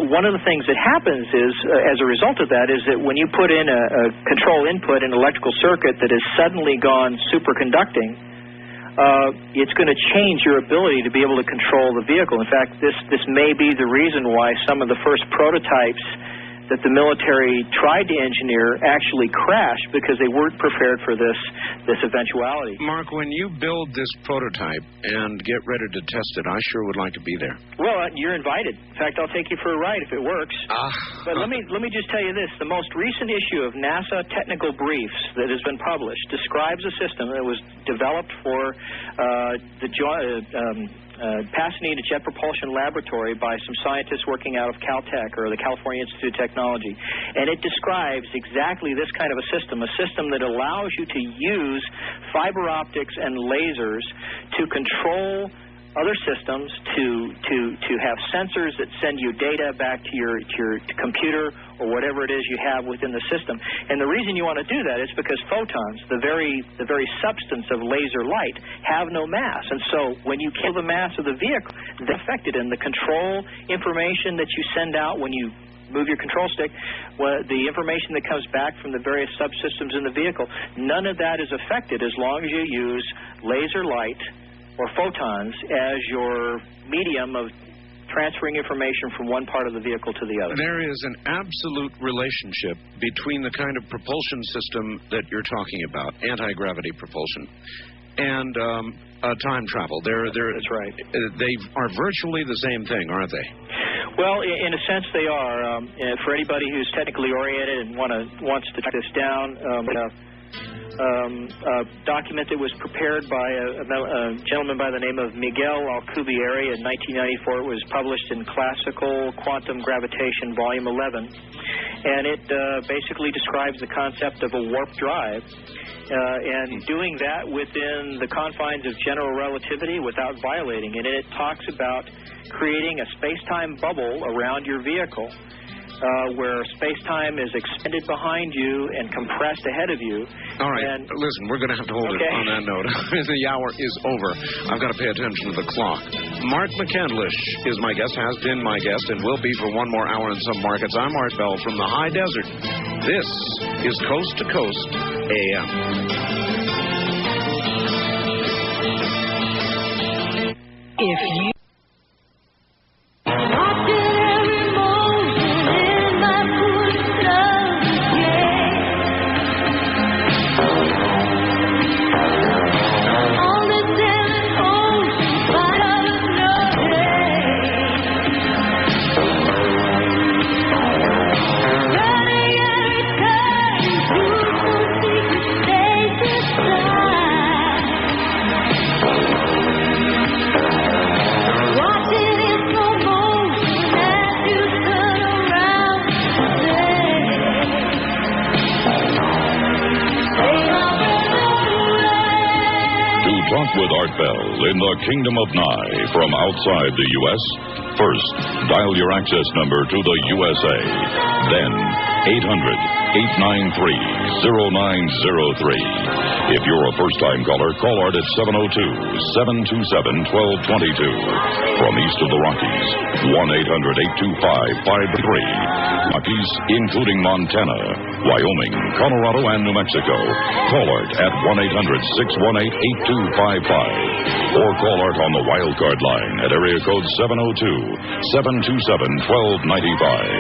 one of the things that happens is, as a result of that, is that when you put in a control input in an electrical circuit that has suddenly gone superconducting, it's going to change your ability to be able to control the vehicle. In fact, this may be the reason why some of the first prototypes that the military tried to engineer actually crashed because they weren't prepared for this eventuality. Mark, when you build this prototype and get ready to test it, I sure would like to be there. Well, you're invited. In fact, I'll take you for a ride if it works. But let me just tell you this. The most recent issue of NASA Technical Briefs that has been published describes a system that was developed for the Pasadena Jet Propulsion Laboratory by some scientists working out of Caltech, or the California Institute of Technology. And it describes exactly this kind of a system that allows you to use fiber optics and lasers to control other systems, to have sensors that send you data back to your computer or whatever it is you have within the system. And the reason you want to do that is because photons, the very substance of laser light, have no mass. And so when you kill the mass of the vehicle, they're affected, and the control information that you send out when you move your control stick, the information that comes back from the various subsystems in the vehicle, none of that is affected as long as you use laser light or photons as your medium of transferring information from one part of the vehicle to the other. There is an absolute relationship between the kind of propulsion system that you're talking about, anti-gravity propulsion, and time travel. That's right. They are virtually the same thing, aren't they? Well, in a sense, they are. For anybody who's technically oriented and wants to track this down, a document that was prepared by a gentleman by the name of Miguel Alcubierre in 1994. It was published in Classical Quantum Gravitation, Volume 11. And it basically describes the concept of a warp drive. And doing that within the confines of general relativity without violating it. And it talks about creating a space-time bubble around your vehicle, where space-time is extended behind you and compressed ahead of you. All right. And listen, we're going to have to hold it on that note. The hour is over. I've got to pay attention to the clock. Mark McCandlish is my guest, has been my guest, and will be for one more hour in some markets. I'm Art Bell from the high desert. This is Coast to Coast AM. If you with Art Bell in the Kingdom of Nye from outside the U.S. First, dial your access number to the USA. Then, 800-893-0903. If you're a first-time caller, call Art at 702-727-1222. From east of the Rockies, 1-800-825-53. Rockies, including Montana, Wyoming, Colorado, and New Mexico. Call Art at 1-800-618-8255. Or call Art on the wildcard line at area code 702-727-1295.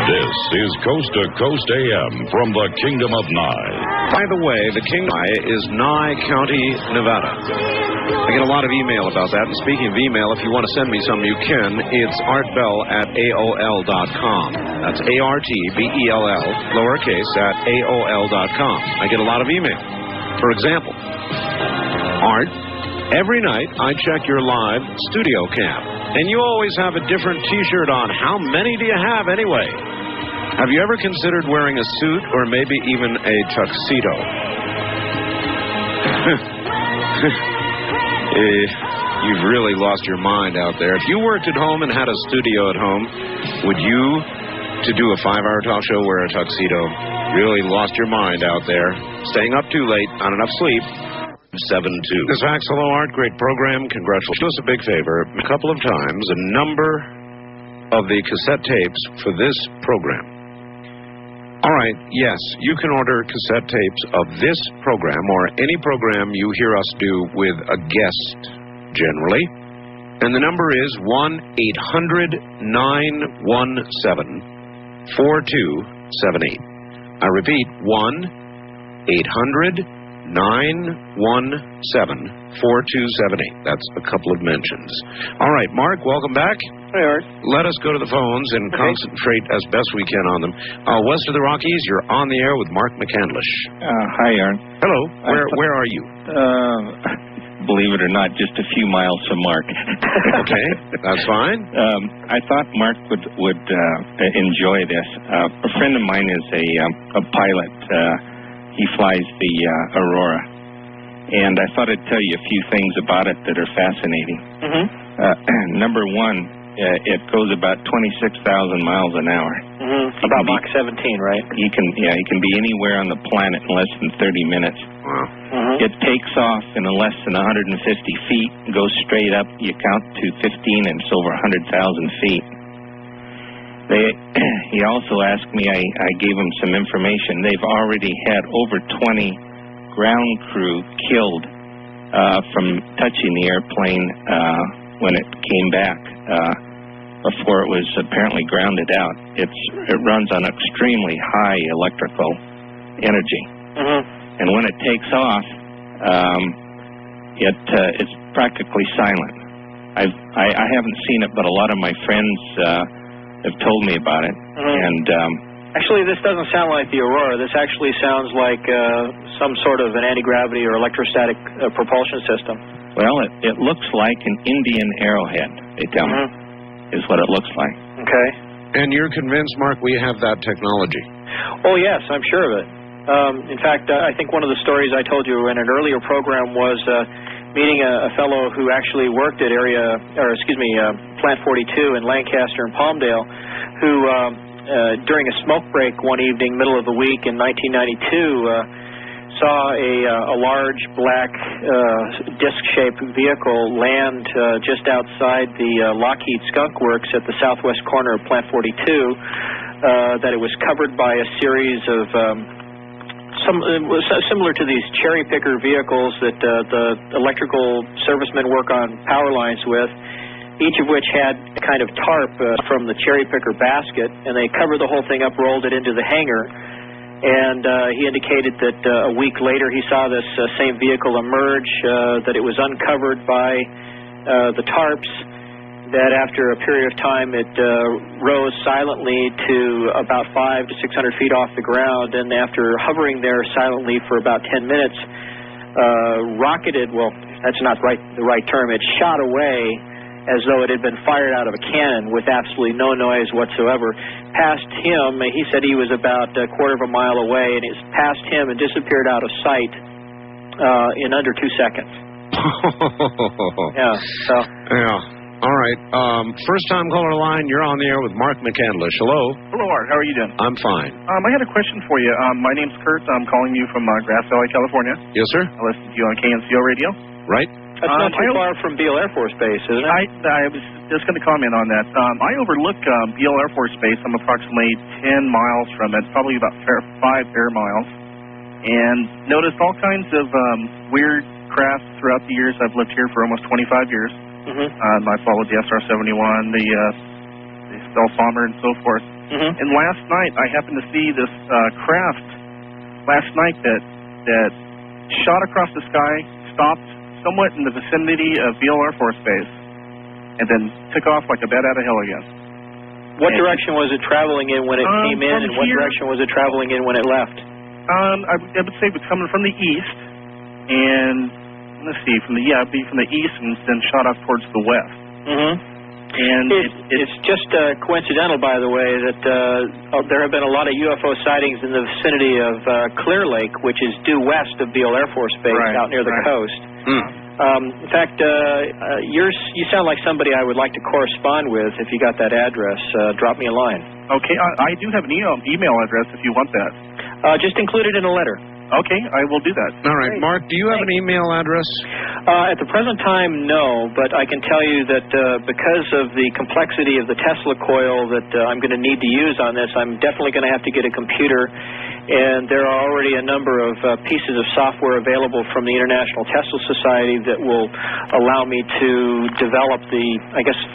This is Coast to Coast AM from the Kingdom of Nye. By the way, the Kingdom of Nye is Nye County, Nevada. I get a lot of email about that. And speaking of email, if you want to send me some, you can. It's artbell@aol.com. That's ARTBELL, lowercase, at AOL.com. I get a lot of email. For example, Art, every night I check your live studio cam, and you always have a different T-shirt on. How many do you have anyway? Have you ever considered wearing a suit or maybe even a tuxedo? You've really lost your mind out there. If you worked at home and had a studio at home, would you, to do a 5-hour talk show, wear a tuxedo? Really lost your mind out there. Staying up too late, not enough sleep. 7-2. This Axe, hello, Art. Great program. Congratulations. Do us a big favor. A couple of times, a number of the cassette tapes for this program. All right, yes, you can order cassette tapes of this program or any program you hear us do with a guest, generally. And the number is 1-800-917-6911. 4278. I repeat, 1-800-917-4278. That's a couple of mentions. All right, Mark, welcome back. Hey, Art. Let us go to the phones and concentrate as best we can on them. West of the Rockies, you're on the air with Mark McCandlish. Hi, Art. Hello. Where are you? Believe it or not, just a few miles from Mark. Okay, that's fine. I thought Mark would enjoy this. A friend of mine is a pilot. He flies the Aurora, and I thought I'd tell you a few things about it that are fascinating. Number one, it goes about 26,000 miles an hour. About Mach 17, right? He can be anywhere on the planet in less than 30 minutes. Wow. It takes off in less than 150 feet, goes straight up. You count to 15, and it's over 100,000 feet. He also asked me. I gave him some information. They've already had over 20 ground crew killed from touching the airplane when it came back. Before it was apparently grounded out. It runs on extremely high electrical energy, and when it takes off, it's practically silent. I haven't seen it, but a lot of my friends have told me about it. And actually, this doesn't sound like the Aurora. This actually sounds like some sort of an anti-gravity or electrostatic propulsion system. Well, it looks like an Indian arrowhead. They tell me. Is what it looks like. Okay. And you're convinced, Mark, we have that technology? Oh, yes, I'm sure of it. In fact, I think one of the stories I told you in an earlier program was meeting a fellow who actually worked at Plant 42 in Lancaster and Palmdale, who during a smoke break one evening, middle of the week in 1992, saw a large black disc-shaped vehicle land just outside the Lockheed Skunk Works at the southwest corner of Plant 42, that it was covered by a series of similar to these cherry picker vehicles that the electrical servicemen work on power lines with, each of which had a kind of tarp from the cherry picker basket, and they covered the whole thing up, rolled it into the hangar. And he indicated that a week later he saw this same vehicle emerge, that it was uncovered by the tarps, that after a period of time it rose silently to about 500 to 600 feet off the ground, and after hovering there silently for about 10 minutes, rocketed, well, that's not the right term, it shot away as though it had been fired out of a cannon with absolutely no noise whatsoever. Past him, he said he was about a quarter of a mile away, and it's past him and disappeared out of sight in under 2 seconds. Yeah. All right. First time caller line, you're on the air with Mark McCandlish. Hello. Hello, Art. How are you doing? I'm fine. I had a question for you. My name's Kurt. I'm calling you from Grass Valley, California. Yes, sir. I listen to you on KNCO radio. Right. That's not too far from Beale Air Force Base, isn't it? I was just going to comment on that. I overlook Beale Air Force Base. I'm approximately 10 miles from it, probably about 5 air miles, and noticed all kinds of weird craft throughout the years. I've lived here for almost 25 years. I followed the SR-71, the stealth bomber, and so forth. And last night, I happened to see this craft last night that shot across the sky, stopped somewhat in the vicinity of Beale Air Force Base, and then took off like a bat out of hell again. What direction was it traveling in when it came in, and what direction was it traveling in when it left? I would say it was coming from the east, and let's see, from the east, and then shot off towards the west. And it's just coincidental, by the way, that there have been a lot of UFO sightings in the vicinity of Clear Lake, which is due west of Beale Air Force Base, out near the coast. In fact, you sound like somebody I would like to correspond with. If you got that address, drop me a line. Okay, I do have an email address if you want that. Just include it in a letter. Okay, I will do that. All right, Mark, do you have an email address? At the present time, no, but I can tell you that because of the complexity of the Tesla coil that I'm going to need to use on this, I'm definitely going to have to get a computer, and there are already a number of pieces of software available from the International Tesla Society that will allow me to develop the,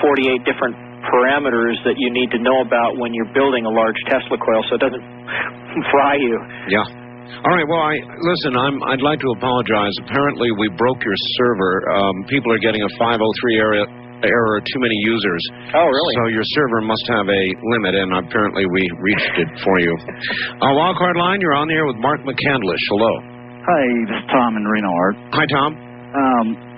48 different parameters that you need to know about when you're building a large Tesla coil so it doesn't fry you. Yeah. All right, well, I'd like to apologize. Apparently, we broke your server. People are getting a 503 error, too many users. Oh, really? So your server must have a limit, and apparently we reached it for you. Wildcard Line, you're on the air with Mark McCandlish. Hello. Hi, this is Tom in Reno, Art. Hi, Tom.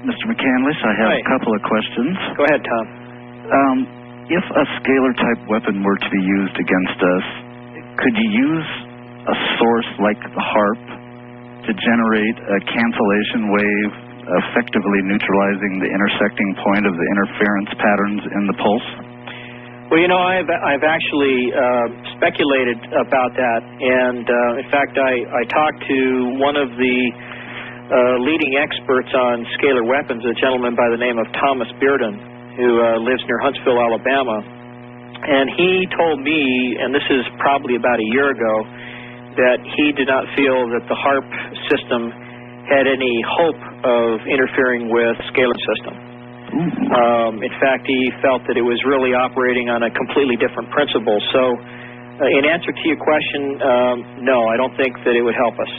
Mr. McCandlish, I have a couple of questions. Go ahead, Tom. If a scalar-type weapon were to be used against us, could you use a source like the HARP to generate a cancellation wave, effectively neutralizing the intersecting point of the interference patterns in the pulse? Well, I've actually speculated about that, and in fact, I talked to one of the leading experts on scalar weapons, a gentleman by the name of Thomas Bearden, who lives near Huntsville, Alabama, and he told me, and this is probably about a year ago, that he did not feel that the HARP system had any hope of interfering with the scalar system. In fact, he felt that it was really operating on a completely different principle. So, in answer to your question, no, I don't think that it would help us.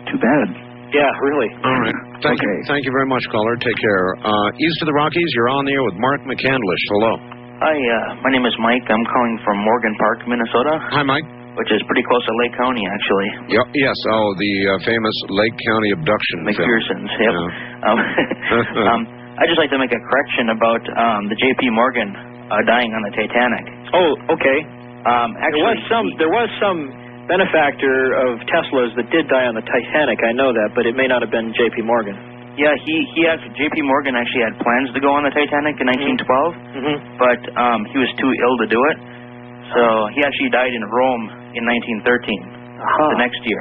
Too bad. Yeah, really. All right. Thank you very much, caller. Take care. East of the Rockies, you're on the air with Mark McCandlish. Hello. Hi, my name is Mike. I'm calling from Morgan Park, Minnesota. Hi, Mike. Which is pretty close to Lake County, actually. Yes. Oh, the famous Lake County abduction. McPherson's. Yep. Yeah. I'd just like to make a correction about the J.P. Morgan dying on the Titanic. Oh, okay. Actually, there was some benefactor of Tesla's that did die on the Titanic. I know that, but it may not have been J.P. Morgan. Yeah, J.P. Morgan actually had plans to go on the Titanic in 1912, but he was too ill to do it. So he actually died in Rome in 1913, the next year.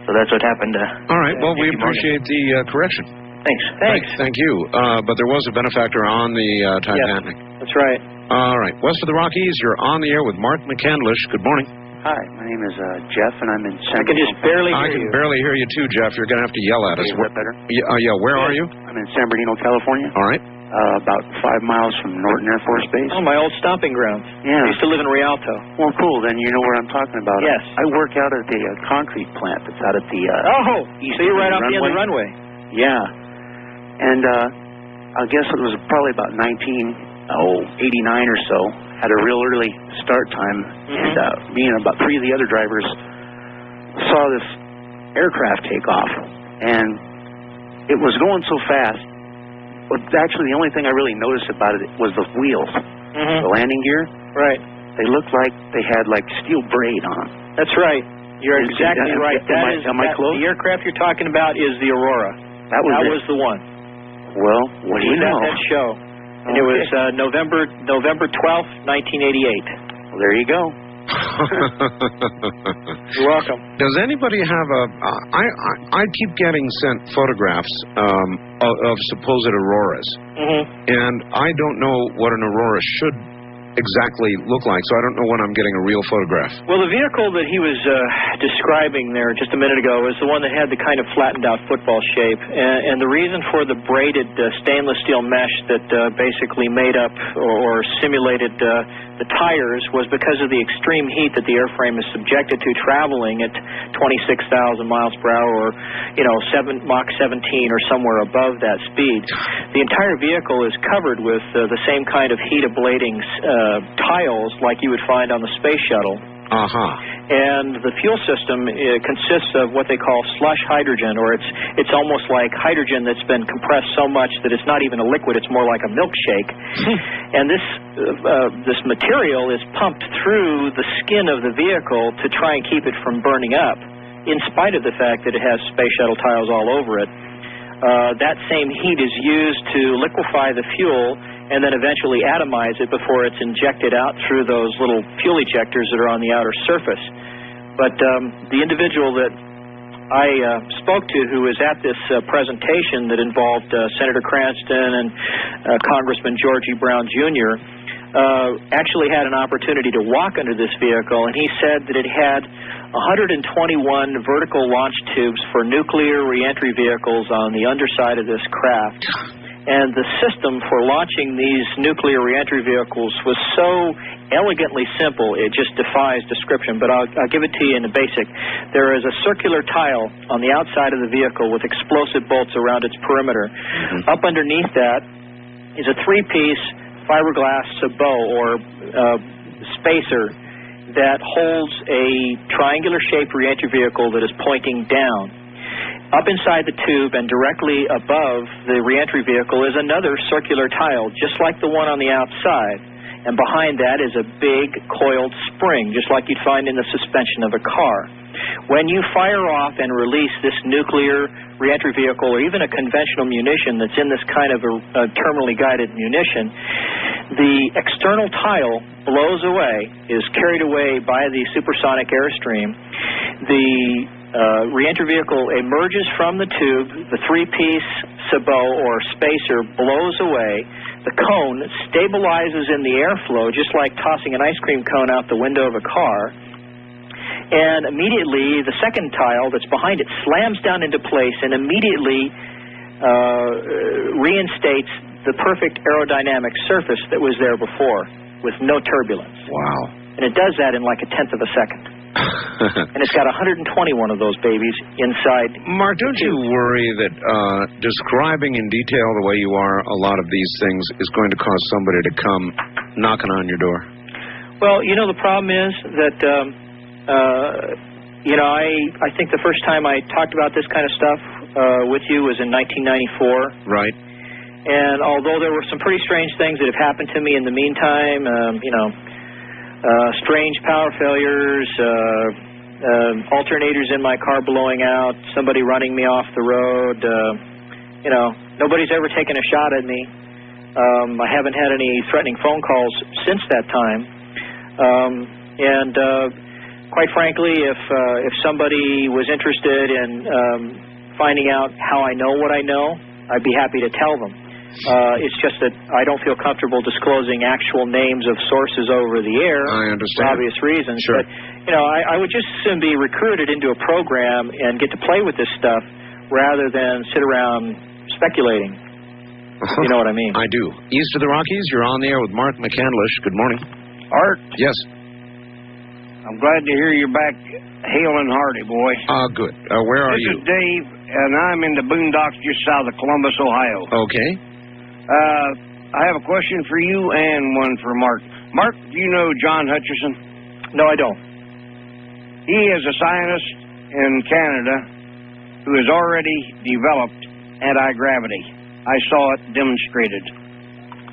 So that's what happened to. All right. Well, we appreciate the correction. Thanks. Thank you. But there was a benefactor on the Titanic. Yes, that's right. All right. West of the Rockies, you're on the air with Mark McCandlish. Good morning. Hi, my name is Jeff, and I'm in San Bernardino. I can just barely hear you. I can barely hear you too, Jeff. You're going to have to yell at us. Is that better? Yeah. Where are you? I'm in San Bernardino, California. All right. About 5 miles from Norton Air Force Base. Oh, my old stomping grounds. Yeah. I used to live in Rialto. Well, cool. Then you know where I'm talking about. Yes. I work out at the concrete plant that's out at the so you're right off the end of the runway. Yeah. And I guess it was probably about 1989 or so. Had a real early start time, and me and about 3 of the other drivers saw this aircraft take off, and it was going so fast. But actually, the only thing I really noticed about it was the wheels, the landing gear. Right. They looked like they had like steel braid on. That's right. You're exactly right. Am I close? The aircraft you're talking about is the Aurora. That was the one. Well, what do you know? At that show. And it was November 12th, 1988. Well, there you go. You're welcome. Does anybody have I keep getting sent photographs of supposed auroras, and I don't know what an aurora should exactly look like, so I don't know when I'm getting a real photograph. Well, the vehicle that he was describing there just a minute ago was the one that had the kind of flattened out football shape, and the reason for the braided stainless steel mesh that basically made up or simulated the tires was because of the extreme heat that the airframe is subjected to traveling at 26,000 miles per hour, or Mach 17 or somewhere above that speed. The entire vehicle is covered with the same kind of heat ablating tiles like you would find on the space shuttle. And the fuel system consists of what they call slush hydrogen, or it's almost like hydrogen that's been compressed so much that it's not even a liquid, it's more like a milkshake. And this material is pumped through the skin of the vehicle to try and keep it from burning up, in spite of the fact that it has space shuttle tiles all over it. That same heat is used to liquefy the fuel and then eventually atomize it before it's injected out through those little fuel ejectors that are on the outer surface. But the individual that I spoke to, who was at this presentation that involved Senator Cranston and Congressman George E. Brown Jr., actually had an opportunity to walk under this vehicle, and he said that it had 121 vertical launch tubes for nuclear reentry vehicles on the underside of this craft. And the system for launching these nuclear reentry vehicles was so elegantly simple, it just defies description. But I'll give it to you in the basic. There is a circular tile on the outside of the vehicle with explosive bolts around its perimeter. Up underneath that is a three-piece fiberglass sabot or spacer that holds a triangular-shaped reentry vehicle that is pointing down. Up inside the tube and directly above the reentry vehicle is another circular tile, just like the one on the outside. And behind that is a big coiled spring, just like you'd find in the suspension of a car. When you fire off and release this nuclear reentry vehicle or even a conventional munition that's in this kind of a terminally guided munition, the external tile blows away, is carried away by the supersonic airstream. The reentry vehicle emerges from the tube, the three-piece sabot or spacer blows away, the cone stabilizes in the airflow, just like tossing an ice cream cone out the window of a car, and immediately the second tile that's behind it slams down into place and immediately reinstates the perfect aerodynamic surface that was there before with no turbulence. Wow. And it does that in like a tenth of a second. And it's got 121 of those babies inside. Mark, don't you worry that describing in detail the way you are a lot of these things is going to cause somebody to come knocking on your door? Well, you know, the problem is that, I think the first time I talked about this kind of stuff with you was in 1994. Right. And although there were some pretty strange things that have happened to me in the meantime, strange power failures, alternators in my car blowing out, somebody running me off the road. Nobody's ever taken a shot at me. I haven't had any threatening phone calls since that time. Quite frankly, if somebody was interested in finding out how I know what I know, I'd be happy to tell them. It's just that I don't feel comfortable disclosing actual names of sources over the air. I understand. For obvious reasons. Sure. But, I would just soon be recruited into a program and get to play with this stuff rather than sit around speculating. You know what I mean? I do. East of the Rockies, you're on the air with Mark McCandlish. Good morning. Art? Yes. I'm glad to hear you're back hale and hearty, boy. Good. Where are you? This is Dave, and I'm in the boondocks just south of Columbus, Ohio. Okay. I have a question for you and one for Mark. Mark, do you know John Hutcherson? No, I don't. He is a scientist in Canada who has already developed anti-gravity. I saw it demonstrated.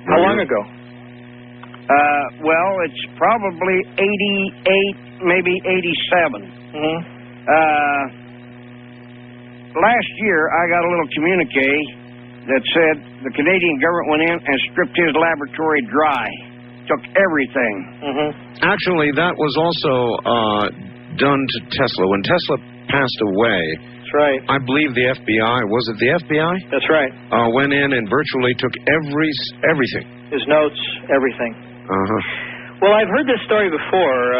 How long ago? Well, it's probably 88, maybe 87. Last year, I got a little communique that said the Canadian government went in and stripped his laboratory dry, took everything. Actually, that was also done to Tesla. When Tesla passed away, that's right. I believe the FBI, was it the FBI? That's right. Went in and virtually took everything. His notes, everything. Well, I've heard this story before.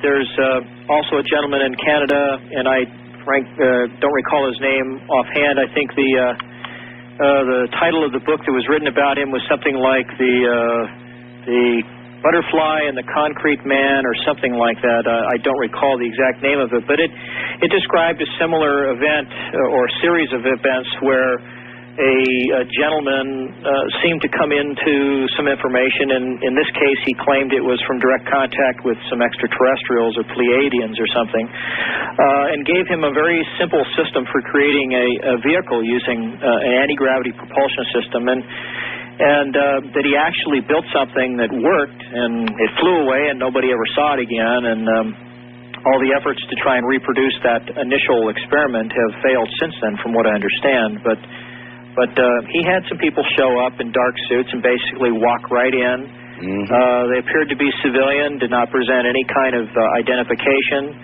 There's also a gentleman in Canada, and I don't recall his name offhand. I think the title of the book that was written about him was something like the Butterfly and the Concrete Man or something like that. I don't recall the exact name of it, but it described a similar event or series of events where a gentleman seemed to come into some information, and in this case he claimed it was from direct contact with some extraterrestrials or Pleiadians or something, and gave him a very simple system for creating a vehicle using an anti-gravity propulsion system, and that he actually built something that worked, and it flew away and nobody ever saw it again, and all the efforts to try and reproduce that initial experiment have failed since then, from what I understand. But he had some people show up in dark suits and basically walk right in. They appeared to be civilian, did not present any kind of identification.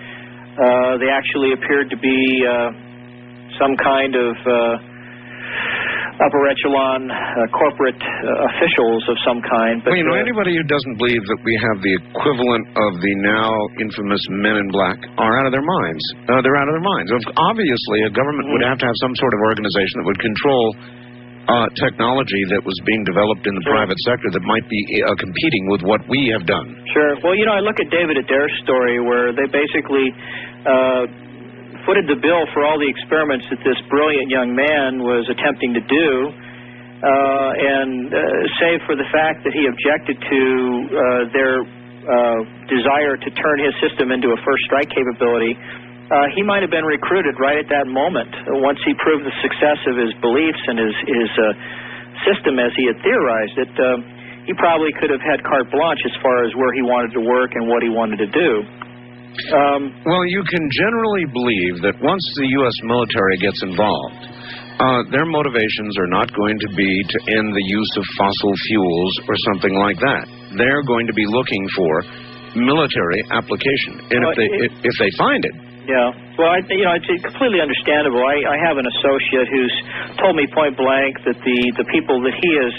They actually appeared to be some kind of upper echelon corporate officials of some kind. But, anybody who doesn't believe that we have the equivalent of the now infamous Men in Black are out of their minds. They're out of their minds. Obviously, a government would have to have some sort of organization that would control technology that was being developed in the private sector that might be competing with what we have done. Sure. Well, I look at David Adair's story where they basically footed the bill for all the experiments that this brilliant young man was attempting to do, and save for the fact that he objected to their desire to turn his system into a first strike capability, he might have been recruited right at that moment. Once he proved the success of his beliefs and his system as he had theorized it, he probably could have had carte blanche as far as where he wanted to work and what he wanted to do. Well, you can generally believe that once the U.S. military gets involved, their motivations are not going to be to end the use of fossil fuels or something like that. They're going to be looking for military application, and if they find it. Yeah, well, it's completely understandable. I have an associate who's told me point blank that the people that he has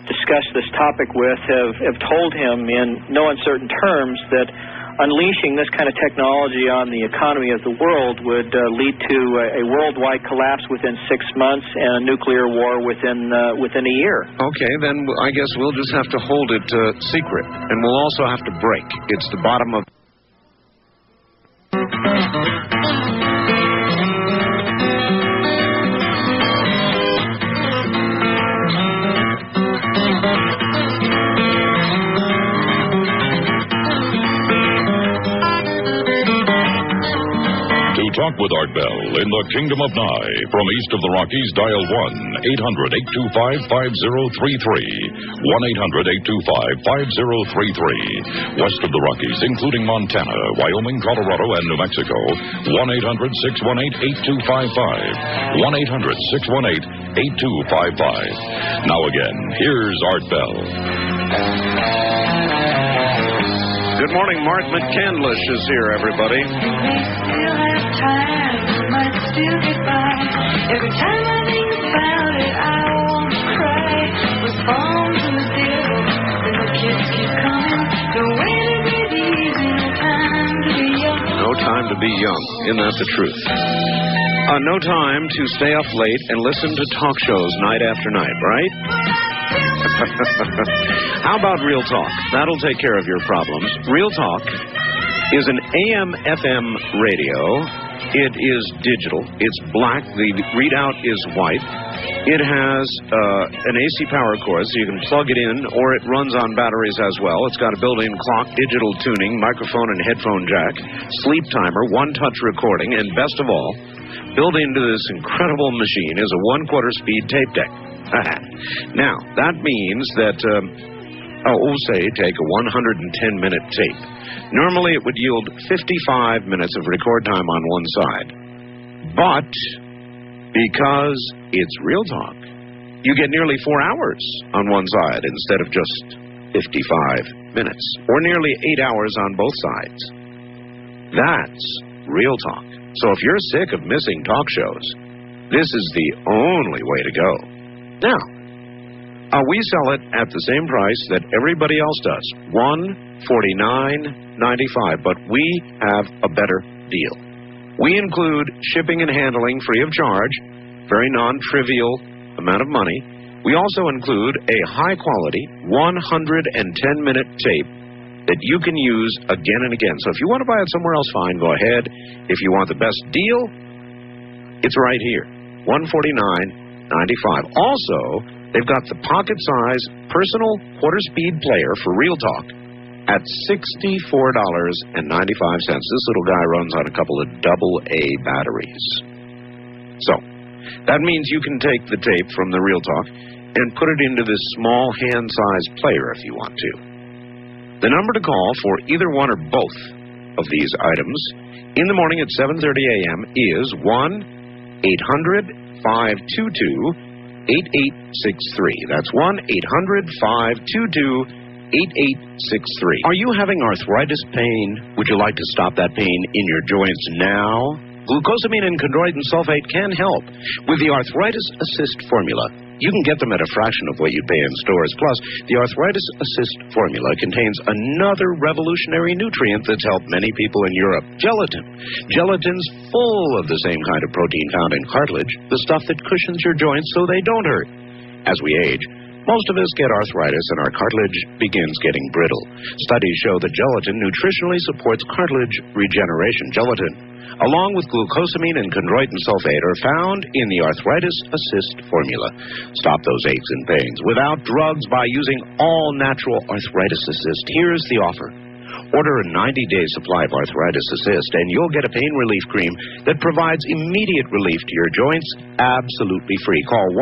discussed this topic with have told him in no uncertain terms that unleashing this kind of technology on the economy of the world would lead to a worldwide collapse within 6 months and a nuclear war within a year. Okay, then I guess we'll just have to hold it secret, and we'll also have to break. It's the bottom of... Talk with Art Bell in the Kingdom of Nye. From east of the Rockies, dial 1-800-825-5033. 1-800-825-5033. West of the Rockies, including Montana, Wyoming, Colorado, and New Mexico, 1-800-618-8255. 1-800-618-8255. Now again, here's Art Bell. Good morning. Mark McCandlish is here, everybody. Might still get by. Every time I think about it, I want to cry. With bombs and the devil, and the kids keep coming. The way to breathe easy, no time to be young. No time to be young. Isn't that the truth? No time to stay up late and listen to talk shows night after night, right? How about Real Talk? That'll take care of your problems. Real Talk is an AM/FM radio. It is digital. It's black. The readout is white. It has an AC power cord, so you can plug it in, or it runs on batteries as well. It's got a built-in clock, digital tuning, microphone and headphone jack, sleep timer, one-touch recording, and best of all, built into this incredible machine is a 1/4 speed tape deck. Now, that means that, say, take a 110-minute tape. Normally, it would yield 55 minutes of record time on one side. But because it's Real Talk, you get nearly 4 hours on one side instead of just 55 minutes, or nearly 8 hours on both sides. That's Real Talk. So if you're sick of missing talk shows, this is the only way to go. Now, we sell it at the same price that everybody else does, $149.95, but we have a better deal. We include shipping and handling free of charge, very non-trivial amount of money. We also include a high-quality 110-minute tape that you can use again and again. So if you want to buy it somewhere else, fine, go ahead. If you want the best deal, it's right here, $149.95. Also, they've got the pocket-size personal quarter-speed player for Real Talk at $64.95. This little guy runs on a couple of AA batteries. So, that means you can take the tape from the Real Talk and put it into this small hand-sized player if you want to. The number to call for either one or both of these items in the morning at 7:30 a.m. is 1-800-522-8863. That's 1-800-522-8863. Are you having arthritis pain? Would you like to stop that pain in your joints now? Glucosamine and chondroitin sulfate can help. With the Arthritis Assist formula, you can get them at a fraction of what you'd pay in stores. Plus, the Arthritis Assist formula contains another revolutionary nutrient that's helped many people in Europe, gelatin. Gelatin's full of the same kind of protein found in cartilage, the stuff that cushions your joints so they don't hurt. As we age, most of us get arthritis and our cartilage begins getting brittle. Studies show that gelatin nutritionally supports cartilage regeneration. Gelatin, along with glucosamine and chondroitin sulfate, are found in the Arthritis Assist formula. Stop those aches and pains without drugs by using all-natural Arthritis Assist. Here's the offer. Order a 90-day supply of Arthritis Assist, and you'll get a pain relief cream that provides immediate relief to your joints absolutely free. Call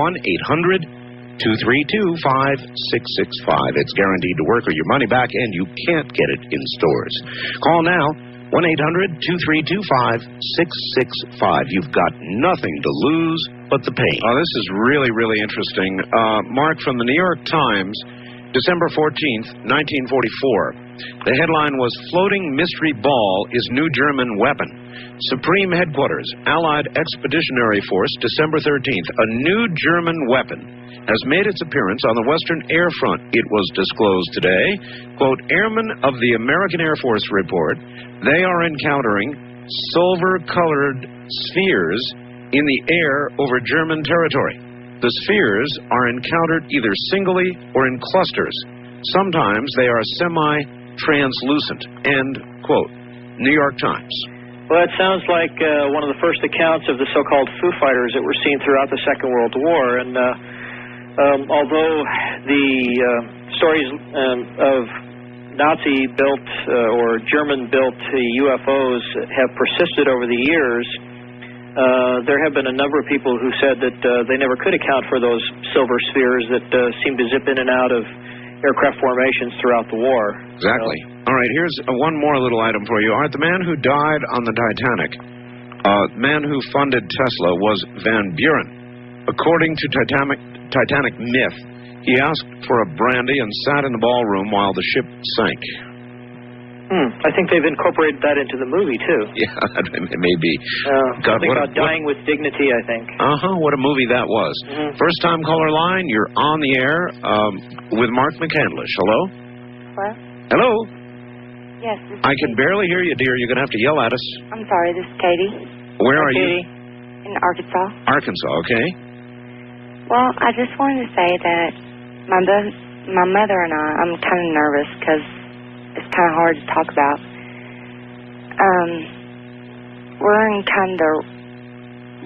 1-800-232-5665. It's guaranteed to work or your money back, and you can't get it in stores. Call now, 1-800-232-5665. You've got nothing to lose but the pain. Oh, this is really, really interesting. Mark, from the New York Times, December 14th, 1944. The headline was, Floating Mystery Ball is New German Weapon. Supreme Headquarters, Allied Expeditionary Force, December 13th. A new German weapon has made its appearance on the Western Air Front. It was disclosed today. Quote, airmen of the American Air Force report, they are encountering silver-colored spheres in the air over German territory. The spheres are encountered either singly or in clusters. Sometimes they are semi-translucent. End quote. New York Times. Well, that sounds like one of the first accounts of the so-called Foo Fighters that were seen throughout the Second World War. And although the stories of Nazi-built or German-built UFOs have persisted over the years, there have been a number of people who said that they never could account for those silver spheres that seem to zip in and out of aircraft formations throughout the war. Exactly. All right, here's one more little item for you. Art, the man who died on the Titanic, the man who funded Tesla, was Van Buren. According to Titanic myth, he asked for a brandy and sat in the ballroom while the ship sank. I think they've incorporated that into the movie, too. Yeah, it may be. Something about dying with dignity, I think. What a movie that was. First-time caller line, you're on the air with Mark McCandlish. Hello? Hello? Hello? Yes, this is I can barely hear you, dear. You're going to have to yell at us. I'm sorry, this is Katie. Where are Katie. you? In Arkansas. Arkansas, okay. Well, I just wanted to say that my mother and I'm kind of nervous because it's kind of hard to talk about. We're in kind of the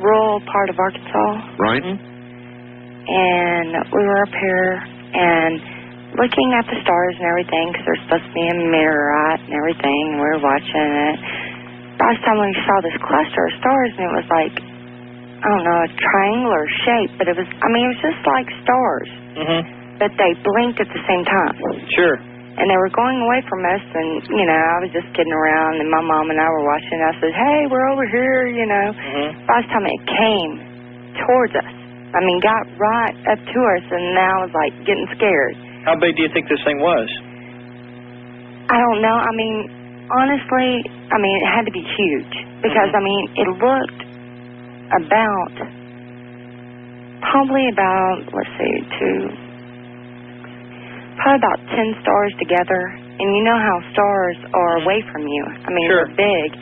rural part of Arkansas. Right. And we were up here and looking at the stars and everything because there's supposed to be a meteorite and everything. And we were watching it. Last time we saw this cluster of stars and it was like, I don't know, a triangular shape, but it was just like stars. But they blinked at the same time. Sure. And they were going away from us, and, I was just kidding around, and my mom and I were watching, and I said, hey, we're over here, Last time it came towards us. Got right up to us, and now I was, getting scared. How big do you think this thing was? I don't know. Honestly, it had to be huge. Because, it looked probably about 10 stars together, and you know how stars are away from you. Sure. They're big,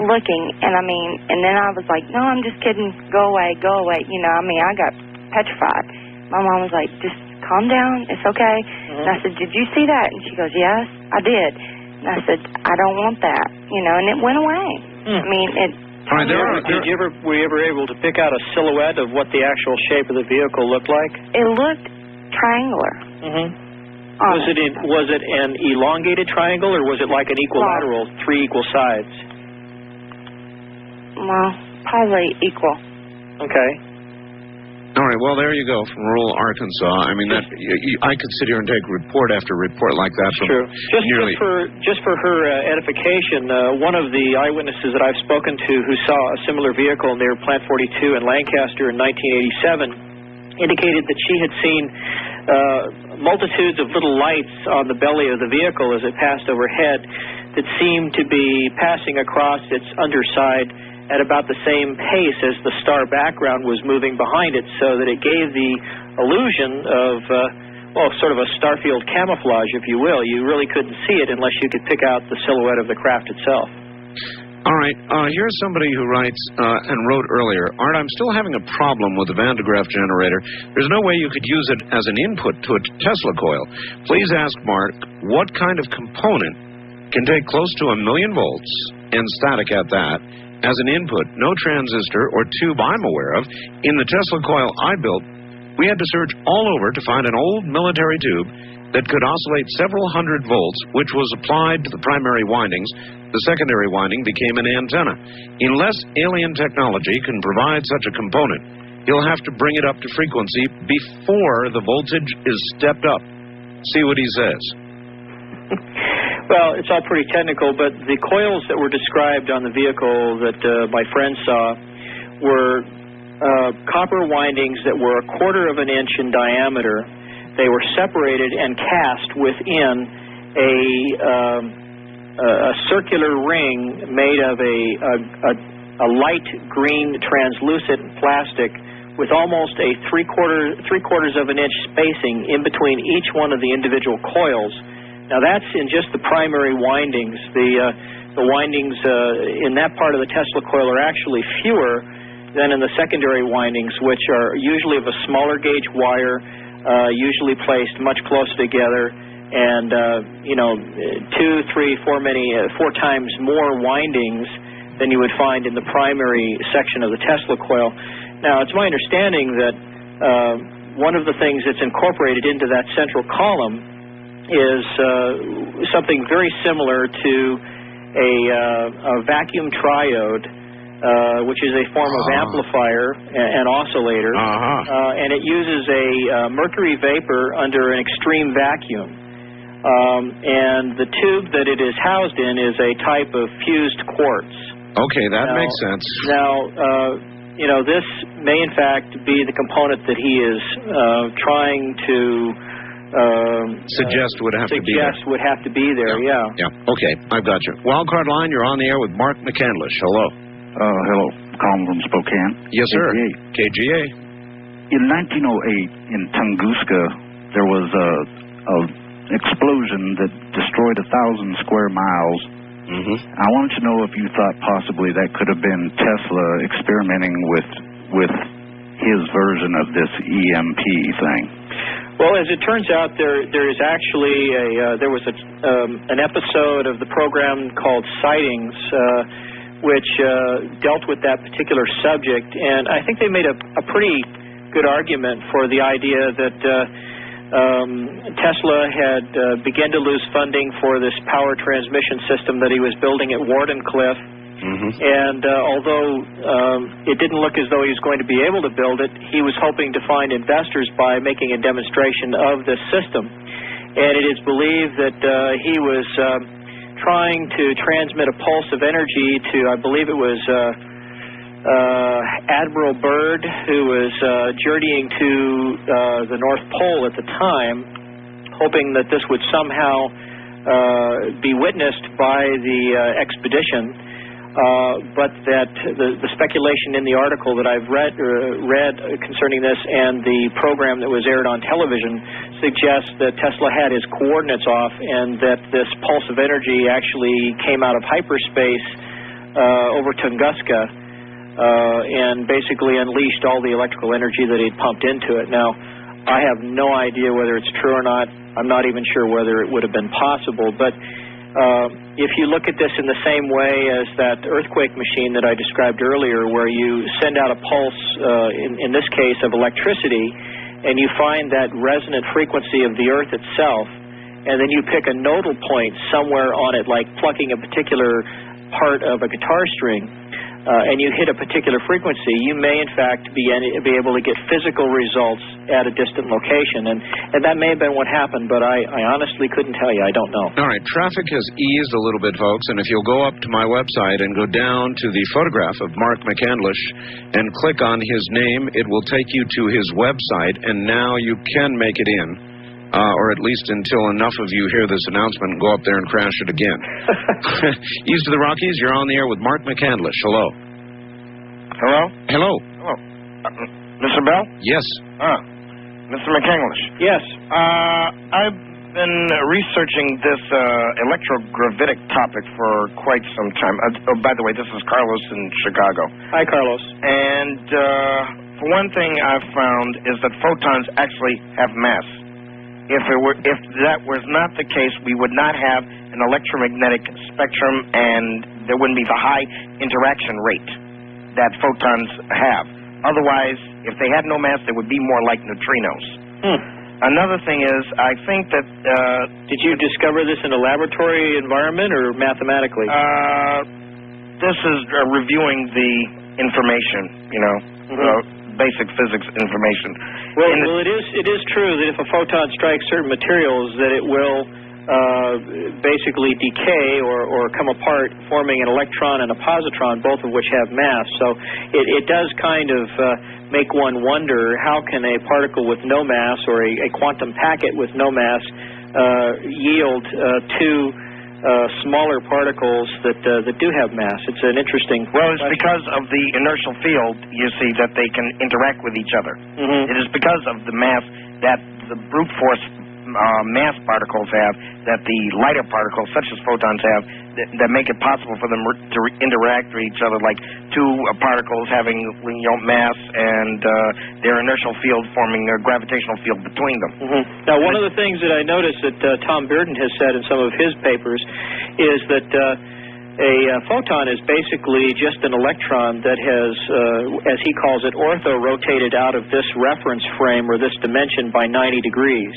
looking, and then I was like, no, I'm just kidding, go away, I got petrified. My mom was like, just calm down, it's okay. And I said, did you see that? And she goes, yes, I did. And I said, I don't want that, and it went away. Were you ever able to pick out a silhouette of what the actual shape of the vehicle looked like? It looked triangular. Was it an elongated triangle, or was it like an equilateral, three equal sides? Well, probably equal. Okay. All right, well, there you go, from rural Arkansas. I could sit here and take report after report like that. True. Just for her edification, one of the eyewitnesses that I've spoken to who saw a similar vehicle near Plant 42 in Lancaster in 1987 indicated that she had seen multitudes of little lights on the belly of the vehicle as it passed overhead that seemed to be passing across its underside at about the same pace as the star background was moving behind it, so that it gave the illusion of, sort of a starfield camouflage, if you will. You really couldn't see it unless you could pick out the silhouette of the craft itself. All right, here's somebody who writes and wrote earlier, Art, I'm still having a problem with the Van de Graaff generator. There's no way you could use it as an input to a Tesla coil. Please ask Mark what kind of component can take close to 1 million volts and static at that as an input. No transistor or tube I'm aware of. In the Tesla coil I built, we had to search all over to find an old military tube that could oscillate several hundred volts, which was applied to the primary windings. The secondary winding became an antenna. Unless alien technology can provide such a component, you'll have to bring it up to frequency before the voltage is stepped up. See what he says. Well, it's all pretty technical, but the coils that were described on the vehicle that my friend saw were copper windings that were 1/4 of an inch in diameter. They were separated and cast within a circular ring made of a light green translucent plastic with almost a three-quarters of an inch spacing in between each one of the individual coils. Now that's in just the primary windings. The windings in that part of the Tesla coil are actually fewer than in the secondary windings, which are usually of a smaller gauge wire, usually placed much closer together, and 2, 3, 4 times more windings than you would find in the primary section of the Tesla coil. Now, it's my understanding that one of the things that's incorporated into that central column is something very similar to a vacuum triode, which is a form of amplifier and oscillator, and it uses a mercury vapor under an extreme vacuum. And the tube that it is housed in is a type of fused quartz. Okay, that makes sense. Now, this may in fact be the component that he is trying to suggest would have to be there. Yeah. Okay, I've got you. Wildcard line, you're on the air with Mark McCandlish. Hello. Hello. Calling from Spokane. Yes, sir. KGA. In 1908, in Tunguska, there was a explosion that destroyed 1,000 square miles. I wanted to know if you thought possibly that could have been Tesla experimenting with his version of this EMP thing. Well, as it turns out, there is actually there was an episode of the program called Sightings, which dealt with that particular subject, and I think they made a pretty good argument for the idea that Tesla had begun to lose funding for this power transmission system that he was building at Wardenclyffe. And although it didn't look as though he was going to be able to build it, he was hoping to find investors by making a demonstration of this system. And it is believed that he was trying to transmit a pulse of energy to, I believe it was Admiral Byrd, who was journeying to the North Pole at the time, hoping that this would somehow be witnessed by the expedition. But that the speculation in the article that I've read concerning this and the program that was aired on television suggests that Tesla had his coordinates off and that this pulse of energy actually came out of hyperspace over Tunguska and basically unleashed all the electrical energy that he'd pumped into it. Now, I have no idea whether it's true or not. I'm not even sure whether it would have been possible, but if you look at this in the same way as that earthquake machine that I described earlier, where you send out a pulse, in this case of electricity, and you find that resonant frequency of the earth itself, and then you pick a nodal point somewhere on it, like plucking a particular part of a guitar string, and you hit a particular frequency, you may in fact be able to get physical results at a distant location. And that may have been what happened, but I honestly couldn't tell you. I don't know. All right, traffic has eased a little bit, folks, and if you'll go up to my website and go down to the photograph of Mark McCandlish and click on his name, it will take you to his website, and now you can make it in. Or at least until enough of you hear this announcement and go up there and crash it again. East of the Rockies, you're on the air with Mark McCandlish. Hello. Hello? Hello. Hello. Mr. Bell? Yes. Mr. McEnglish. Yes. I've been researching this electrogravitic topic for quite some time. By the way, this is Carlos in Chicago. Hi, Carlos. And for one thing I've found is that photons actually have mass. If that was not the case, we would not have an electromagnetic spectrum, and there wouldn't be the high interaction rate that photons have. Otherwise, if they had no mass, they would be more like neutrinos. Another thing is, I think that... Did you discover this in a laboratory environment or mathematically? This is reviewing the information, basic physics information. Well, it is true that if a photon strikes certain materials, that it will basically decay or come apart, forming an electron and a positron, both of which have mass. So it does kind of make one wonder, how can a particle with no mass or a quantum packet with no mass yield two smaller particles that do have mass? It's an interesting Well, it's because of the inertial field, you see, that they can interact with each other. It is because of the mass that the brute force mass particles have, that the lighter particles, such as photons, have, that make it possible for them to interact with each other, like two particles having mass and their inertial field forming a gravitational field between them. Now, one of the things that I noticed that Tom Bearden has said in some of his papers is that a photon is basically just an electron that has, as he calls it, ortho-rotated out of this reference frame or this dimension by 90 degrees.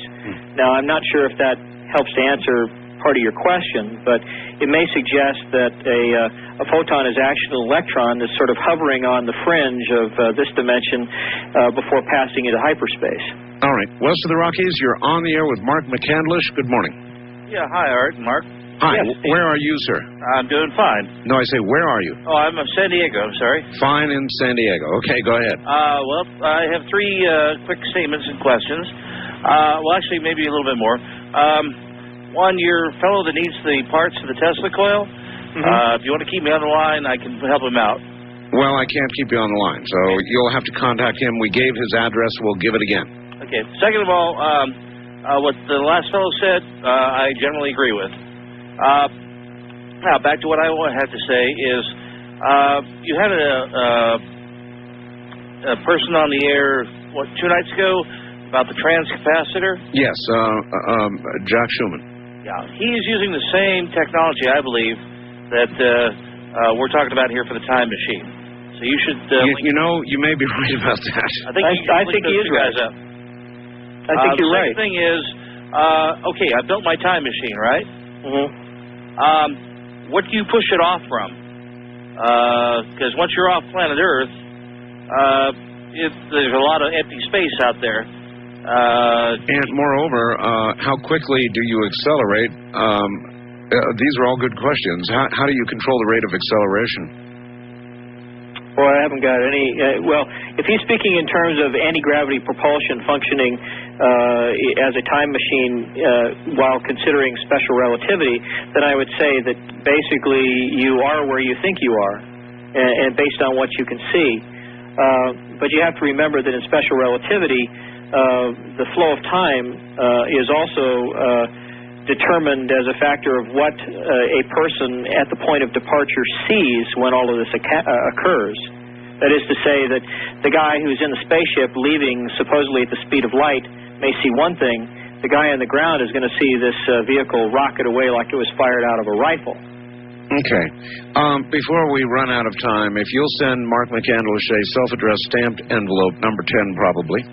Now, I'm not sure if that helps to answer part of your question, but it may suggest that a photon is actually an electron that's sort of hovering on the fringe of this dimension before passing into hyperspace. All right. West of the Rockies, you're on the air with Mark McCandlish. Good morning. Yeah, hi, Art and Mark. Hi. Where are you, sir? I'm doing fine. No, I say, where are you? Oh, I'm in San Diego, I'm sorry. Fine in San Diego. Okay, go ahead. Well, I have three quick statements and questions. Well, actually, maybe a little bit more. One, your fellow that needs the parts for the Tesla coil, if you want to keep me on the line, I can help him out. Well, I can't keep you on the line, so you'll have to contact him. We gave his address. We'll give it again. Okay. Second of all, what the last fellow said, I generally agree with. Now, back to what I had to say is, you had a person on the air, 2 nights ago, about the transcapacitor? Yes, Jack Schumann. Yeah, he is using the same technology, I believe, that we're talking about here for the time machine. So you should... you may be right about that. I think he is right. I think you're right. The second thing is, okay, I built my time machine, right? What do you push it off from? Because once you're off planet Earth, there's a lot of empty space out there. And moreover, how quickly do you accelerate? These are all good questions. How do you control the rate of acceleration? Well, I haven't got any... well, if he's speaking in terms of anti-gravity propulsion functioning as a time machine while considering special relativity, then I would say that basically you are where you think you are, and based on what you can see. But you have to remember that in special relativity, the flow of time is also determined as a factor of what a person at the point of departure sees when all of this occurs. That is to say that the guy who's in the spaceship leaving supposedly at the speed of light may see one thing. The guy on the ground is going to see this vehicle rocket away like it was fired out of a rifle. Okay. Before we run out of time, if you'll send Mark McCandlish a self-addressed stamped envelope, number 10 probably,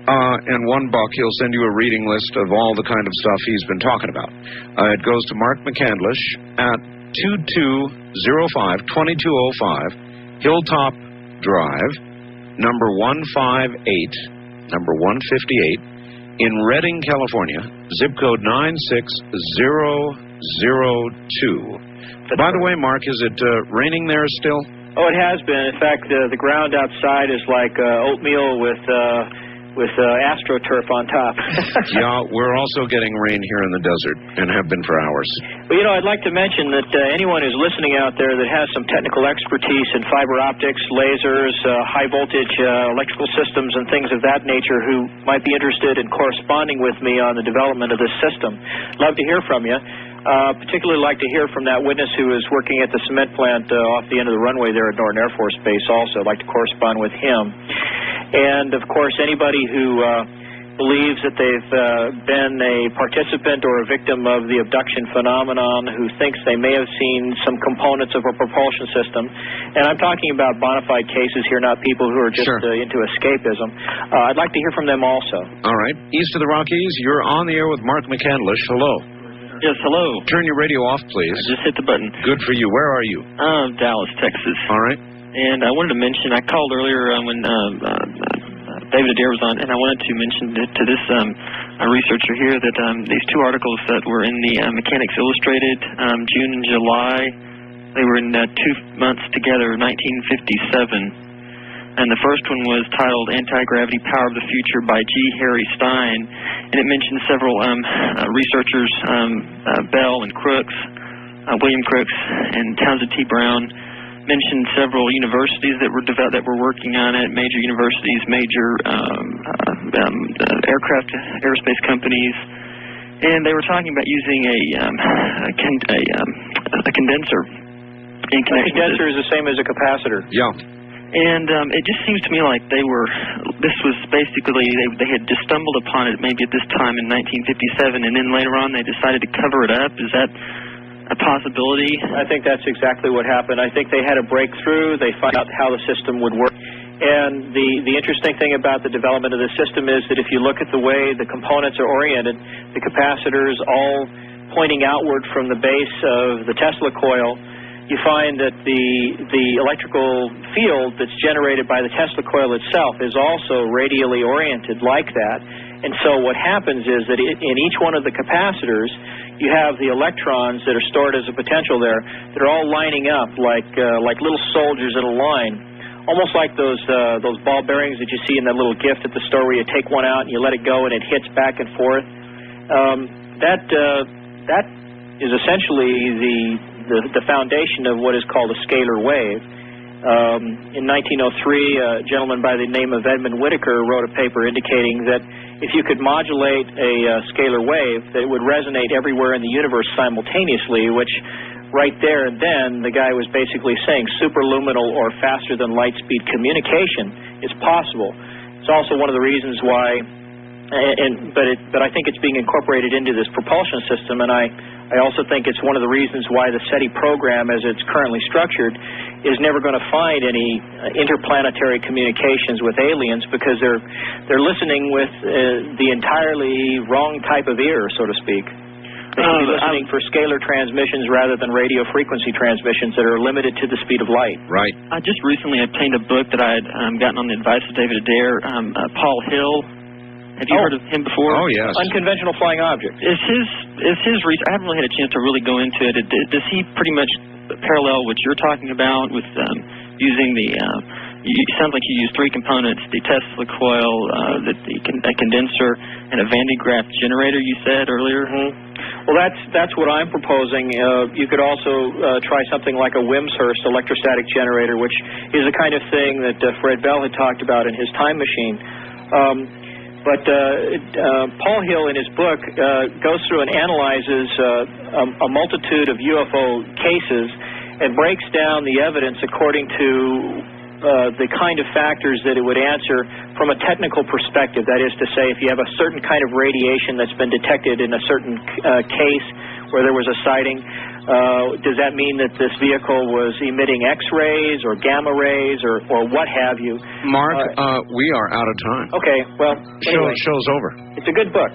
and $1, he'll send you a reading list of all the kind of stuff he's been talking about. It goes to Mark McCandlish at 2205 Hilltop Drive, number 158, in Redding, California, zip code 96002. By the way, Mark, is it raining there still? Oh, it has been. In fact, the ground outside is like oatmeal with AstroTurf on top. Yeah, we're also getting rain here in the desert and have been for hours. Well, I'd like to mention that anyone who's listening out there that has some technical expertise in fiber optics, lasers, high voltage electrical systems, and things of that nature who might be interested in corresponding with me on the development of this system, love to hear from you. Particularly like to hear from that witness who is working at the cement plant off the end of the runway there at Norton Air Force Base also. I'd like to correspond with him. And, of course, anybody who believes that they've been a participant or a victim of the abduction phenomenon, who thinks they may have seen some components of a propulsion system. And I'm talking about bona fide cases here, not people who are just into escapism. I'd like to hear from them also. All right. East of the Rockies, you're on the air with Mark McCandlish. Hello. Yes, hello. Turn your radio off, please. I just hit the button. Good for you. Where are you? Dallas, Texas. All right. And I wanted to mention, I called earlier when David Adair was on, and I wanted to mention to this researcher here that these two articles that were in the Mechanics Illustrated, June and July, they were in 2 months together, 1957. And the first one was titled Anti-Gravity Power of the Future by G. Harry Stein, and it mentioned several researchers, Bell and Crooks, William Crooks and Townsend T. Brown, mentioned several universities that were working on it, major universities, major aircraft, aerospace companies, and they were talking about using a condenser. A condenser is the same as a capacitor. Yeah. And it just seems to me like this was basically, they had just stumbled upon it maybe at this time in 1957, and then later on they decided to cover it up. Is that a possibility? I think that's exactly what happened. I think they had a breakthrough. They found out how the system would work. And the interesting thing about the development of the system is that if you look at the way the components are oriented, the capacitors all pointing outward from the base of the Tesla coil, you find that the electrical field that's generated by the Tesla coil itself is also radially oriented like that. And so what happens is that in each one of the capacitors, you have the electrons that are stored as a potential there that are all lining up like little soldiers in a line, almost like those ball bearings that you see in that little gift at the store where you take one out and you let it go and it hits back and forth. That is essentially the foundation of what is called a scalar wave. In 1903, a gentleman by the name of Edmund Whittaker wrote a paper indicating that if you could modulate a scalar wave, that it would resonate everywhere in the universe simultaneously, which right there and then the guy was basically saying superluminal or faster than light speed communication is possible. It's also one of the reasons why, but I think it's being incorporated into this propulsion system, and I also think it's one of the reasons why the SETI program, as it's currently structured, is never going to find any interplanetary communications with aliens, because they're listening with the entirely wrong type of ear, so to speak. They'll be listening for scalar transmissions rather than radio frequency transmissions that are limited to the speed of light. Right. I just recently obtained a book that I had gotten on the advice of David Adair, Paul Hill. Have you heard of him before? Oh, yes. Unconventional flying object. Is his research? I haven't really had a chance to really go into it. Does he pretty much parallel what you're talking about with using the? It sounds like you use three components: the Tesla coil, a condenser, and a Van de Graaff generator. You said earlier. Mm-hmm. Well, that's what I'm proposing. You could also try something like a Wimshurst electrostatic generator, which is the kind of thing that Fred Bell had talked about in his time machine. But Paul Hill, in his book, goes through and analyzes a multitude of UFO cases and breaks down the evidence according to the kind of factors that it would answer from a technical perspective. That is to say, if you have a certain kind of radiation that's been detected in a certain case where there was a sighting, does that mean that this vehicle was emitting X-rays or gamma rays or what have you? Mark, we are out of time. Okay, well, anyway, show's over. It's a good book.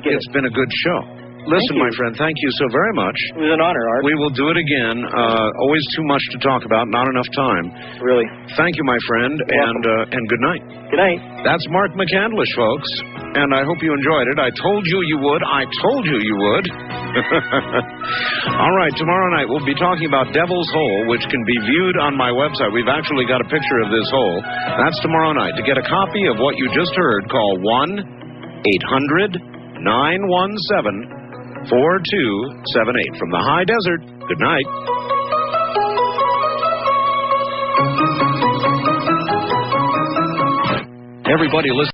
It's been a good show. Listen, my friend, thank you so very much. It was an honor, Art. We will do it again. Always too much to talk about, not enough time. Really. Thank you, my friend, and good night. Good night. That's Mark McCandlish, folks. and I hope you enjoyed it. I told you you would. I told you you would. All right, tomorrow night we'll be talking about Devil's Hole, which can be viewed on my website. We've actually got a picture of this hole. That's tomorrow night. To get a copy of what you just heard, call 1-800-917-4278. From the high desert, good night. Everybody listen.